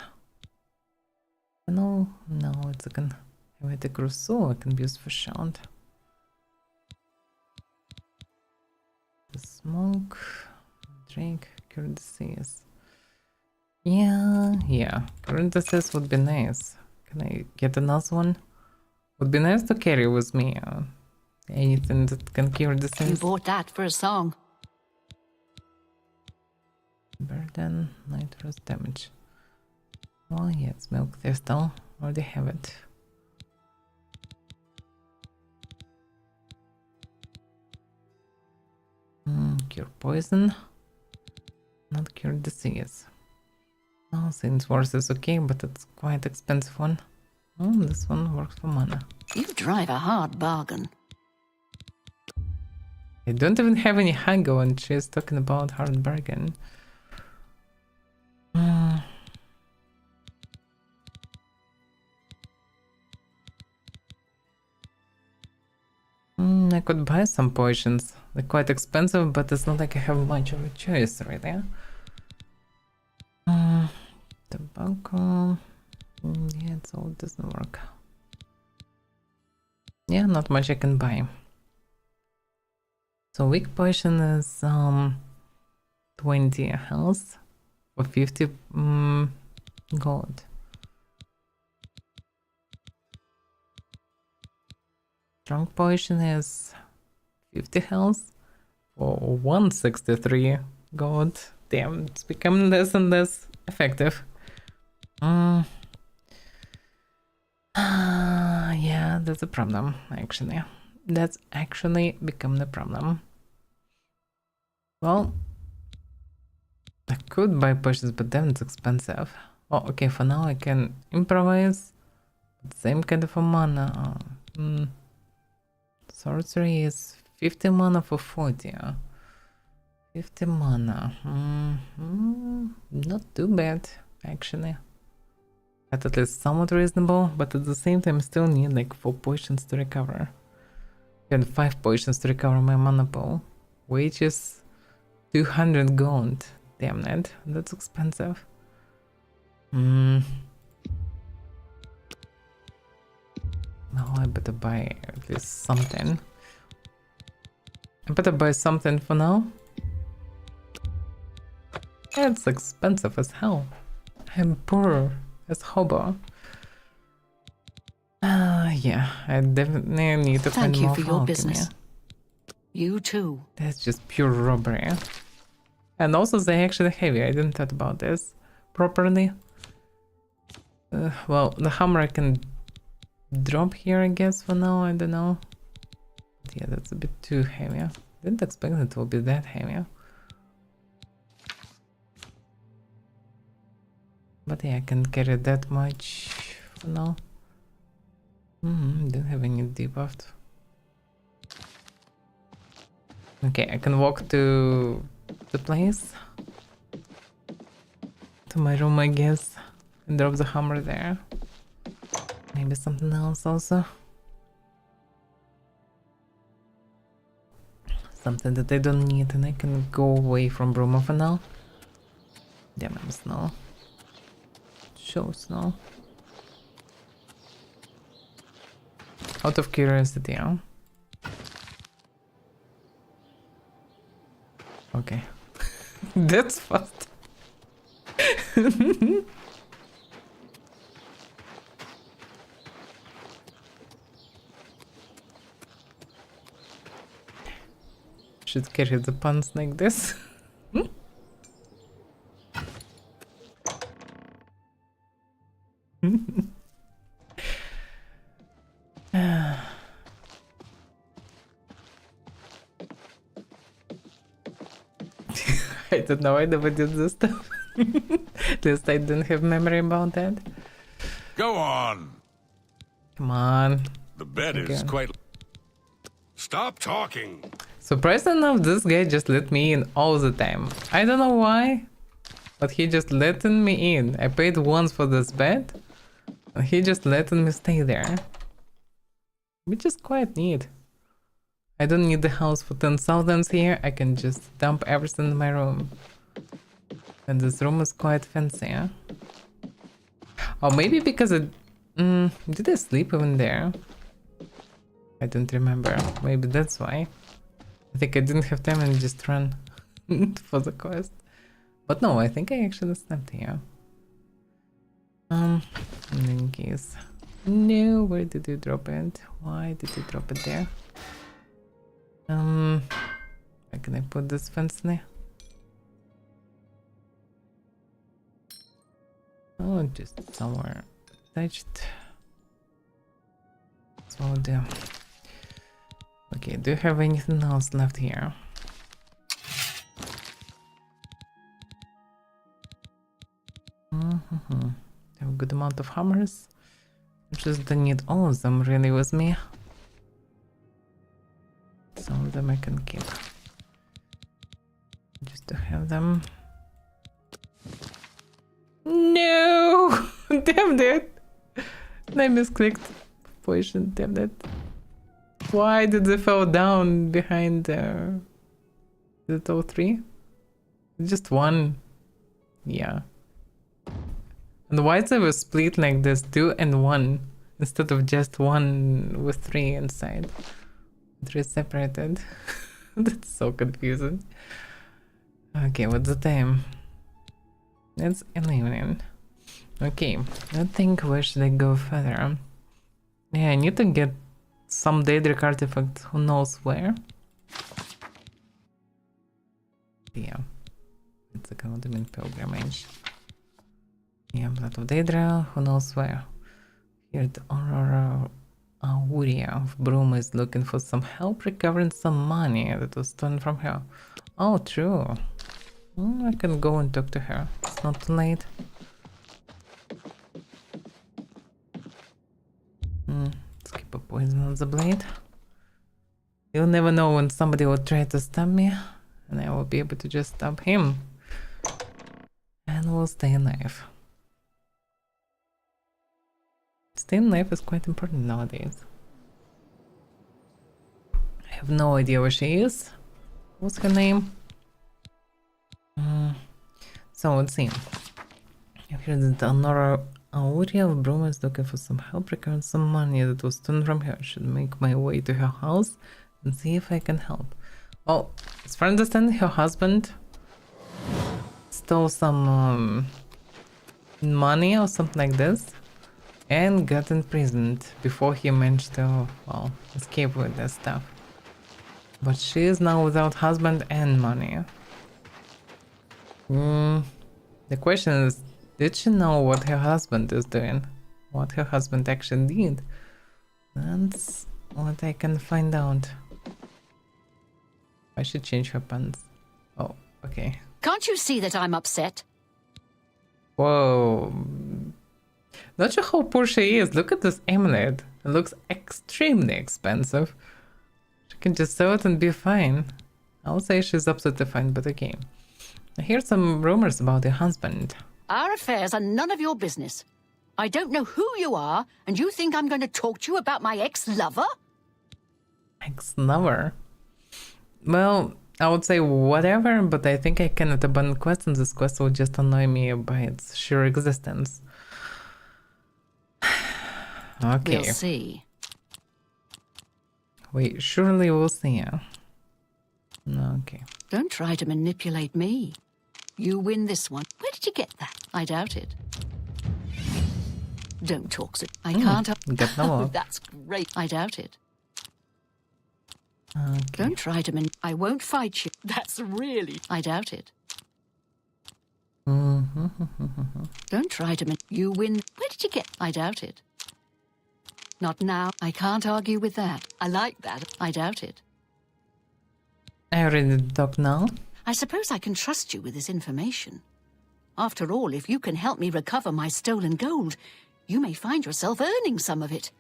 No, it's a can... Have it a Crusoe, it can be used for shot. The smoke... Drink, cure disease. Yeah. Current disease would be nice. Can I get another one? Would be nice to carry with me. Anything that can cure You disease. bought that for a song. Burden, nitrous damage. Oh yeah, it's milk thistle. Already have it. Cure poison. Not cure disease. Oh, since worse is okay, but it's quite expensive one. This one works for mana. You drive a hard bargain. I don't even have any haggle and she's talking about hard bargain. I could buy some potions. They're quite expensive, but it's not like I have much of a choice, really. Tobacco. Yeah, it all doesn't work. Yeah, not much I can buy. So weak potion is 20 health for 50 gold. Strong potion is 50 health for 163 gold. Damn, it's becoming less and less effective. Yeah, that's a problem, actually. That's actually become the problem. Well, I could buy potions, but then it's expensive. Oh, okay, for now I can improvise. Same kind of a mana. Sorcery is 50 mana for 40. 50 mana. Not too bad, actually. That's at least somewhat reasonable, but at the same time, I still need like 4 potions to recover. And 5 potions to recover my mana pool, which is 200 gold. Damn it, that's expensive. No, I better buy at least something. I better buy something for now. It's expensive as hell. I'm poor as hobo. Yeah, I definitely need to find more Thank you for your alchemy. business. You too. That's just pure robbery. And also they're actually heavy. I didn't thought about this properly. Well, the hammer I can drop here, I guess, for now. I don't know. Yeah, that's a bit too heavy. Didn't expect it will be that heavy. But yeah, I can't carry that much for now. Don't have any debuffed. Okay, I can walk to the place. To my room, I guess. And drop the hammer there. Maybe something else also. Something that I don't need, and I can go away from Bruma for now. Damn, I'm snow. Show snow. Out of curiosity, huh? Okay. That's fast. Should carry the pants like this. I don't know, I never did this stuff. At least I don't have memory about that. Go on. Come on. The bed is quite... Stop talking. Surprised enough, this guy just let me in all the time. I don't know why, but he just letting me in. I paid once for this bed, and he just letting me stay there. Which is quite neat. I don't need the house for 10,000 here, I can just dump everything in my room. And this room is quite fancy, huh? Or maybe because it... did I sleep even there? I don't remember. Maybe that's why. I think I didn't have time and just ran for the quest. But no, I think I actually slept here. In case... No, where did you drop it? Why did you drop it there? Where can I put this fence there? Oh, just somewhere attached. So there. Okay, do you have anything else left here? Have a good amount of hammers. Just don't need all of them really with me. Some of them I can keep. Just to have them. No! Damn it! I misclicked. Poison, damn it. Why did they fall down behind the all three? Just one. Yeah. And why they were split like this, 2 and 1, instead of just 1 with 3 inside? 3 separated. That's so confusing. Okay, what's the time? It's 11. Okay, I think where should I go further? Yeah, I need to get some Daedric artifact, who knows where. Yeah, it's a Commandment pilgrimage. Yeah, Blood of Daedra, who knows where. Here the Aurora Aurea of Broom is looking for some help recovering some money that was stolen from her. Oh, true. I can go and talk to her. It's not too late. Let's keep a poison on the blade. You'll never know when somebody will try to stab me, and I will be able to just stab him. And we'll stay alive. Staying alive is quite important nowadays. I have no idea where she is. What's her name? So let's see. I've heard that Aurora Aurea of Broom is looking for some help recovering some money that was stolen from her. I should make my way to her house and see if I can help. Well, as far as I understand, her husband stole some money or something like this and got imprisoned before he managed to, well, escape with this stuff. But she is now without husband and money. The question is, did she know what her husband is doing? What her husband actually did? That's what I can find out. I should change her pants. Oh, okay. Can't you see that I'm upset? Whoa. Not sure how poor she is. Look at this amulet. It looks extremely expensive. She can just sell it and be fine. I'll say she's absolutely fine, but okay. I hear some rumors about your husband. Our affairs are none of your business. I don't know who you are, and you think I'm going to talk to you about my ex-lover? Ex-lover? Well, I would say whatever, but I think I cannot abandon quests, and this quest will just annoy me by its sheer existence. Okay. We'll see. Wait, surely we'll see. Okay. Don't try to manipulate me. You win this one. Where did you get that? I doubt it. Don't talk so. I can't. Get no more. That's great. I doubt it. Okay. Don't try to I won't fight you. That's really. I doubt it. Don't try to You win. Where did you get? I doubt it. Not now. I can't argue with that. I like that. I doubt it. I already talk now. I suppose I can trust you with this information. After all, if you can help me recover my stolen gold, you may find yourself earning some of it.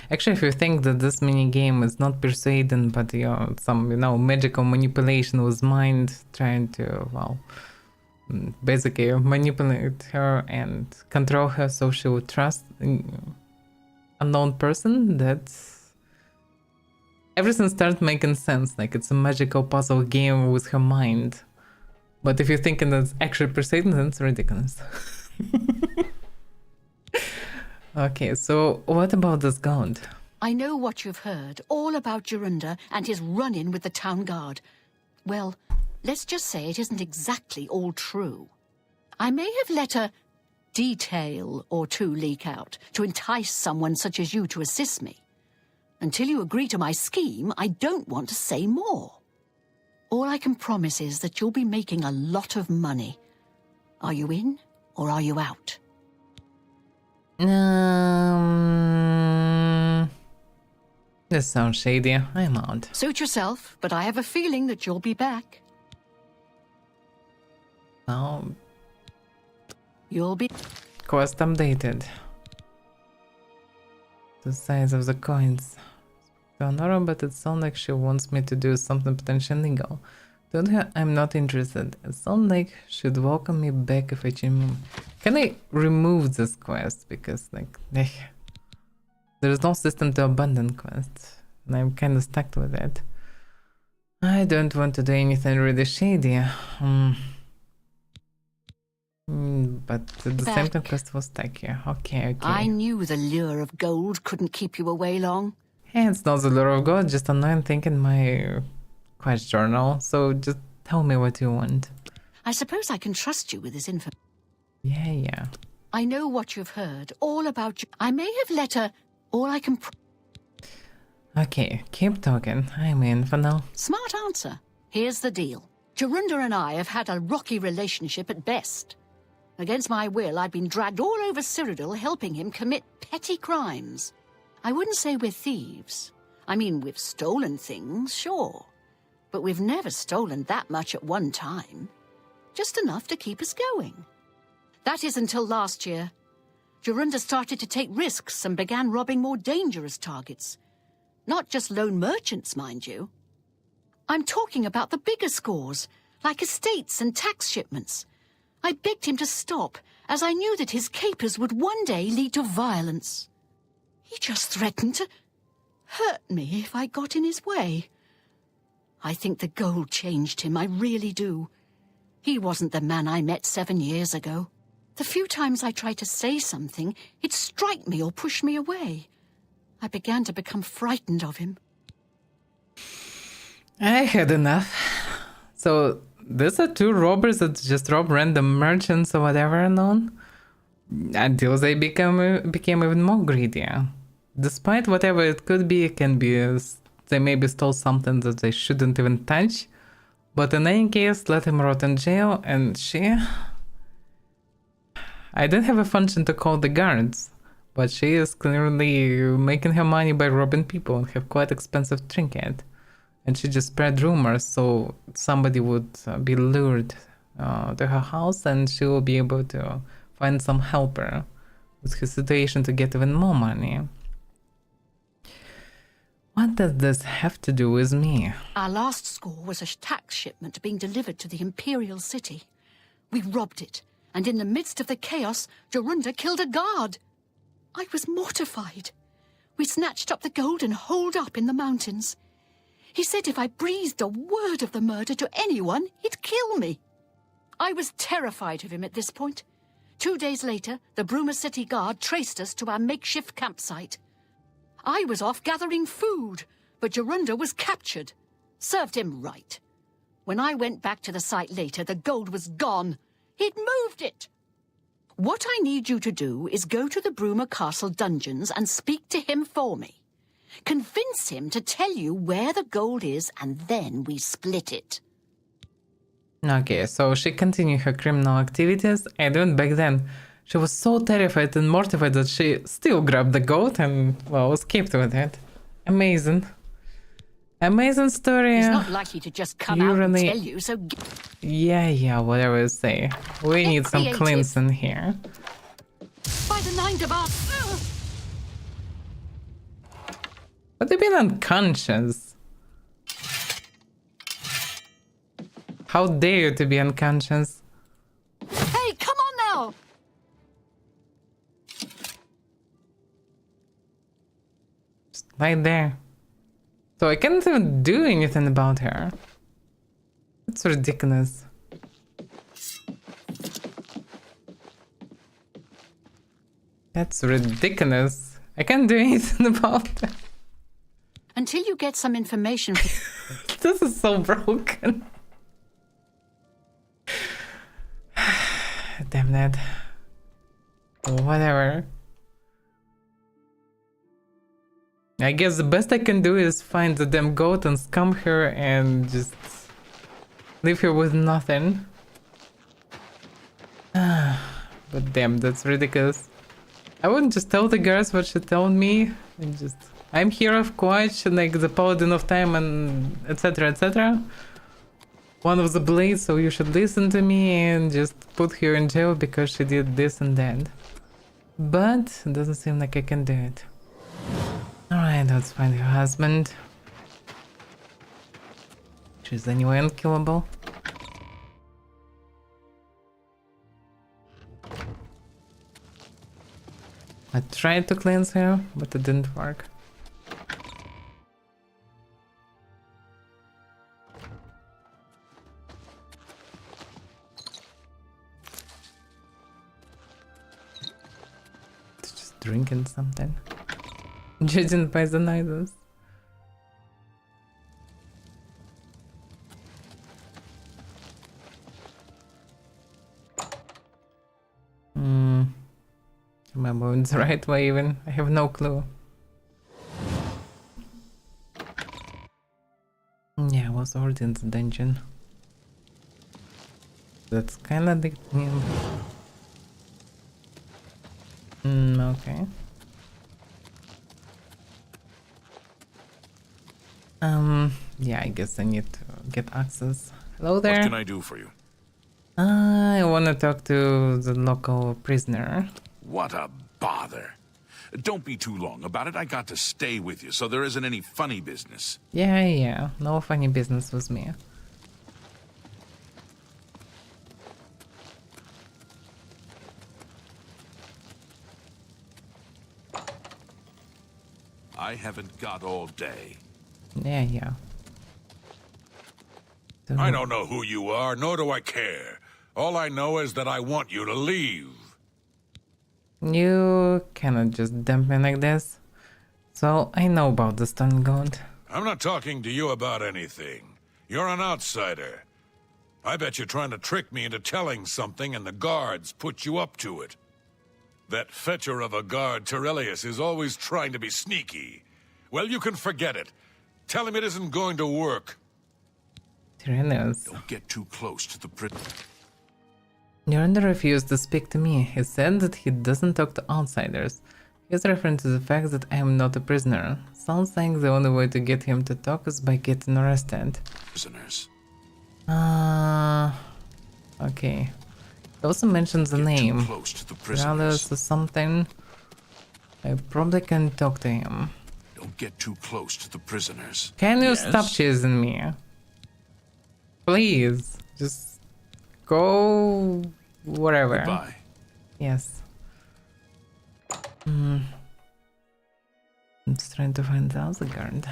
Actually, if you think that this mini game is not persuading, but some magical manipulation with mind, trying to basically manipulate her and control her so she would trust an unknown person, that's everything starts making sense. Like it's a magical puzzle game with her mind. But if you're thinking that's actually persuading, then it's ridiculous. Okay, so what about this gold? I know what you've heard, all about Jorunda and his run-in with the town guard. Well, let's just say it isn't exactly all true. I may have let a detail or two leak out to entice someone such as you to assist me. Until you agree to my scheme, I don't want to say more. All I can promise is that you'll be making a lot of money. Are you in or are you out? This sounds shady. I'm out. Suit yourself, but I have a feeling that you'll be back. Now, You'll be... quest updated. The size of the coins. Honora, but it sounds like she wants me to do something potentially illegal. Told her I'm not interested. It sounds like she'd welcome me back if I change. Can I remove this quest? Because there's no system to abandon quests, and I'm kind of stuck with it. I don't want to do anything really shady. But at the same time, quest was stuck here. Okay. I knew the lure of gold couldn't keep you away long. Hey, it's not the lure of God, just annoying thing in my quest journal. So just tell me what you want. I suppose I can trust you with this info. Yeah. I know what you've heard, all about you. I may have let a... All I can... Okay, keep talking. I'm in for now. Smart answer. Here's the deal. Jorunda and I have had a rocky relationship at best. Against my will, I've been dragged all over Cyrodiil helping him commit petty crimes. I wouldn't say we're thieves. I mean, we've stolen things, sure. But we've never stolen that much at one time. Just enough to keep us going. That is until last year. Jorunda started to take risks and began robbing more dangerous targets. Not just lone merchants, mind you. I'm talking about the bigger scores, like estates and tax shipments. I begged him to stop, as I knew that his capers would one day lead to violence. He just threatened to hurt me if I got in his way. I think the gold changed him, I really do. He wasn't the man I met 7 years ago. The few times I tried to say something, he'd strike me or push me away. I began to become frightened of him. I had enough. So, these are two robbers that just rob random merchants or whatever and on, until they became even more greedy. Despite whatever it could be, it can be they maybe stole something that they shouldn't even touch. But in any case, let him rot in jail, and she... I don't have a function to call the guards, but she is clearly making her money by robbing people and have quite expensive trinket. And she just spread rumors so somebody would be lured to her house and she will be able to find some helper with her situation to get even more money. What does this have to do with me? Our last score was a tax shipment being delivered to the Imperial City. We robbed it, and in the midst of the chaos, Jorunda killed a guard. I was mortified. We snatched up the gold and holed up in the mountains. He said if I breathed a word of the murder to anyone, he'd kill me. I was terrified of him at this point. 2 days later, the Bruma City Guard traced us to our makeshift campsite. I was off gathering food, but Jorunda was captured. Served him right. When I went back to the site later, the gold was gone. He'd moved it. What I need you to do is go to the Bruma Castle dungeons and speak to him for me. Convince him to tell you where the gold is, and then we split it. Okay, so she continued her criminal activities, and even back then, she was so terrified and mortified that she still grabbed the gold and, well, escaped with it. Amazing. Amazing story. He's not likely to just come out and tell you, so... Yeah, whatever you say. We need some cleansing here. By the 9th of our... But they've been unconscious. How dare you to be unconscious? Hey, come on now! Just lie there. So I can't even do anything about her. It's ridiculous. That's ridiculous. I can't do anything about it. Until you get some information... This is so broken. Damn that. Whatever. I guess the best I can do is find the damn goat and scam her and just leave her with nothing. But damn, that's ridiculous. I wouldn't just tell the girls what she told me and just... I'm here of Quatch, like the paladin of time and etc, etc. One of the blades, so you should listen to me and just put her in jail because she did this and that. But it doesn't seem like I can do it. Alright, let's find her husband. She's anyway unkillable. I tried to cleanse her, but it didn't work. Just drinking something. Judging by the nighters. Am I moving the right way even? I have no clue. Yeah, I was already in the dungeon. That's kinda the... okay. Yeah, I guess I need to get access. Hello there. What can I do for you? I want to talk to the local prisoner. What a bother. Don't be too long about it. I got to stay with you, so there isn't any funny business. Yeah. No funny business with me. I haven't got all day. Yeah. So, I don't know who you are, nor do I care. All I know is that I want you to leave. you cannot just dump me like this. So I know about the stun god. I'm not talking to you about anything. You're an outsider. I bet you're trying to trick me into telling something and the guards put you up to it. That fetcher of a guard, Terelius, is always trying to be sneaky. Well, you can forget it. Tell him it isn't going to work. Terelius. Don't get too close to the Miranda refused to speak to me. He said that he doesn't talk to outsiders. He's referring to the fact that I am not a prisoner. Sounds like the only way to get him to talk is by getting arrested. Prisoners. Okay. He also mentions the name. Too close to the Brothers prisoners. or something. I probably can talk to him. Don't get too close to the prisoners. Can you Yes? stop chasing me? Please. Just go wherever. Goodbye. Yes. I'm just trying to find the other guard.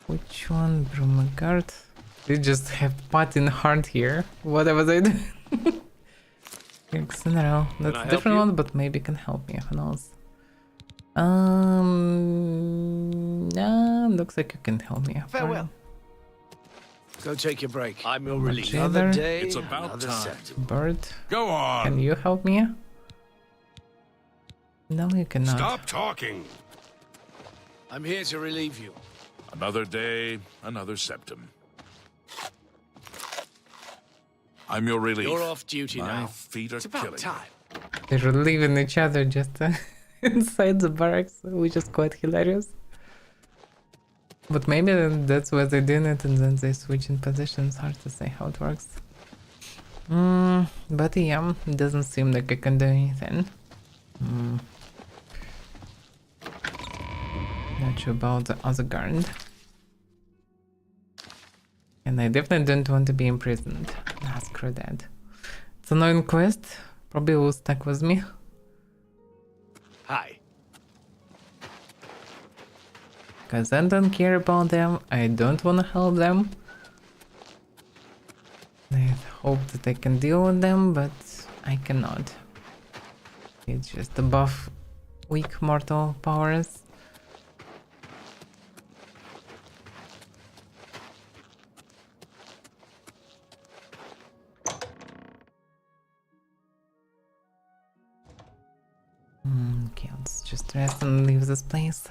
Which one? Brumagard? They just have Patin Heart here. Whatever they do. General. That's a different one, but maybe can help me. Who knows? Looks like you can help me. Farewell. Go take your break. I'm your relief. Jailer. Another day. It's about another time. September. Bird. Go on. Can you help me? No, you cannot. Stop talking. I'm here to relieve you. Another day, another septum. I'm your relief. You're off duty My now. feet are It's about killing me. time. They're relieving each other just inside the barracks, which is quite hilarious. But maybe that's why they're doing it and then they switch in positions. Hard to say how it works. But yeah, it doesn't seem like I can do anything. Not sure about the other guard. And I definitely don't want to be imprisoned. Nah, screw that. It's an annoying quest. Probably will stuck with me. Hi. Because I don't care about them. I don't want to help them. I hope that I can deal with them, but I cannot. It's just above weak mortal powers. Okay, let's just rest and leave this place.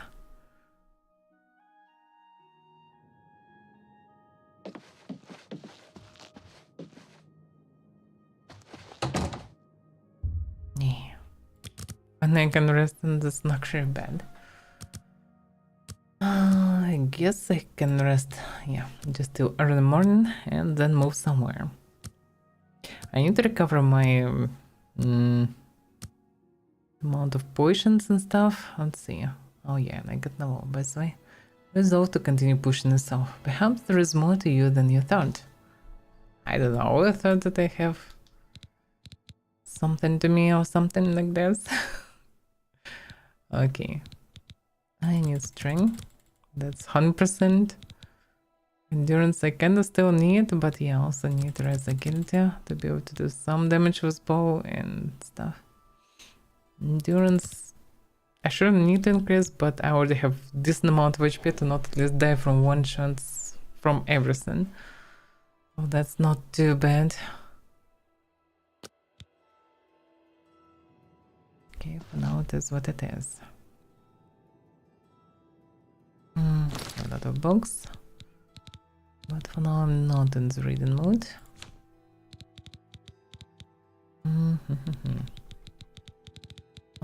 Yeah. And I can rest in this luxury bed. I guess I can rest, yeah, just till early morning and then move somewhere. I need to recover my amount of potions and stuff. Let's see. Oh yeah, and I got no by the way. Resolve to continue pushing this off. Perhaps there is more to you than you thought. I don't know, I thought that I have something to me or something like this. Okay. I need strength. That's 100%. Endurance I kinda still need, but yeah, I also need res agility to be able to do some damage with bow and stuff. Endurance I shouldn't need to increase, but I already have decent amount of HP to not at least die from one shots from everything. So that's not too bad. Okay, for now it is what it is. A lot of books. But for now I'm not in the reading mood.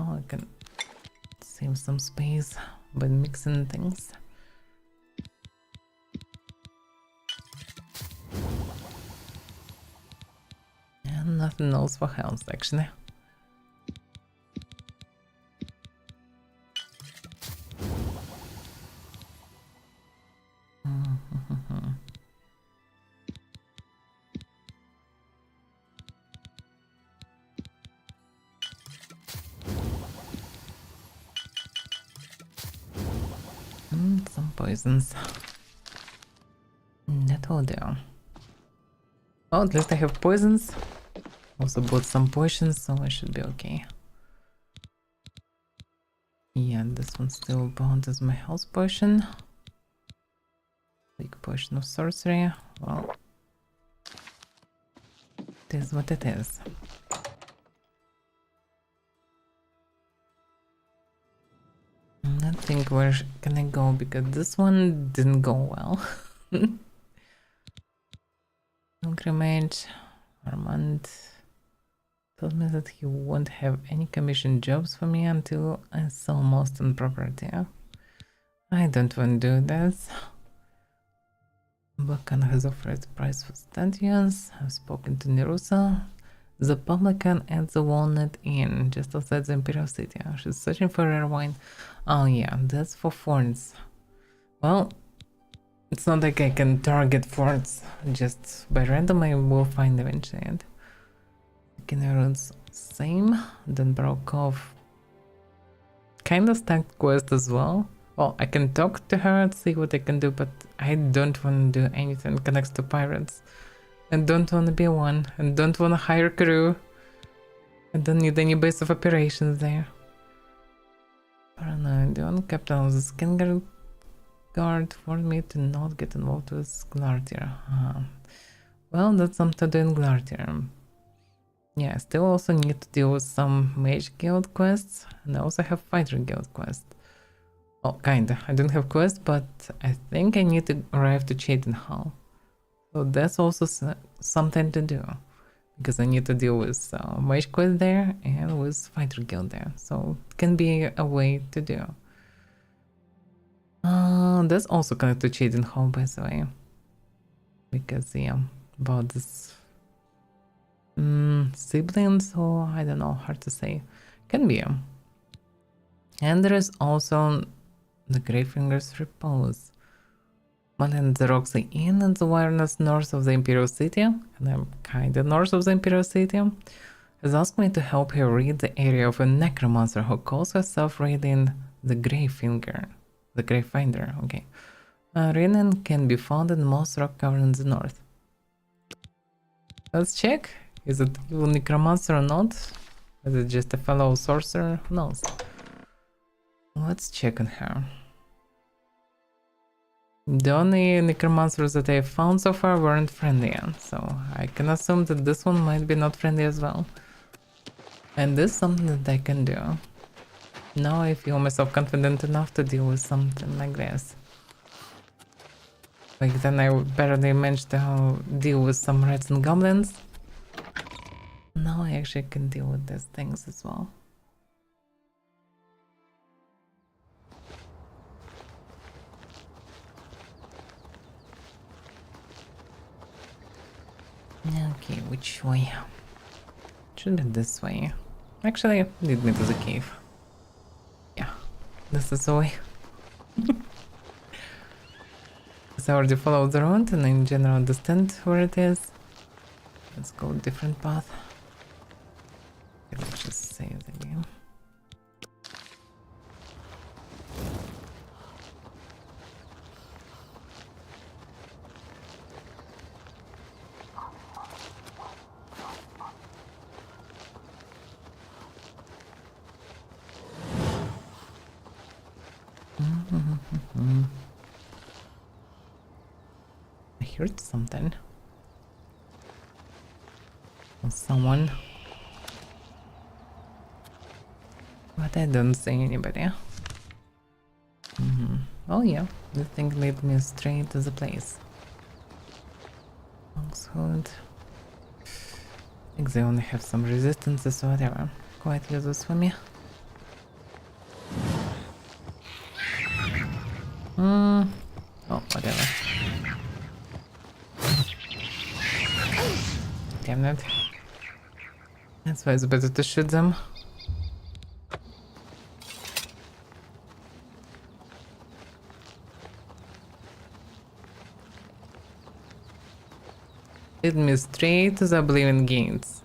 Oh, I can save some space by mixing things. And nothing else for health actually. Some poisons. That will do. Well, at least I have poisons. Also bought some potions, so I should be okay. Yeah, this one still bound as my health potion. Big potion of sorcery. Well, it is what it is. I think where can I go, because this one didn't go well. Pilgrimage, Armand. Told me that he won't have any commission jobs for me until I sell most on property. I don't want to do this. Bakan has offered a price for statues. I've spoken to Nerusa, the publican at the Walnut Inn, just outside the Imperial City. She's searching for rare wine. Oh yeah, that's for forts. Well, it's not like I can target forts. Just by random I will find eventually. And Roads, same. Then broke off. Kinda stacked quest as well. Well, I can talk to her and see what I can do, but I don't want to do anything that connects to pirates. I don't want to be one. I don't want to hire crew. I don't need any base of operations there. Paranoid. One captain of the skin guard warned me to not get involved with Glartier. Well, that's something to do in Glartier. Yeah, I still also need to deal with some Mage Guild quests, and I also have Fighter Guild quests. Oh, kinda. I don't have quests, but I think I need to arrive to Cheatenhall. So that's also something to do, because I need to deal with Mage quest there and with Fighter Guild there. So it can be a way to do. That's also connected to Cheatenhall, by the way. Because, yeah, about this siblings, or I don't know, hard to say. Can be. And there is also the Greyfinger's Repose. One in the Roxy Inn in the wilderness north of the Imperial City, and I'm kinda north of the Imperial City, has asked me to help her read the area of a necromancer who calls herself reading the Greyfinger. The Greyfinder, okay. Renin can be found in most rock cavern in the north. Let's check. Is it evil necromancer or not? Is it just a fellow sorcerer? Who knows? Let's check on her. The only necromancers that I found so far weren't friendly, so I can assume that this one might be not friendly as well. And this is something that I can do. Now I feel myself confident enough to deal with something like this. Like then I barely managed to deal with some rats and goblins. Now I actually can deal with these things as well. Okay, which way? Should be this way. Actually, lead me to the cave. Yeah, this is the way. I already followed the road and in general understand where it is. Let's go a different path. Let's just save the game. I heard something. Or someone. But I don't see anybody. Oh yeah, the thing led me straight to the place. Oxhood. I think they only have some resistances or whatever. Quite useless for me. Oh, whatever. Damn it. That's why it's better to shoot them. Lead me straight to the Oblivion Gates.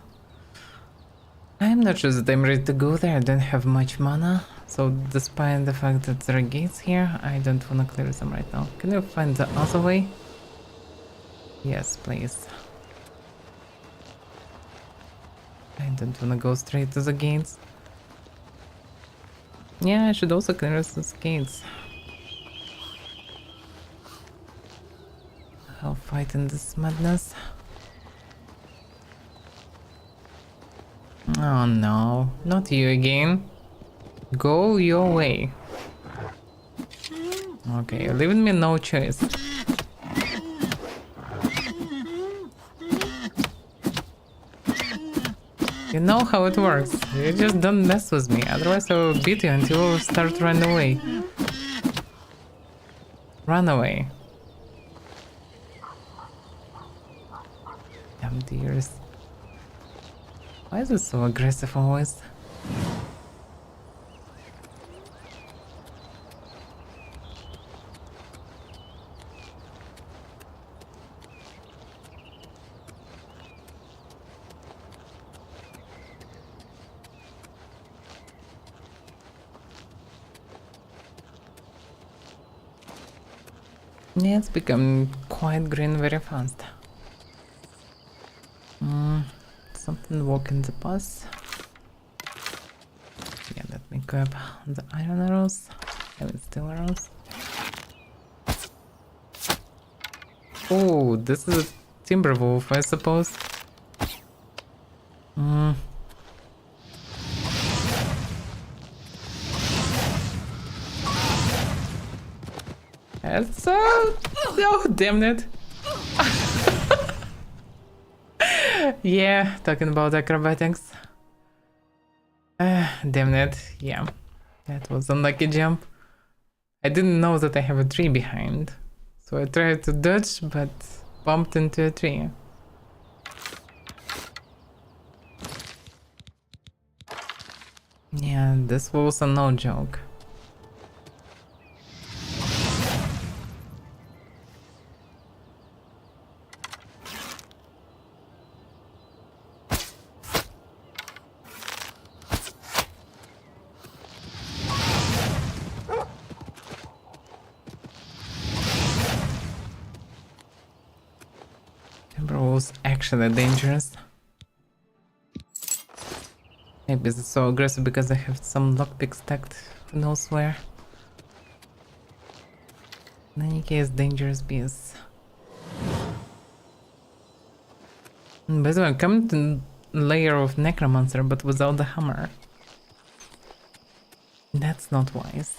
I'm not sure that I'm ready to go there. I don't have much mana. So despite the fact that there are gates here, I don't want to clear them right now. Can you find the other way? Yes, please. I don't want to go straight to the gates. Yeah, I should also clear those gates. I'll fight in this madness. Oh no, not you again. Go your way. Okay, you're leaving me no choice. You know how it works. You just don't mess with me, otherwise I will beat you until you start running away. Run away. Damn deers. Why is it so aggressive always? Yeah, it's become quite green very fast. Something walking the path. Yeah, let me grab the iron arrows. I mean steel arrows. Oh, this is a timber wolf, I suppose. That's oh, damn it. Yeah, talking about acrobatics. Damn it. Yeah, that was an unlucky jump. I didn't know that I have a tree behind, so I tried to dodge, but bumped into a tree. Yeah, this was a no joke. Was actually dangerous. Maybe it's so aggressive because I have some lockpick stacked who knows where. In any case, dangerous beast. By the way, I'm coming to layer of necromancer but without the hammer. That's not wise.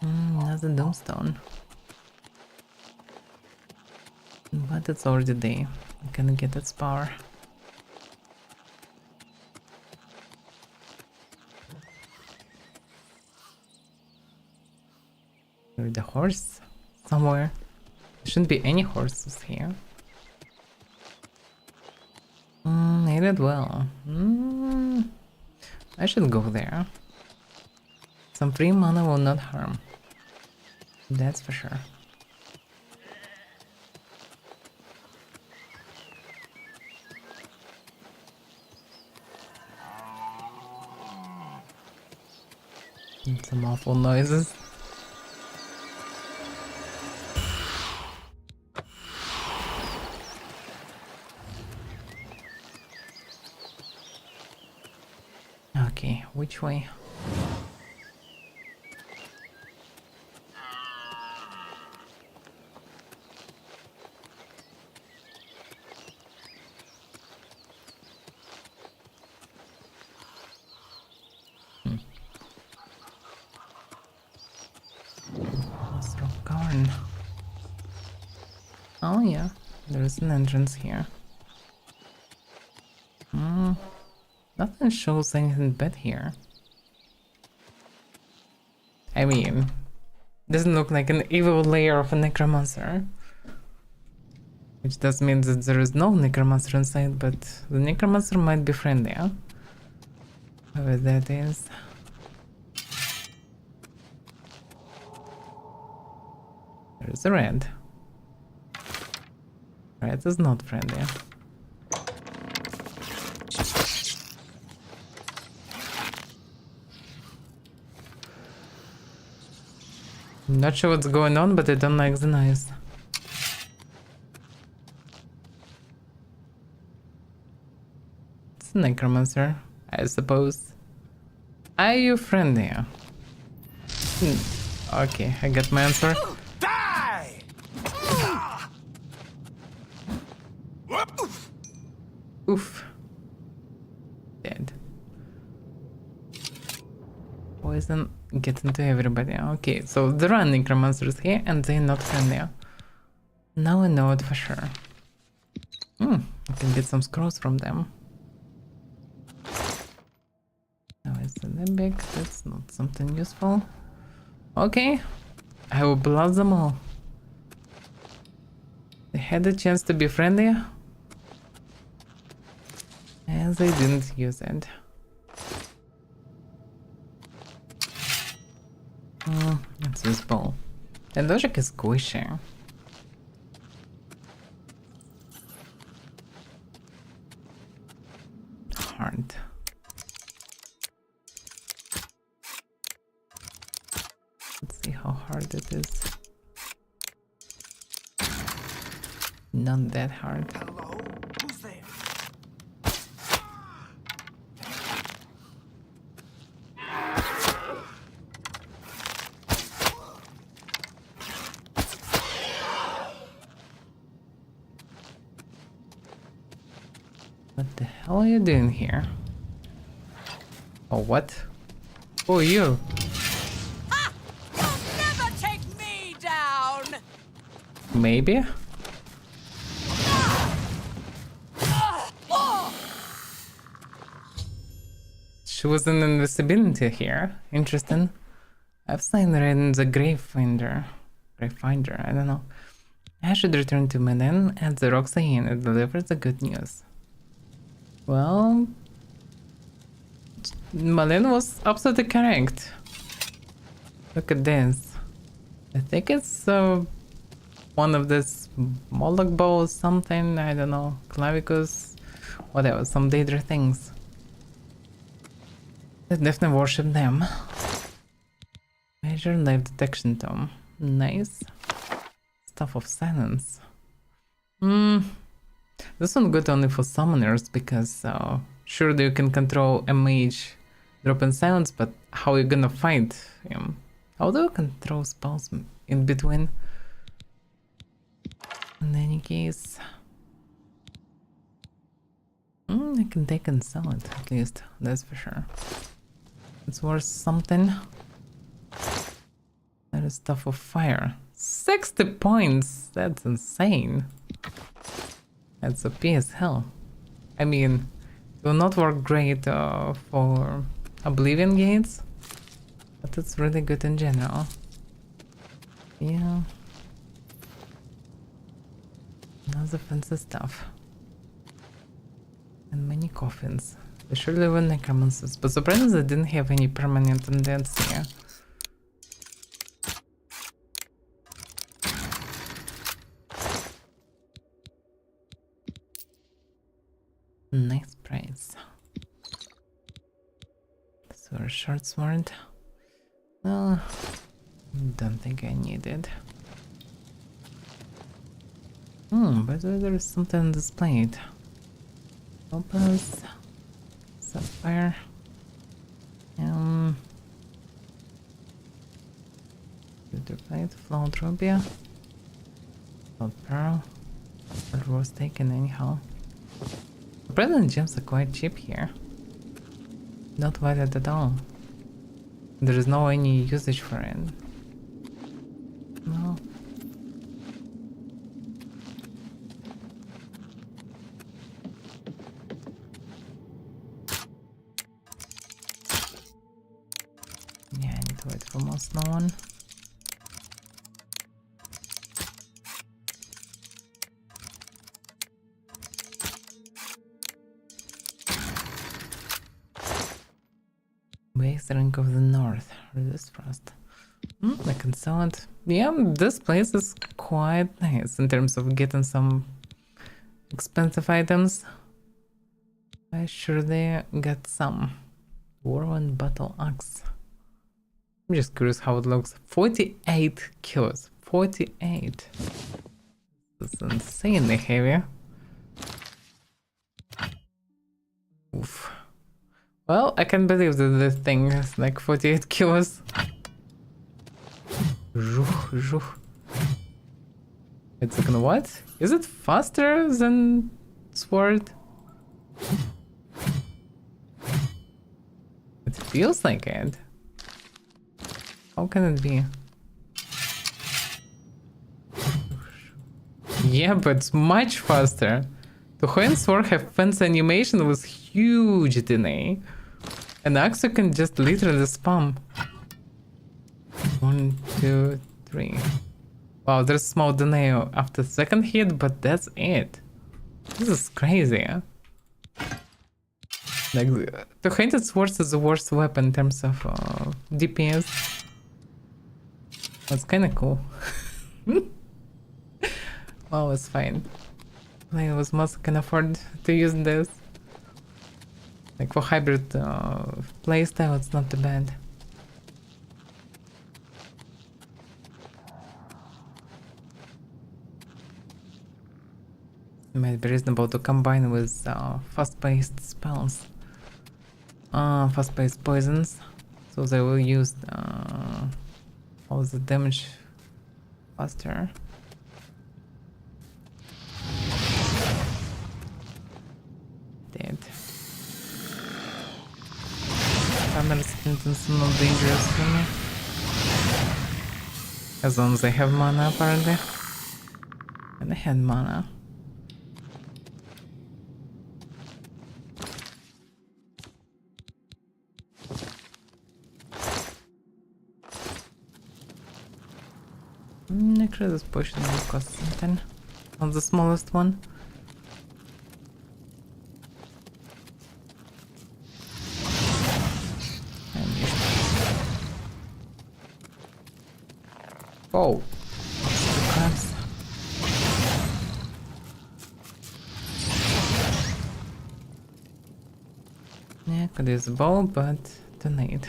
Another doomstone. But it's already day. I can get its power. There's the horse somewhere. There shouldn't be any horses here. I did well. I should go there. Some free mana will not harm. That's for sure. Some awful noises. Okay, which way? Oh yeah, there's an entrance here. Nothing shows anything bad here. I mean, doesn't look like an evil layer of a necromancer. Which does mean that there is no necromancer inside, but the necromancer might be friendlier. Whoever that is. There's a red. Red is not friendly. I'm not sure what's going on, but I don't like the noise. It's a necromancer, I suppose. Are you friendly? Okay, I got my answer. Die! Oof. Dead. Poison get into everybody. Okay, so there are necromancers here and they're not friendly. Now I know it for sure. I can get some scrolls from them. Now it's a limbic. That's not something useful. Okay, I will blood them all. They had a chance to be friendly, and they didn't use it. It's this ball. The logic is squishy. Hard. Let's see how hard it is. Not that hard. Hello? Who's there? What the hell are you doing here? Oh, what? Who are you? You'll never take me down! Maybe? She was in invisibility here. Interesting. I've seen her in the Gravefinder. I don't know. I should return to Menen at the Roxy Inn and deliver the good news. Well, Malin was absolutely correct. Look at this. I think it's one of this Moloch balls, something, I don't know, Clavicus, whatever, some Daedra things. I definitely worship them. Major life detection tome. Nice. Stuff of silence. This one good only for summoners because surely you can control a mage drop in silence, but how are you gonna fight him? How do you control spells in between? In any case, I can take and sell it at least, that's for sure. It's worth something. That is stuff of fire. 60 points! That's insane. That's OP as hell. I mean, it will not work great for Oblivion gates, but it's really good in general. Yeah. Another fancy stuff. And many coffins. They surely were necromancers, but surprisingly they didn't have any permanent indents here. Nice price. So a short sword. No, don't think I need it. But there is something displayed. Opus, sapphire, Pewter plate, flawed rubia, flawed pearl. What was taken anyhow? Present gems are quite cheap here. Not valued at all. There is no any usage for it. No. Yeah, I need to wait for more snow one. Base Drink of the North. Resist frost. I can sell it. Yeah, this place is quite nice in terms of getting some expensive items. I surely got some. Whirlwind Battle Axe. I'm just curious how it looks. 48 kilos. 48. This is insanely heavy. Oof. Well, I can't believe that this thing is like 48 kilos. It's like, what? Is it faster than sword? It feels like it. How can it be? Yeah, but it's much faster. The Hoenn sword have fancy animation with huge DNA. And Axo can just literally spam. 1, 2, 3. Wow, there's small delay after second hit, but that's it. This is crazy. Like, the Haunted Sword is the worst weapon in terms of DPS. That's kinda cool. Wow, it's fine. Playing with mouse can afford to use this. Like for hybrid playstyle, it's not too bad. It might be reasonable to combine with fast-paced spells. Fast-paced poisons. So they will use all the damage faster. Dead. Family sentence not dangerous for me. As long as I have mana apparently. And I had mana. Actually, this potion will cost something. On the smallest one. Oh, crabs. Yeah, could use a bow, but don't need.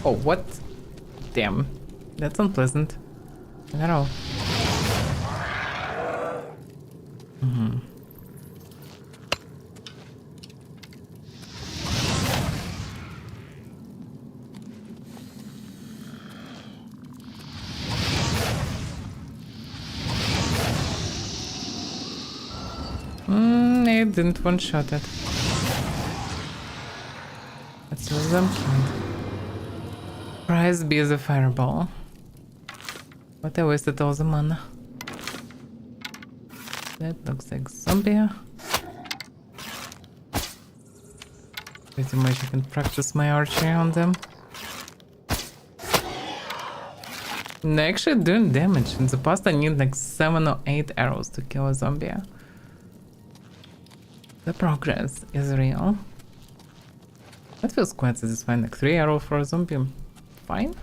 Oh, what? Damn. That's unpleasant. Not at all. I didn't one-shot it. Let's use them. Prize be the fireball. But I wasted all the mana. That looks like zombie. Pretty much I can practice my archery on them. And they're actually doing damage. In the past I need like 7 or 8 arrows to kill a zombie. The progress is real. That feels quite satisfying, like 3 arrows for a zombie. Fine.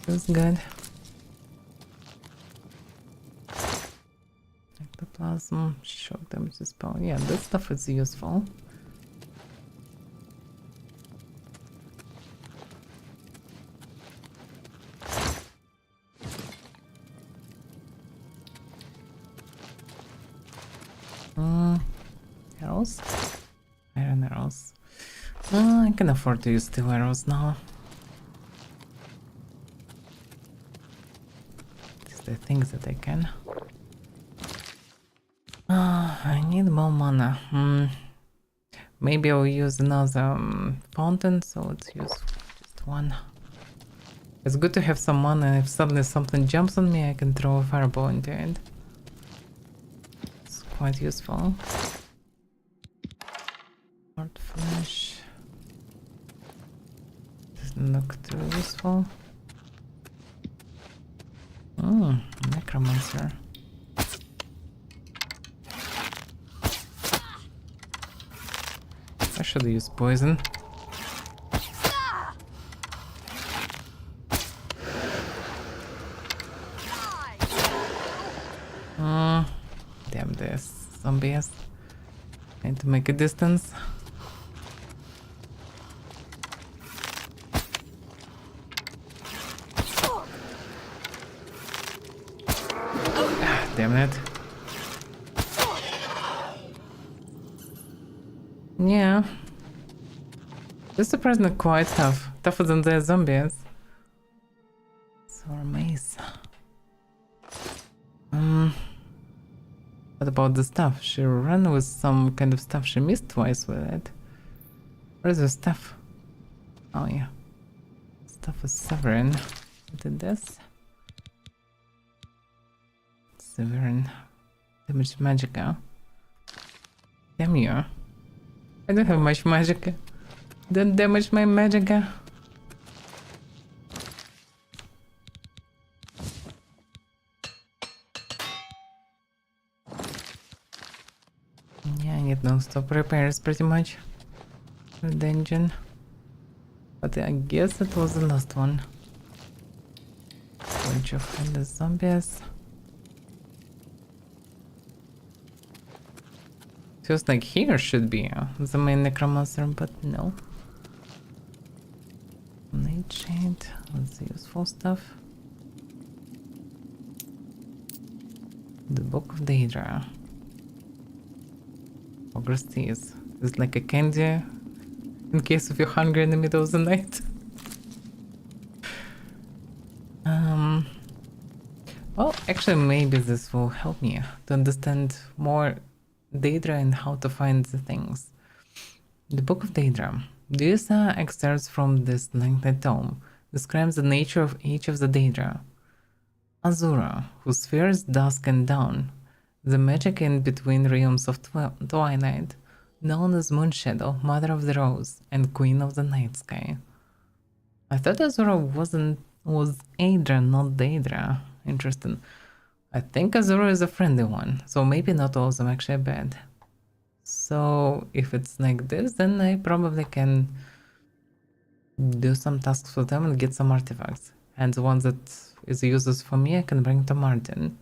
Feels good. Ectoplasm, shock damage spell. Yeah, that stuff is useful. Arrows? Iron arrows. I can afford to use steel arrows now. Just the things that I can. I need more mana. Maybe I'll use another fountain, so let's use just one. It's good to have some mana. If suddenly something jumps on me, I can throw a fireball into it. It's quite useful. Hard flash. Doesn't look too useful. Necromancer. I should use poison. Damn this zombies. I need to make a distance. Damn it. Yeah. This is surprisingly quite tough. Tougher than the zombies. So maze. What about the stuff? She ran with some kind of stuff. She missed twice with it. Where's the stuff? Oh yeah. Stuff is Severin. What did this? Severin. Damage Magica. Damn you. I don't have much Magica. Don't damage my Magica. Yeah, I need non-stop repairs pretty much. For the engine. But I guess it was the last one. Bunch of headless zombies. Feels like here should be the main necromancer, but no. Nightshade, that's the useful stuff. The Book of Daedra. Progress teas. It's like a candy in case if you're hungry in the middle of the night. Well, actually, maybe this will help me to understand more Daedra and how to find the things. The Book of Daedra. These are excerpts from this lengthy tome. Describes the nature of each of the Daedra. Azura, whose sphere is dusk and dawn. The magic in between realms of twilight, known as Moonshadow, Mother of the Rose, and Queen of the Night Sky. I thought Azura was Aedra, not Daedra. Interesting. I think Azura is a friendly one, so maybe not all of them actually bad. So if it's like this, then I probably can do some tasks with them and get some artifacts. And the one that is useless for me, I can bring to Martin.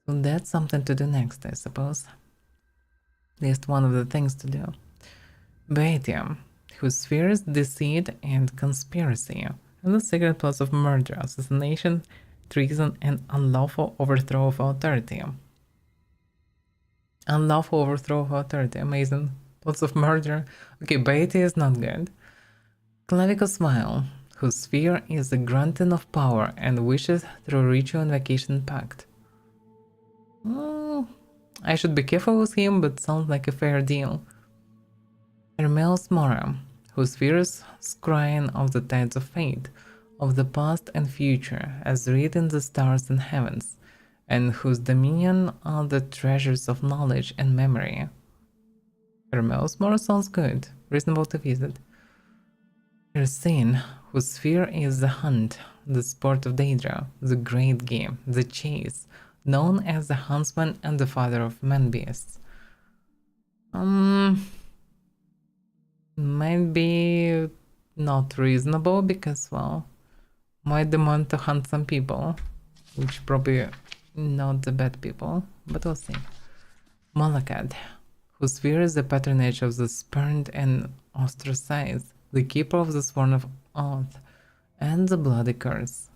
So that's something to do next, I suppose. At least one of the things to do. Beatium, whose sphere is deceit and conspiracy, and the secret plots of murder, assassination, treason, and unlawful overthrow of authority. Unlawful overthrow of authority, amazing. Plots of murder. Okay, Beatty is not good. Clavicle Smile, whose sphere is the granting of power and wishes through ritual and vacation pact. I should be careful with him, but sounds like a fair deal. Hermel's Mora, whose sphere is scrying of the tides of fate, of the past and future, as read in the stars and heavens, and whose dominion are the treasures of knowledge and memory. Hermel's Mora sounds good, reasonable to visit. Ursine, whose sphere is the hunt, the sport of Daedra, the great game, the chase, known as the huntsman and the father of man-beasts. Might be not reasonable because, well, might demand to hunt some people, which probably not the bad people, but we'll see. Malakad, whose sphere is the patronage of the spurned and ostracized, the keeper of the sworn of oath, and the bloody curse.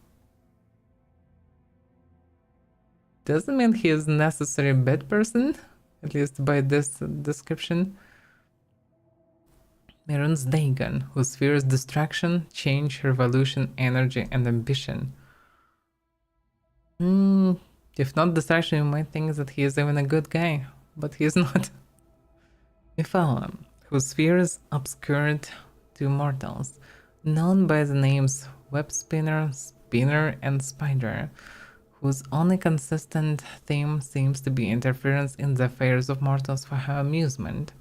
Doesn't mean he is necessarily a bad person, at least by this description. Miron's Dagon, whose sphere is distraction, change, revolution, energy, and ambition. If not distraction, you might think that he is even a good guy, but he is not. Mephala, whose sphere is obscured to mortals, known by the names Web Spinner, Spinner, and Spider, whose only consistent theme seems to be interference in the affairs of mortals for her amusement.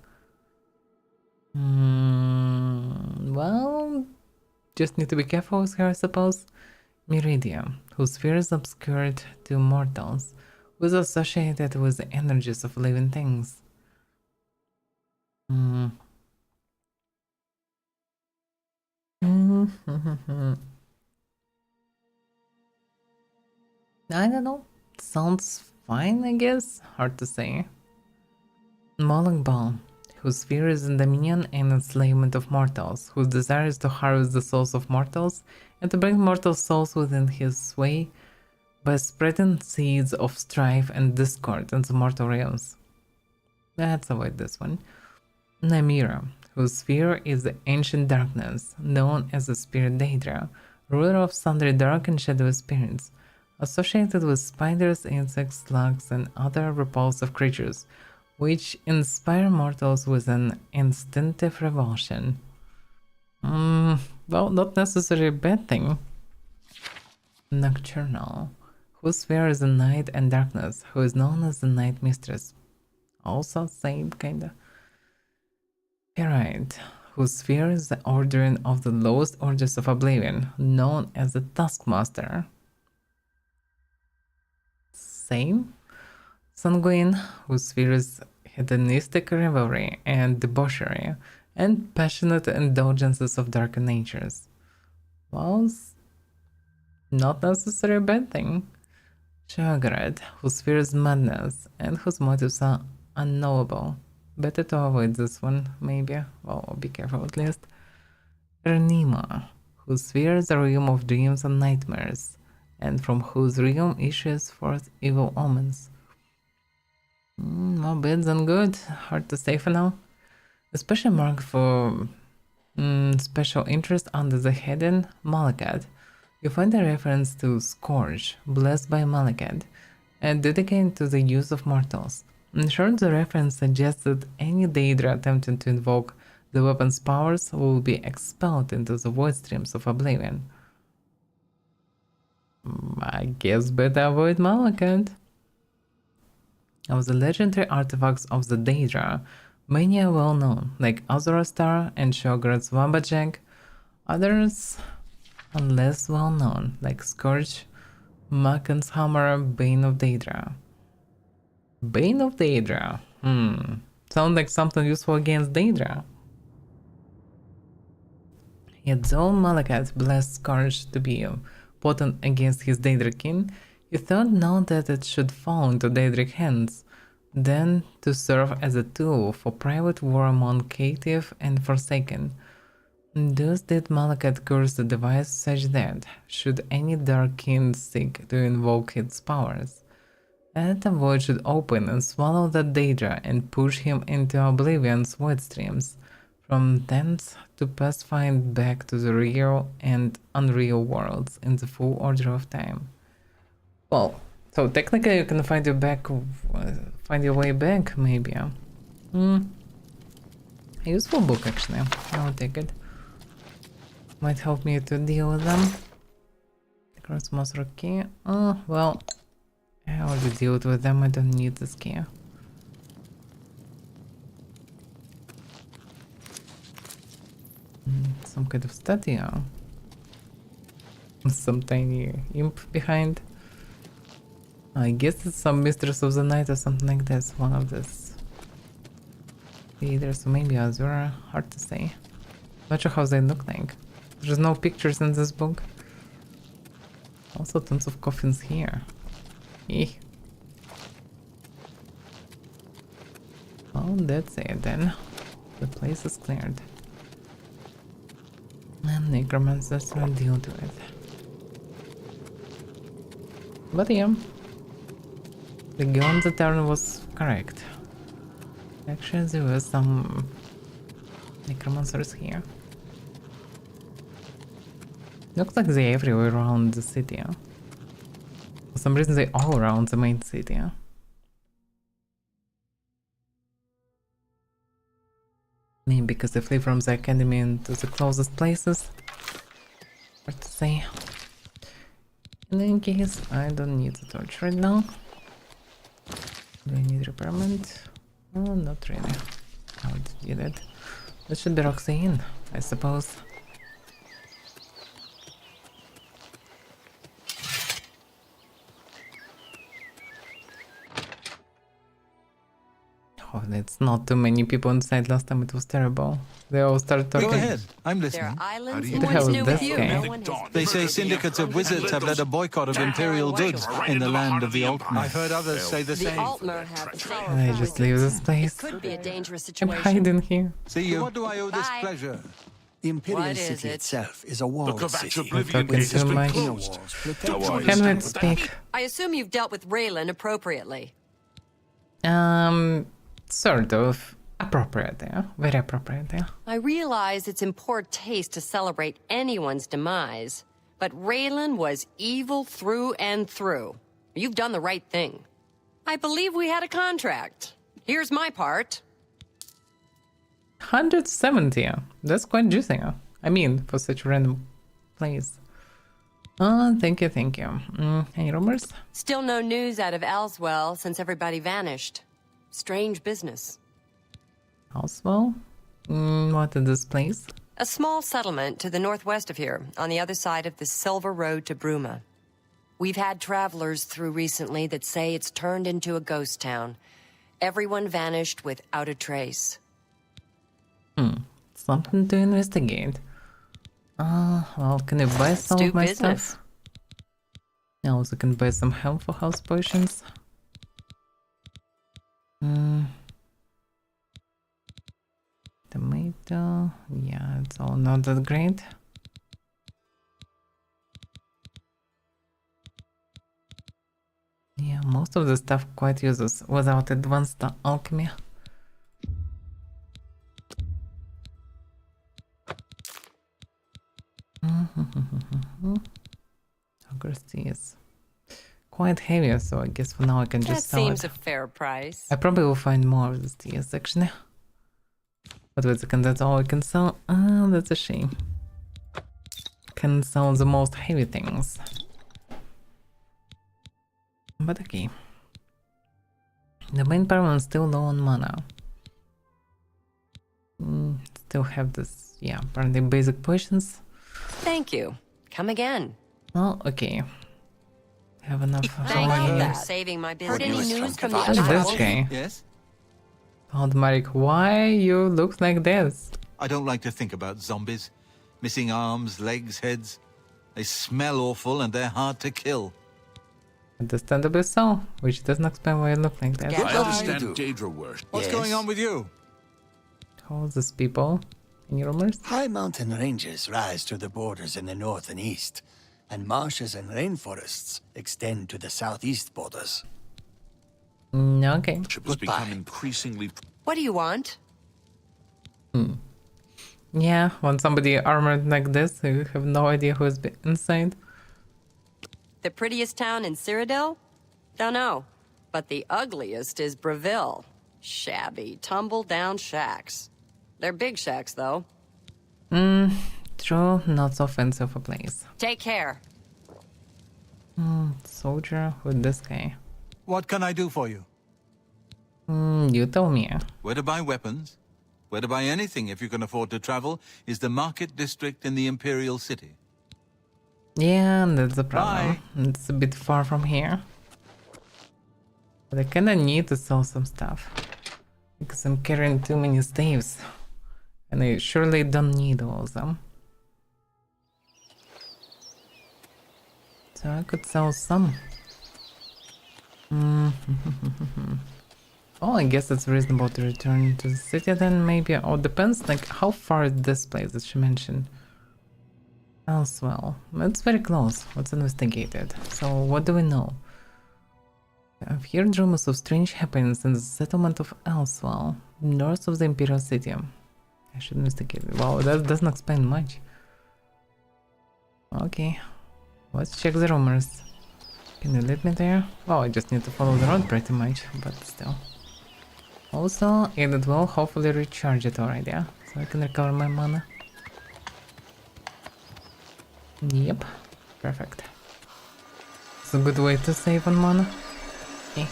Well, just need to be careful with her, I suppose. Meridia, whose sphere is obscured to mortals, was associated with the energies of living things. I don't know. Sounds fine, I guess. Hard to say. Moloch Ball, whose sphere is in dominion and enslavement of mortals, whose desire is to harvest the souls of mortals and to bring mortal souls within his sway by spreading seeds of strife and discord in the mortal realms. Let's avoid this one. Namira, whose sphere is the ancient darkness, known as the spirit Daedra, ruler of sundry dark and shadowy spirits, associated with spiders, insects, slugs, and other repulsive creatures, which inspire mortals with an instinctive revulsion. Well, not necessarily a bad thing. Nocturnal, whose sphere is the night and darkness, who is known as the Night Mistress. Also same kinda. Ferrite, whose sphere is the ordering of the lowest orders of Oblivion, known as the Taskmaster. Same. Sanguine, whose sphere is hedonistic revelry and debauchery, and passionate indulgences of darker natures. Well, not necessarily a bad thing. Shagrat, whose sphere is madness, and whose motives are unknowable. Better to avoid this one, maybe. Well, be careful at least. Renima, whose sphere is the realm of dreams and nightmares, and from whose realm issues forth evil omens. More bad than good. Hard to say for now. A special mark for special interest under the heading Malakat. You find a reference to Scourge, blessed by Malakat, and dedicated to the use of mortals. In short, the reference suggests that any Daedra attempting to invoke the weapon's powers will be expelled into the void streams of Oblivion. I guess better avoid Malakat. Of the legendary artifacts of the Daedra, many are well known, like Azura's Star and Shograd's Wabajek. Others are less well known, like Scourge, Makan's Hammer, Bane of Daedra. Bane of Daedra? Sounds like something useful against Daedra. Yet though Malakat blessed Scourge to be potent against his Daedric kin, he thought now that it should fall into Daedric hands, then to serve as a tool for private war among Caitiff and Forsaken. Thus did Malakat curse the device such that, should any dark kin seek to invoke its powers, that a void should open and swallow that Daedra and push him into Oblivion's void streams, from thence to pass find back to the real and unreal worlds in the full order of time. Well, so technically you can find your way back, maybe. A useful book, actually. I'll take it. Might help me to deal with them. Crossmaster key. Oh, well, I already dealt with them. I don't need this key. Some kind of statue. Some tiny imp behind. I guess it's some Mistress of the Night or something like this. One of this. Either, so maybe Azura. Hard to say. Not sure how they look like. There's no pictures in this book. Also tons of coffins here. Eeh. Well, that's it then. The place is cleared. And necromancers will deal to it. But yeah. The guy on the turn was correct. Actually, there were some necromancers here. Looks like they're everywhere around the city. Huh? For some reason, they're all around the main city. Huh? Maybe because they flee from the academy into the closest places. Hard to say. In any case, I don't need the torch right now. Do I need repairment? Oh, not really. I would do that. That should be Roxy in, I suppose. Oh, it's not too many people inside. Last time it was terrible. They all started talking. Go ahead, I'm There listening. are islands do in you- what's What the new hell with is you. this No guy? one has They say syndicates of wizards have led a boycott of imperial goods in the land of the Altmer. I've heard others say the The same. Altmer have the Can power I of just wizards. leave this place? Could be a dangerous I'm situation. hiding here. See you. What do I owe this Bye. pleasure? The Imperial What is City it? itself is a walled Kvatch city. Oblivion talking Gate has too been much. closed. Protected No, I Can we understand that. speak? I assume you've dealt with Raylan appropriately. Sort of. Appropriate, yeah? Very appropriate, yeah? I realize it's in poor taste to celebrate anyone's demise, but Raylan was evil through and through. You've done the right thing. I believe we had a contract. Here's my part. 170, yeah? That's quite juicy, yeah? I mean, for such a random place. Thank you, thank you. Any rumors? Still no news out of Elswell since everybody vanished. Strange business. Elswell? What is this place? A small settlement to the northwest of here, on the other side of the Silver Road to Bruma. We've had travelers through recently that say it's turned into a ghost town. Everyone vanished without a trace. Something to investigate. Well, can I buy some of my stuff? I also can buy some help for house potions. Tomato. Yeah, it's all not that great. Yeah, most of the stuff quite useless without advanced alchemy. Accuracy is quite heavy, so I guess for now I can just sell seems it. a fair price. I probably will find more of this TES actually. But wait a second, that's all I can sell? That's a shame. Can sell the most heavy things. But okay. The main problem is still low on mana. Still have this, yeah, apparently basic potions. Thank you. Come again. Oh, okay. Have enough of Thank all you here. for saving my business. Heard any Newest news from from the Who's other this house? guy? Yes? Old why you look like this? I don't like to think about zombies. Missing arms, legs, heads. They smell awful and they're hard to kill. Understandably so, which doesn't explain why you look like that. Yeah. I understand do. Daedra worship. What's Yes. going on with you? How is this people? Any rumors? High mountain ranges rise to the borders in the north and east, and marshes and rainforests extend to the southeast borders. Okay. Worship has Goodbye. become increasingly What do you want? Yeah, want somebody armored like this, you have no idea who's inside. The prettiest town in Cyrodiil? Don't know. But the ugliest is Breville. Shabby, tumble-down shacks. They're big shacks, though. True, not so fancy of a place. Take care. Soldier with this guy. What can I do for you? You tell me. Where to buy weapons? Where to buy anything if you can afford to travel is the market district in the Imperial City. Yeah, that's the problem. It's a bit far from here. But I kinda need to sell some stuff. Because I'm carrying too many staves. And I surely don't need all of them. So I could sell some. Oh, I guess it's reasonable to return to the city then, maybe. Oh, depends, like, how far is this place that she mentioned? Elswell. It's very close. Let's investigate it. So, what do we know? I've heard rumors of strange happenings in the settlement of Elswell, north of the Imperial City. I should investigate it. Wow, that doesn't explain much. Okay. Let's check the rumors. Can you lead me there? Oh, I just need to follow the road pretty much, but still. Also, it will hopefully recharge it already, yeah? So I can recover my mana. Yep, perfect. It's a good way to save on mana. Okay.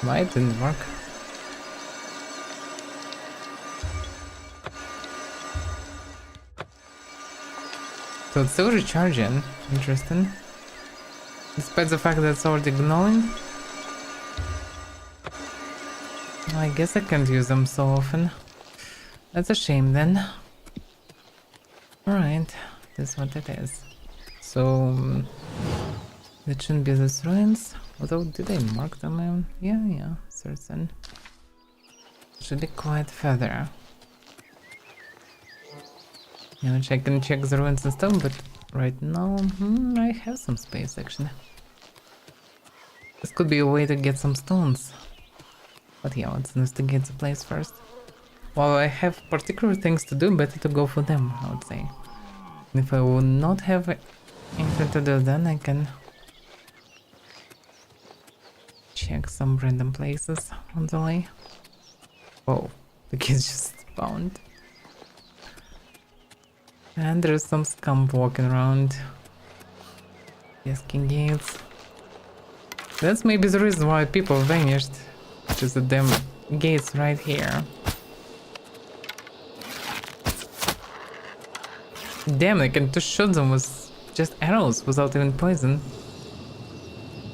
Why it didn't work? So it's still recharging. Interesting. Despite the fact that it's already glowing. I guess I can't use them so often. That's a shame then. Alright, that's what it is. So it shouldn't be these ruins. Although did I mark them? Yeah, certain. Should be quite further. Yeah, which I can check the ruins and stuff, but right now I have some space actually. This could be a way to get some stones. But yeah, let's investigate the place first. While I have particular things to do, better to go for them, I would say. And if I will not have anything to do, then I can check some random places on the way. Oh, the kids just spawned. And there's some scum walking around. Asking gates. That's maybe the reason why people vanished. Because the damn gates right here. Damn, I can just shoot them with just arrows without even poison.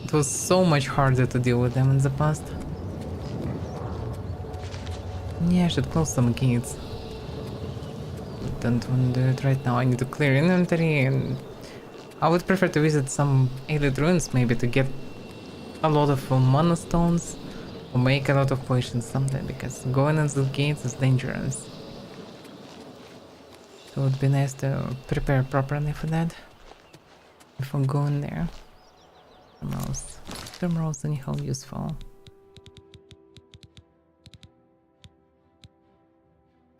It was so much harder to deal with them in the past. Yeah, I should close some gates. Don't want to do it right now. I need to clear inventory, and I would prefer to visit some aided ruins maybe to get a lot of mana stones or make a lot of potions someday, because going into the gates is dangerous. So it would be nice to prepare properly for that before going there. Terminals anyhow useful.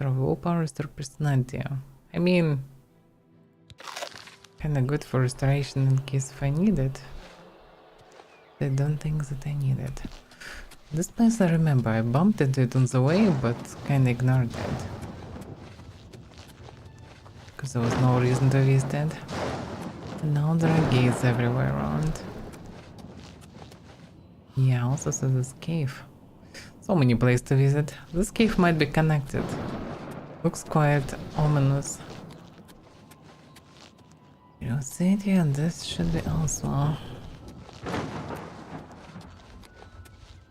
Willpower, restore personality. I mean, kinda good for restoration in case if I need it. I don't think that I need it. This place I remember, I bumped into it on the way, but kinda ignored it. Because there was no reason to visit it. And now there are gates everywhere around. Yeah, also so this cave. So many places to visit. This cave might be connected. Looks quite ominous. City, and this should be also.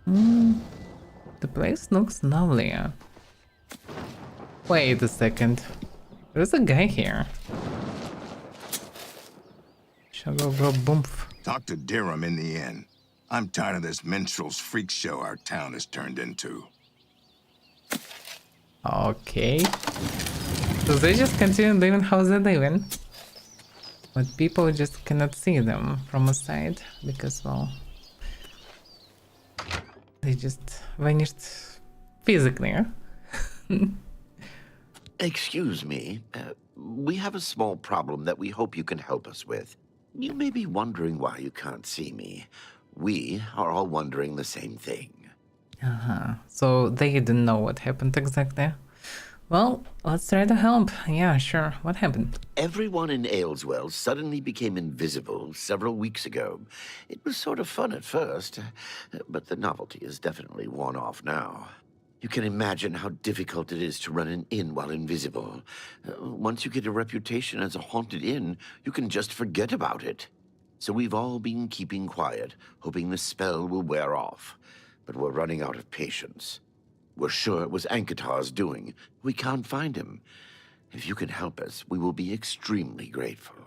The place looks lovely. Wait a second. There's a guy here. Shall go boomph. Dr. Dirham in the inn. I'm tired of this minstrel's freak show our town has turned into. Okay. So they just continue living how they're living. But people just cannot see them from a side because, well, they just vanished physically. Excuse me. We have a small problem that we hope you can help us with. You may be wondering why you can't see me. We are all wondering the same thing. So they didn't know what happened exactly. Well, let's try to help. Yeah, sure. What happened? Everyone in Ayleswell suddenly became invisible several weeks ago. It was sort of fun at first, but the novelty is definitely worn off now. You can imagine how difficult it is to run an inn while invisible. Once you get a reputation as a haunted inn, you can just forget about it. So we've all been keeping quiet, hoping the spell will wear off. But we're running out of patience. We're sure it was Ankatar's doing. We can't find him. If you can help us, we will be extremely grateful.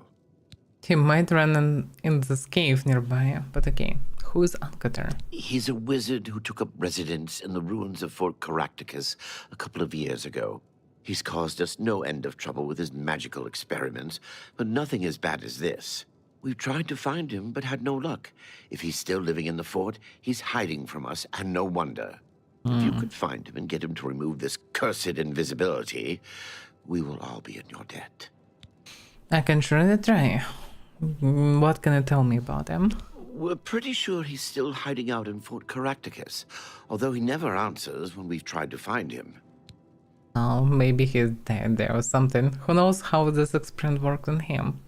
He might run in this cave nearby, but okay. Who is Ankatar? He's a wizard who took up residence in the ruins of Fort Caractacus a couple of years ago. He's caused us no end of trouble with his magical experiments, but nothing as bad as this. We've tried to find him, but had no luck. If he's still living in the fort, he's hiding from us, and no wonder. If you could find him and get him to remove this cursed invisibility, we will all be in your debt. I can surely try. What can you tell me about him? We're pretty sure he's still hiding out in Fort Caractacus, although he never answers when we've tried to find him. Oh, maybe he's dead there or something. Who knows how this experiment worked on him.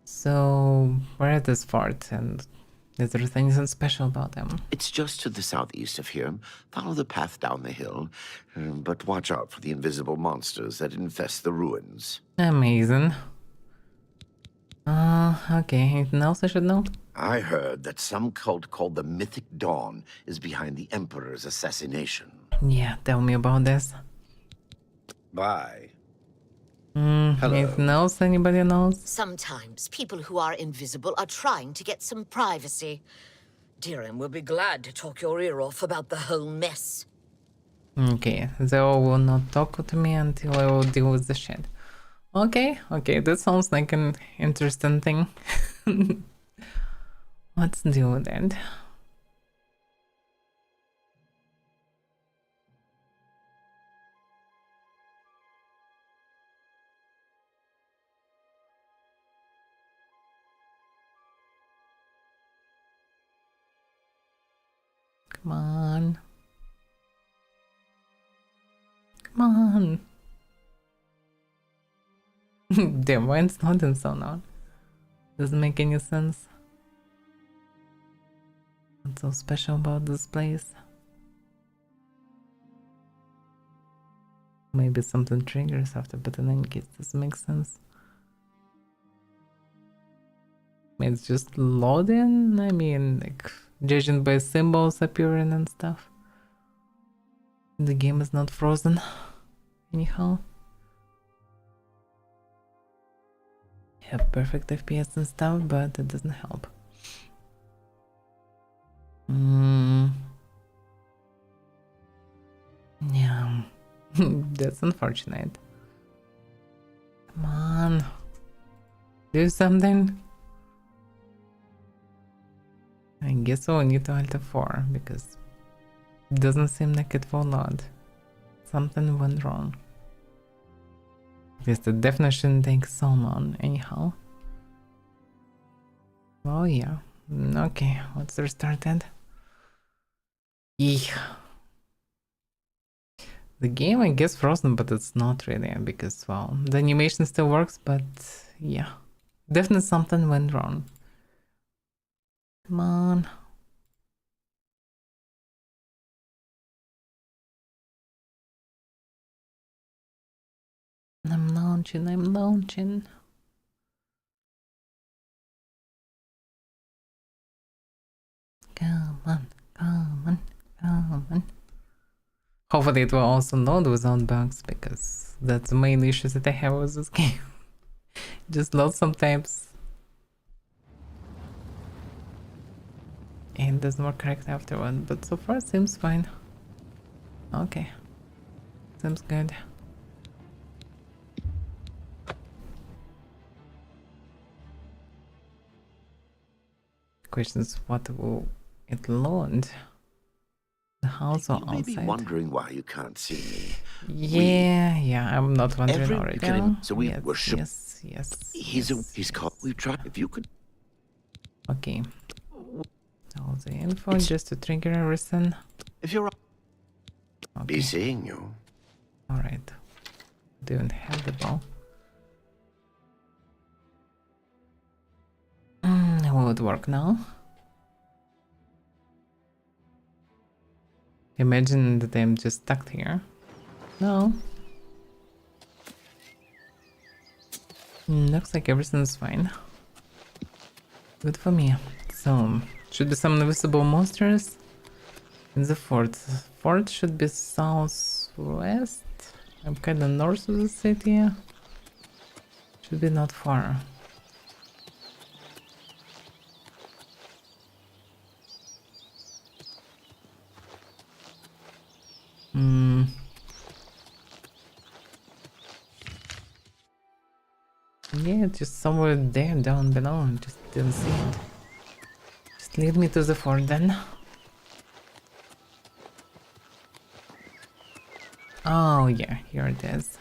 So, where is this fort, and is there anything special about him? It's just to the southeast of here. Follow the path down the hill, but watch out for the invisible monsters that infest the ruins. Amazing. Okay, anything else I should know? I heard that some cult called the Mythic Dawn is behind the Emperor's assassination. Yeah, tell me about this. Bye. Anything else anybody knows? Sometimes people who are invisible are trying to get some privacy. Dirham will be glad to talk your ear off about the whole mess. Okay, they all will not talk to me until I will deal with the shit. Okay, that sounds like an interesting thing. Let's deal with it. Come on. Come on. Damn, why it's not in sonar? Doesn't make any sense. What's so special about this place? Maybe something triggers after, but in any case, this makes sense. It's just loading. I mean, like, judging by symbols appearing and stuff. The game is not frozen. Anyhow. Have perfect FPS and stuff, but it doesn't help. Yeah. That's unfortunate. Come on. Do something. I guess we'll need to Alt F4 because it doesn't seem like it will load. Something went wrong. Because the definition takes so long, anyhow. Oh yeah. Okay, let's restart it. Yeah. The game, I guess, frozen, but it's not really because, well, the animation still works, but yeah. Definitely something went wrong. Come on. I'm launching. Come on. Hopefully it will also load without bugs, because that's the main issue that I have with this game. Just load sometimes. And doesn't work correct afterward, but so far it seems fine. Okay. Seems good. Question is, what will it load? The house or outside? You may be wondering why you can't see me. Yeah, I'm not wondering already. So we worship. Yes. He's called. We tried. If you could. Okay. All the info just to trigger everything. If you're. Okay. Be seeing you. All right. Don't have the ball. Will it work now? Imagine that I'm just stuck here. No. Looks like everything's fine. Good for me. So, should be some invisible monsters in the fort. Fort should be southwest. I'm kinda north of the city. Should be not far. Yeah, just somewhere there down below. Just didn't see it. Just lead me to the fort then. Oh yeah, here it is.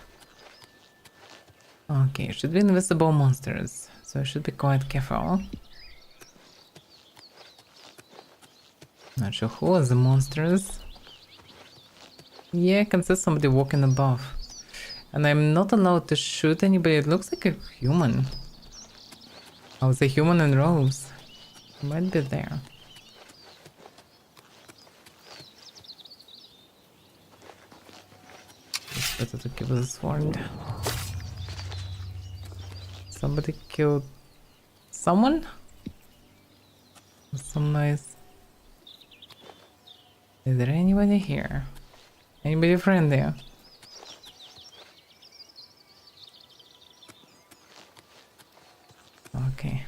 Okay, should be invisible monsters, so I should be quite careful. Not sure who are the monsters. Yeah, I can see somebody walking above. And I'm not allowed to shoot anybody. It looks like a human. Oh, it's a human in robes. Might be there. It's better to keep this sword. Somebody killed someone? Some nice. Is there anybody here? Anybody friendly? Okay.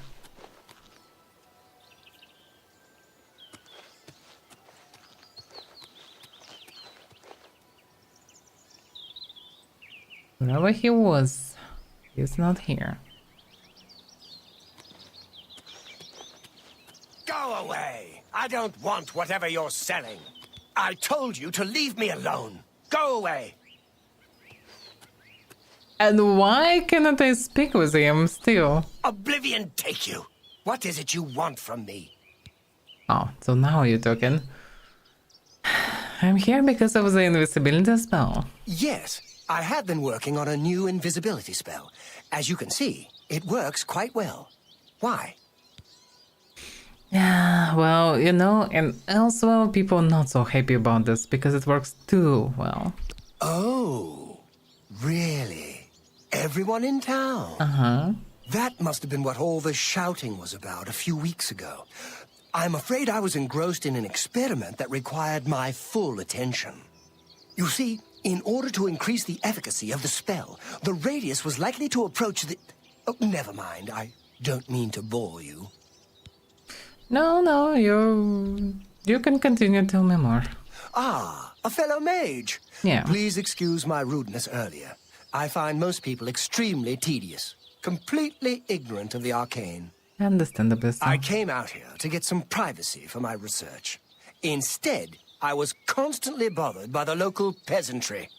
Wherever he was, he's not here. Go away! I don't want whatever you're selling. I told you to leave me alone. Go away! And why cannot I speak with him still? Oblivion take you! What is it you want from me? Oh, so now you're talking. I'm here because of the invisibility spell. Yes, I have been working on a new invisibility spell. As you can see, it works quite well. Why? Yeah, well, you know, and elsewhere people are not so happy about this because it works too well. Oh, really? Everyone in town? Uh-huh. That must have been what all the shouting was about a few weeks ago. I'm afraid I was engrossed in an experiment that required my full attention. You see, in order to increase the efficacy of the spell, the radius was likely to approach the... Oh, never mind, I don't mean to bore you. No, you can continue, tell me more. Ah, a fellow mage. Yeah. Please excuse my rudeness earlier. I find most people extremely tedious, completely ignorant of the arcane. Understandable, so. I came out here to get some privacy for my research. Instead, I was constantly bothered by the local peasantry.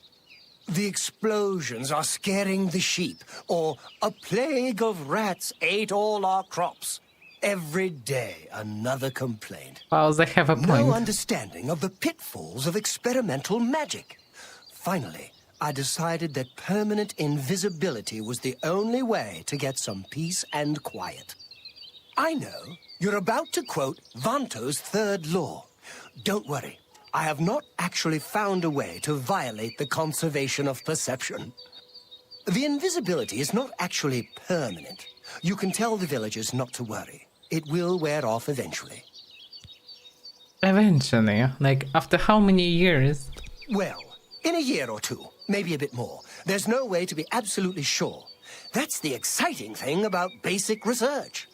The explosions are scaring the sheep, or a plague of rats ate all our crops. Every day, another complaint. Well, they have a point. No understanding of the pitfalls of experimental magic. Finally, I decided that permanent invisibility was the only way to get some peace and quiet. I know you're about to quote Vanto's third law. Don't worry, I have not actually found a way to violate the conservation of perception. The invisibility is not actually permanent. You can tell the villagers not to worry. It will wear off eventually. Eventually? Like, after how many years? Well, in a year or two, maybe a bit more. There's no way to be absolutely sure. That's the exciting thing about basic research.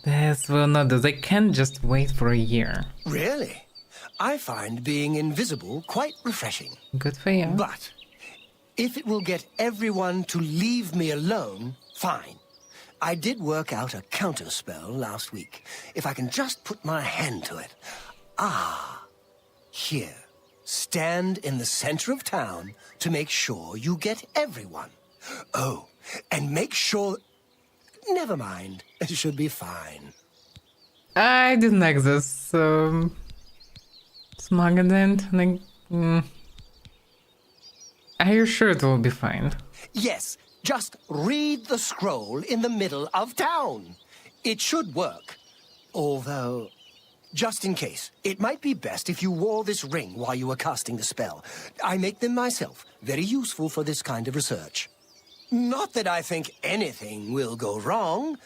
This will not do. They can't just wait for a year. Really? I find being invisible quite refreshing. Good for you. But if it will get everyone to leave me alone, fine. I did work out a counterspell last week. If I can just put my hand to it. Ah, here. Stand in the center of town to make sure you get everyone. Oh, and make sure... Never mind. It should be fine. I didn't like this. Smuggled. Like, Are you sure it will be fine? Yes, just read the scroll in the middle of town. It should work. Although, just in case, it might be best if you wore this ring while you were casting the spell. I make them myself. Very useful for this kind of research. Not that I think anything will go wrong.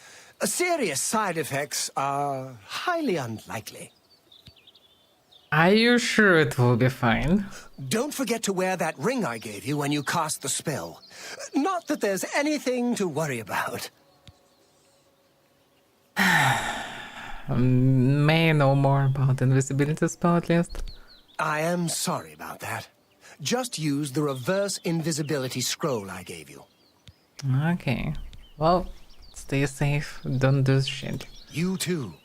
Serious side effects are highly unlikely. Are you sure it will be fine? Don't forget to wear that ring I gave you when you cast the spell. Not that there's anything to worry about. May I know more about invisibility spell at least? I am sorry about that. Just use the reverse invisibility scroll I gave you. Okay. Well, stay safe. Don't do shit. You too.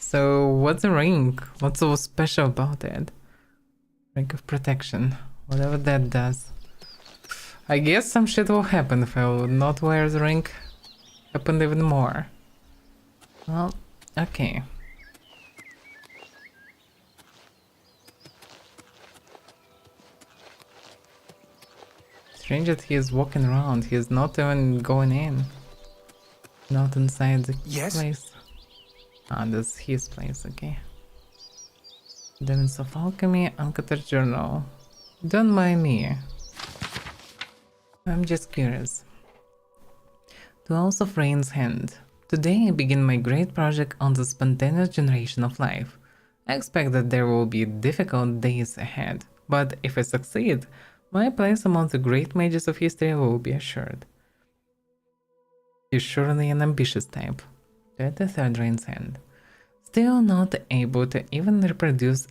So, what's a ring? What's so special about it? Ring of protection. Whatever that does. I guess some shit will happen if I will not wear the ring. Happen even more. Well, okay. Strange that he is walking around. He is not even going in. Not inside the place. Ah, that's his place, okay. Demons of Alchemy, Uncutter Journal. Don't mind me. I'm just curious. Tools of Rain's Hand. Today I begin my great project on the spontaneous generation of life. I expect that there will be difficult days ahead, but if I succeed, my place among the great mages of history will be assured. He's surely an ambitious type. 23rd Rain's Hand. Still not able to even reproduce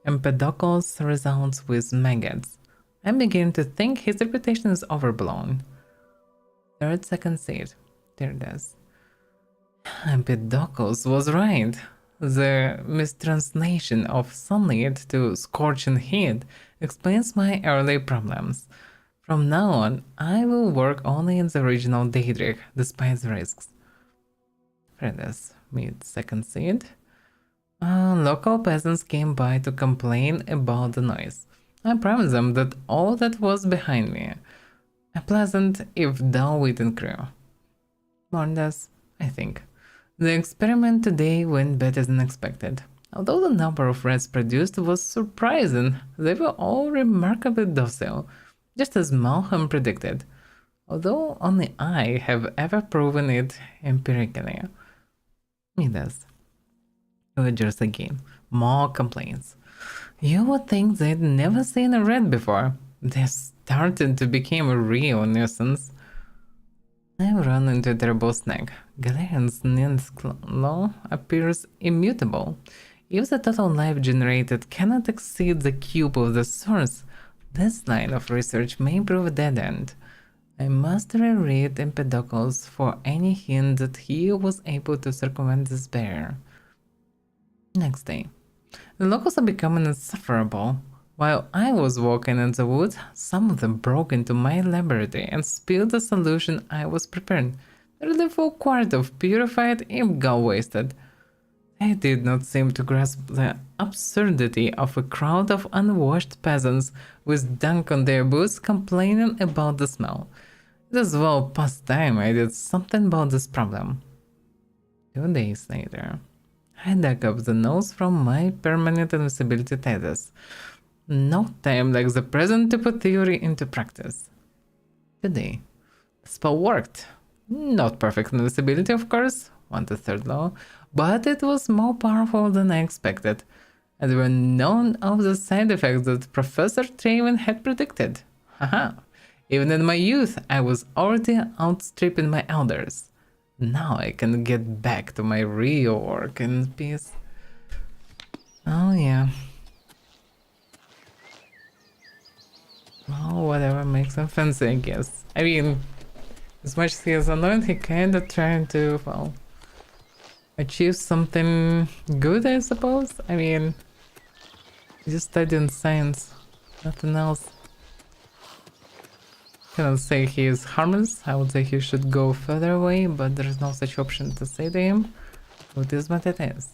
Empedocles results with maggots. I'm beginning to think his reputation is overblown. 3rd Second Seed. There it is. Empedocles was right. The mistranslation of sunlit to scorching heat explains my early problems. From now on, I will work only in the original Daedric, despite the risks. Fredas, meet Second Seed. Local peasants came by to complain about the noise. I promised them that all that was behind me. A pleasant, if dull-witted crew. Warned us, I think. The experiment today went better than expected. Although the number of rats produced was surprising, they were all remarkably docile, just as Malcolm predicted. Although only I have ever proven it empirically. Midas. Villagers again. More complaints. You would think they'd never seen a rat before. They're starting to become a real nuisance. I run into a terrible snag. Galarian's law appears immutable. If the total life generated cannot exceed the cube of the source, this line of research may prove a dead end. I must reread Empedocles for any hint that he was able to circumvent this barrier. Next day. The locals are becoming insufferable. While I was walking in the woods, some of them broke into my laboratory and spilled the solution I was preparing. Nearly full quart of purified imp gall wasted. They did not seem to grasp the absurdity of a crowd of unwashed peasants with dung on their boots complaining about the smell. It is well past time I did something about this problem. 2 days later, I dug up the notes from my permanent invisibility TES. No time like the present to put theory into practice. Today, the spell worked. Not perfect invisibility, of course, 1/3 law, but it was more powerful than I expected, and there were none of the side effects that Professor Traven had predicted. Haha! Even in my youth, I was already outstripping my elders. Now I can get back to my real work in peace. Oh yeah. Oh, whatever makes him fancy, I guess. I mean, as much as he is annoying, he kinda trying to, well, achieve something good, I suppose. I mean, he's just studying science, nothing else. Cannot say he is harmless. I would say he should go further away, but there is no such option to say to him. It is what it is.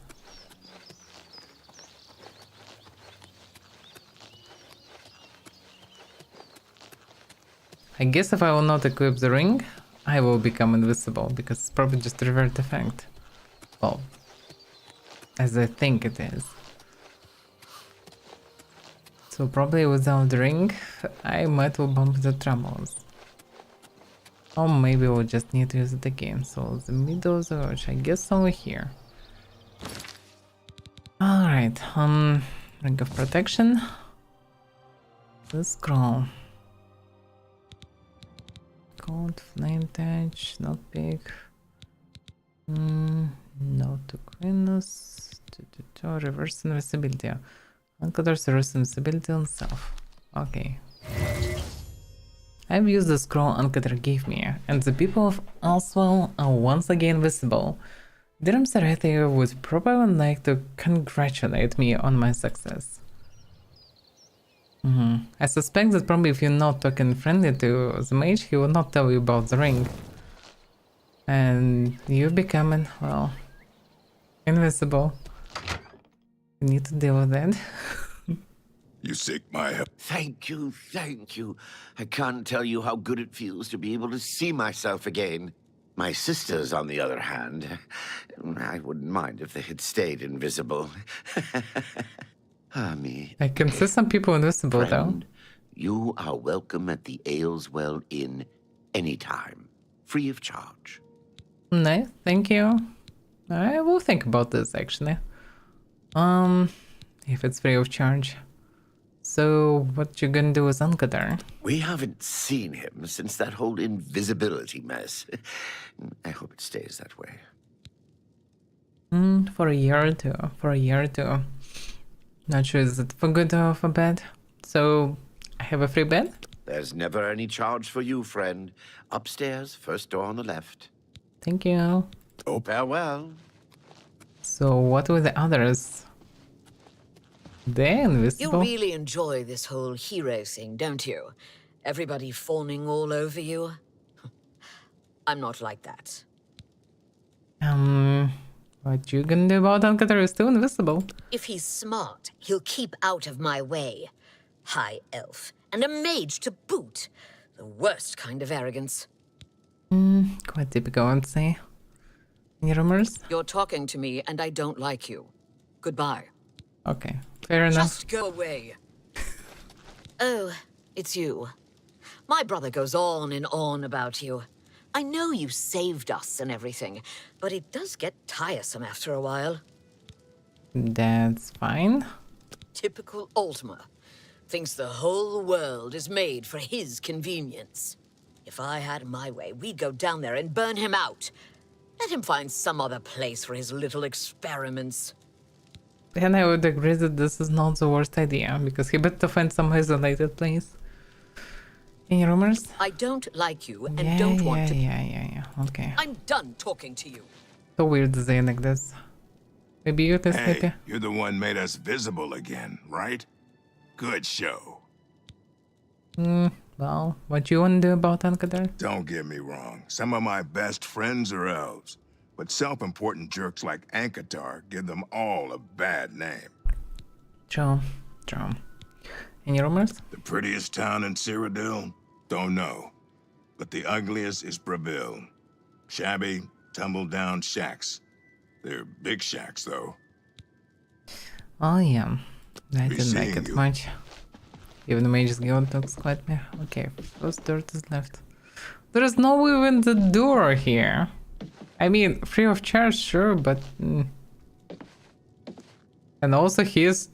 I guess if I will not equip the ring, I will become invisible, because it's probably just a revert effect. Well, as I think it is. So probably without the ring, I might will bump into troubles. Or maybe we'll just need to use it again. So the middle which I guess over here. Alright, ring of protection. The scroll. Cold, flame touch, not big. No to quinness. Reverse invisibility. Uncovers reverse invisibility on self. Okay. I've used the scroll Uncutter gave me, and the people of Oswell are once again visible. Dirham Serethia would probably like to congratulate me on my success. I suspect that probably if you're not talking friendly to the mage, he will not tell you about the ring. And you're becoming, well, invisible. You need to deal with that. You seek my help. Thank you, thank you. I can't tell you how good it feels to be able to see myself again. My sisters, on the other hand, I wouldn't mind if they had stayed invisible. Ah, me. I can see some people invisible Friend, you are welcome at the Ayleswell Inn anytime, free of charge. though. Nice, thank you. I will think about this actually. If it's free of charge. So what you gonna do with Uncutter? We haven't seen him since that whole invisibility mess. I hope it stays that way. For a year or two. Not sure is it for good or for bad. So I have a free bed? There's never any charge for you, friend. Upstairs, first door on the left. Thank you. Oh, farewell. So what with the others? They're You invisible. really enjoy this whole hero thing, don't you? Everybody fawning all over you? I'm not like that. What you gonna do about Ankatar is still invisible. If he's smart, he'll keep out of my way. High elf, and a mage to boot. The worst kind of arrogance. Quite typical, I'd say. Any rumors? You're talking to me, and I don't like you. Goodbye. Okay, fair enough. Just go away. Oh, it's you. My brother goes on and on about you. I know you saved us and everything, but it does get tiresome after a while. That's fine. Typical Ultima. Thinks the whole world is made for his convenience. If I had my way, we'd go down there and burn him out. Let him find some other place for his little experiments. And I would agree that this is not the worst idea, because he better find some isolated place. Any rumors? I don't like you and don't want to. Yeah. Okay. I'm done talking to you. So weird to say like this. Maybe you can sleep. Hey, you're the one made us visible again, right? Good show. Well, what you want to do about Ankatar? Don't get me wrong. Some of my best friends are elves. But self-important jerks like Ankatar give them all a bad name. True. Any rumors? The prettiest town in Cyrodiil? Don't know. But the ugliest is Breville. Shabby, tumble-down shacks. They're big shacks, though. Oh yeah. I didn't like it you. much. Even the Mage's Guild looks quite meh. Okay, first dirt is left. There is no even the door here. I mean, free of charge, sure, but... And also he's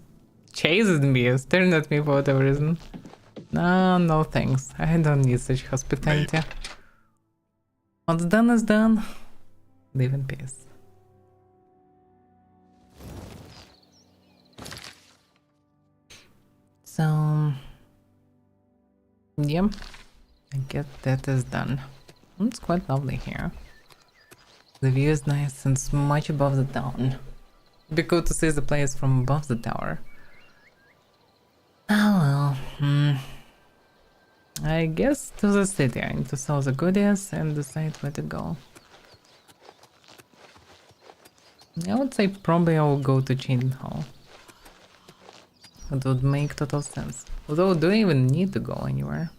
chasing me, staring at me for whatever reason. No thanks. I don't need such hospitality. What's done is done. Live in peace. So... yeah, I guess that is done. It's quite lovely here. The view is nice and it's much above the town. It'd be cool to see the place from above the tower. Oh well, I guess to the city. I need to sell the goodies and decide where to go. I would say probably I will go to Chain Hall. It would make total sense. Although, do I even need to go anywhere?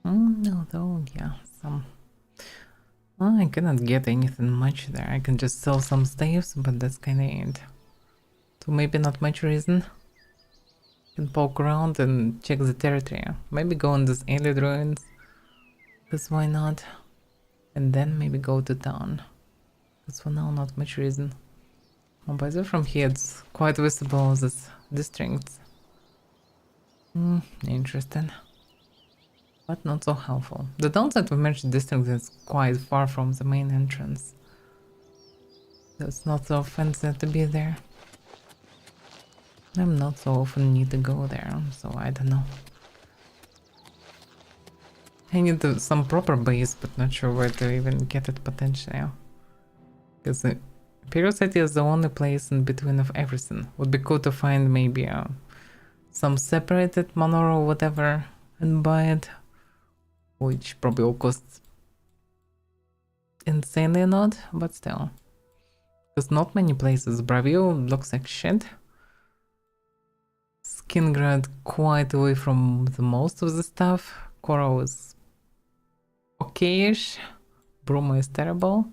Although, yeah, some... Well, I cannot get anything much there. I can just sell some staves, but that's kinda it. So maybe not much reason. Can poke around and check the territory. Maybe go on this alien ruins. Because why not? And then maybe go to town. Because for now, not much reason. Oh, by the way, from here it's quite visible, this districts. Interesting. But not so helpful. The downside of merged district is quite far from the main entrance. So it's not so fancy to be there. I'm not so often need to go there, so I don't know. I need some proper base, but not sure where to even get it potentially. Because the Imperial City is the only place in between of everything. Would be cool to find maybe some separated manor or whatever and buy it. Which probably will cost insanely a lot, but still. Because not many places. Bravio looks like shit. Skingrad quite away from the most of the stuff. Coral is okay-ish. Bruma is terrible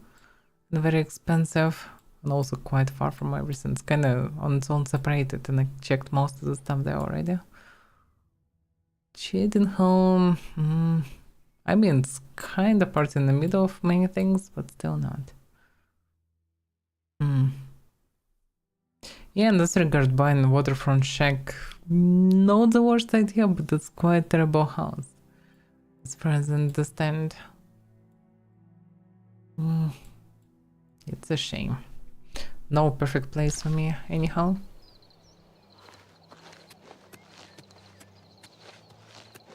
and very expensive and also quite far from everything. It's kind of on its own separated, and I checked most of the stuff there already. Cheating-home, I mean, it's kind of part in the middle of many things, but still not. Yeah, in this regard, buying waterfront shack, not the worst idea, but it's quite terrible house, as far as I understand. It's a shame. No perfect place for me, anyhow.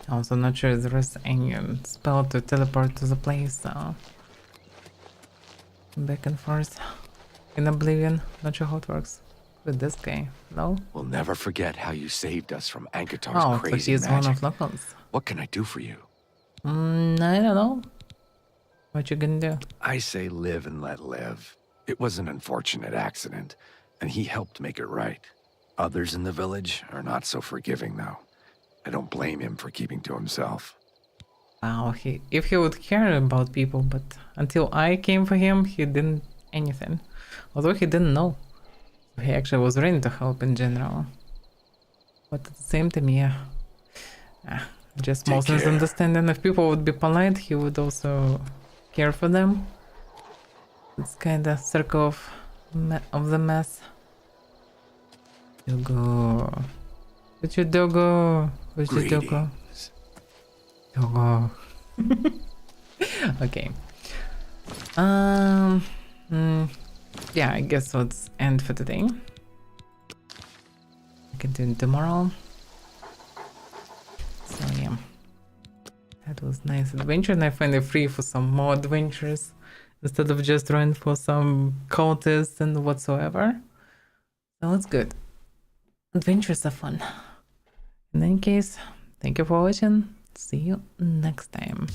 Also not sure if there is any spell to teleport to the place, so... back and forth. In Oblivion, not sure how it works. With this guy, no? We'll never forget how you saved us from Ankatar's Oh, crazy so he's magic. one of locals. What can I do for you? I don't know. What you gonna do? I say live and let live. It was an unfortunate accident, and he helped make it right. Others in the village are not so forgiving, though. I don't blame him for keeping to himself. Wow, if he would care about people, but until I came for him, he didn't anything. Although he didn't know. He actually was ready to help in general. But at the same time, yeah. Just most misunderstanding. If people would be polite, he would also care for them. It's kind of circle of the mess. Doggo. What's your doggo? What's your doggo? Doggo. Okay. Yeah, I guess let's end for today. I can do it tomorrow. So yeah. That was nice adventure, and I find it free for some more adventures instead of just running for some cultists and whatsoever. So it's good. Adventures are fun. In any case, thank you for watching. See you next time.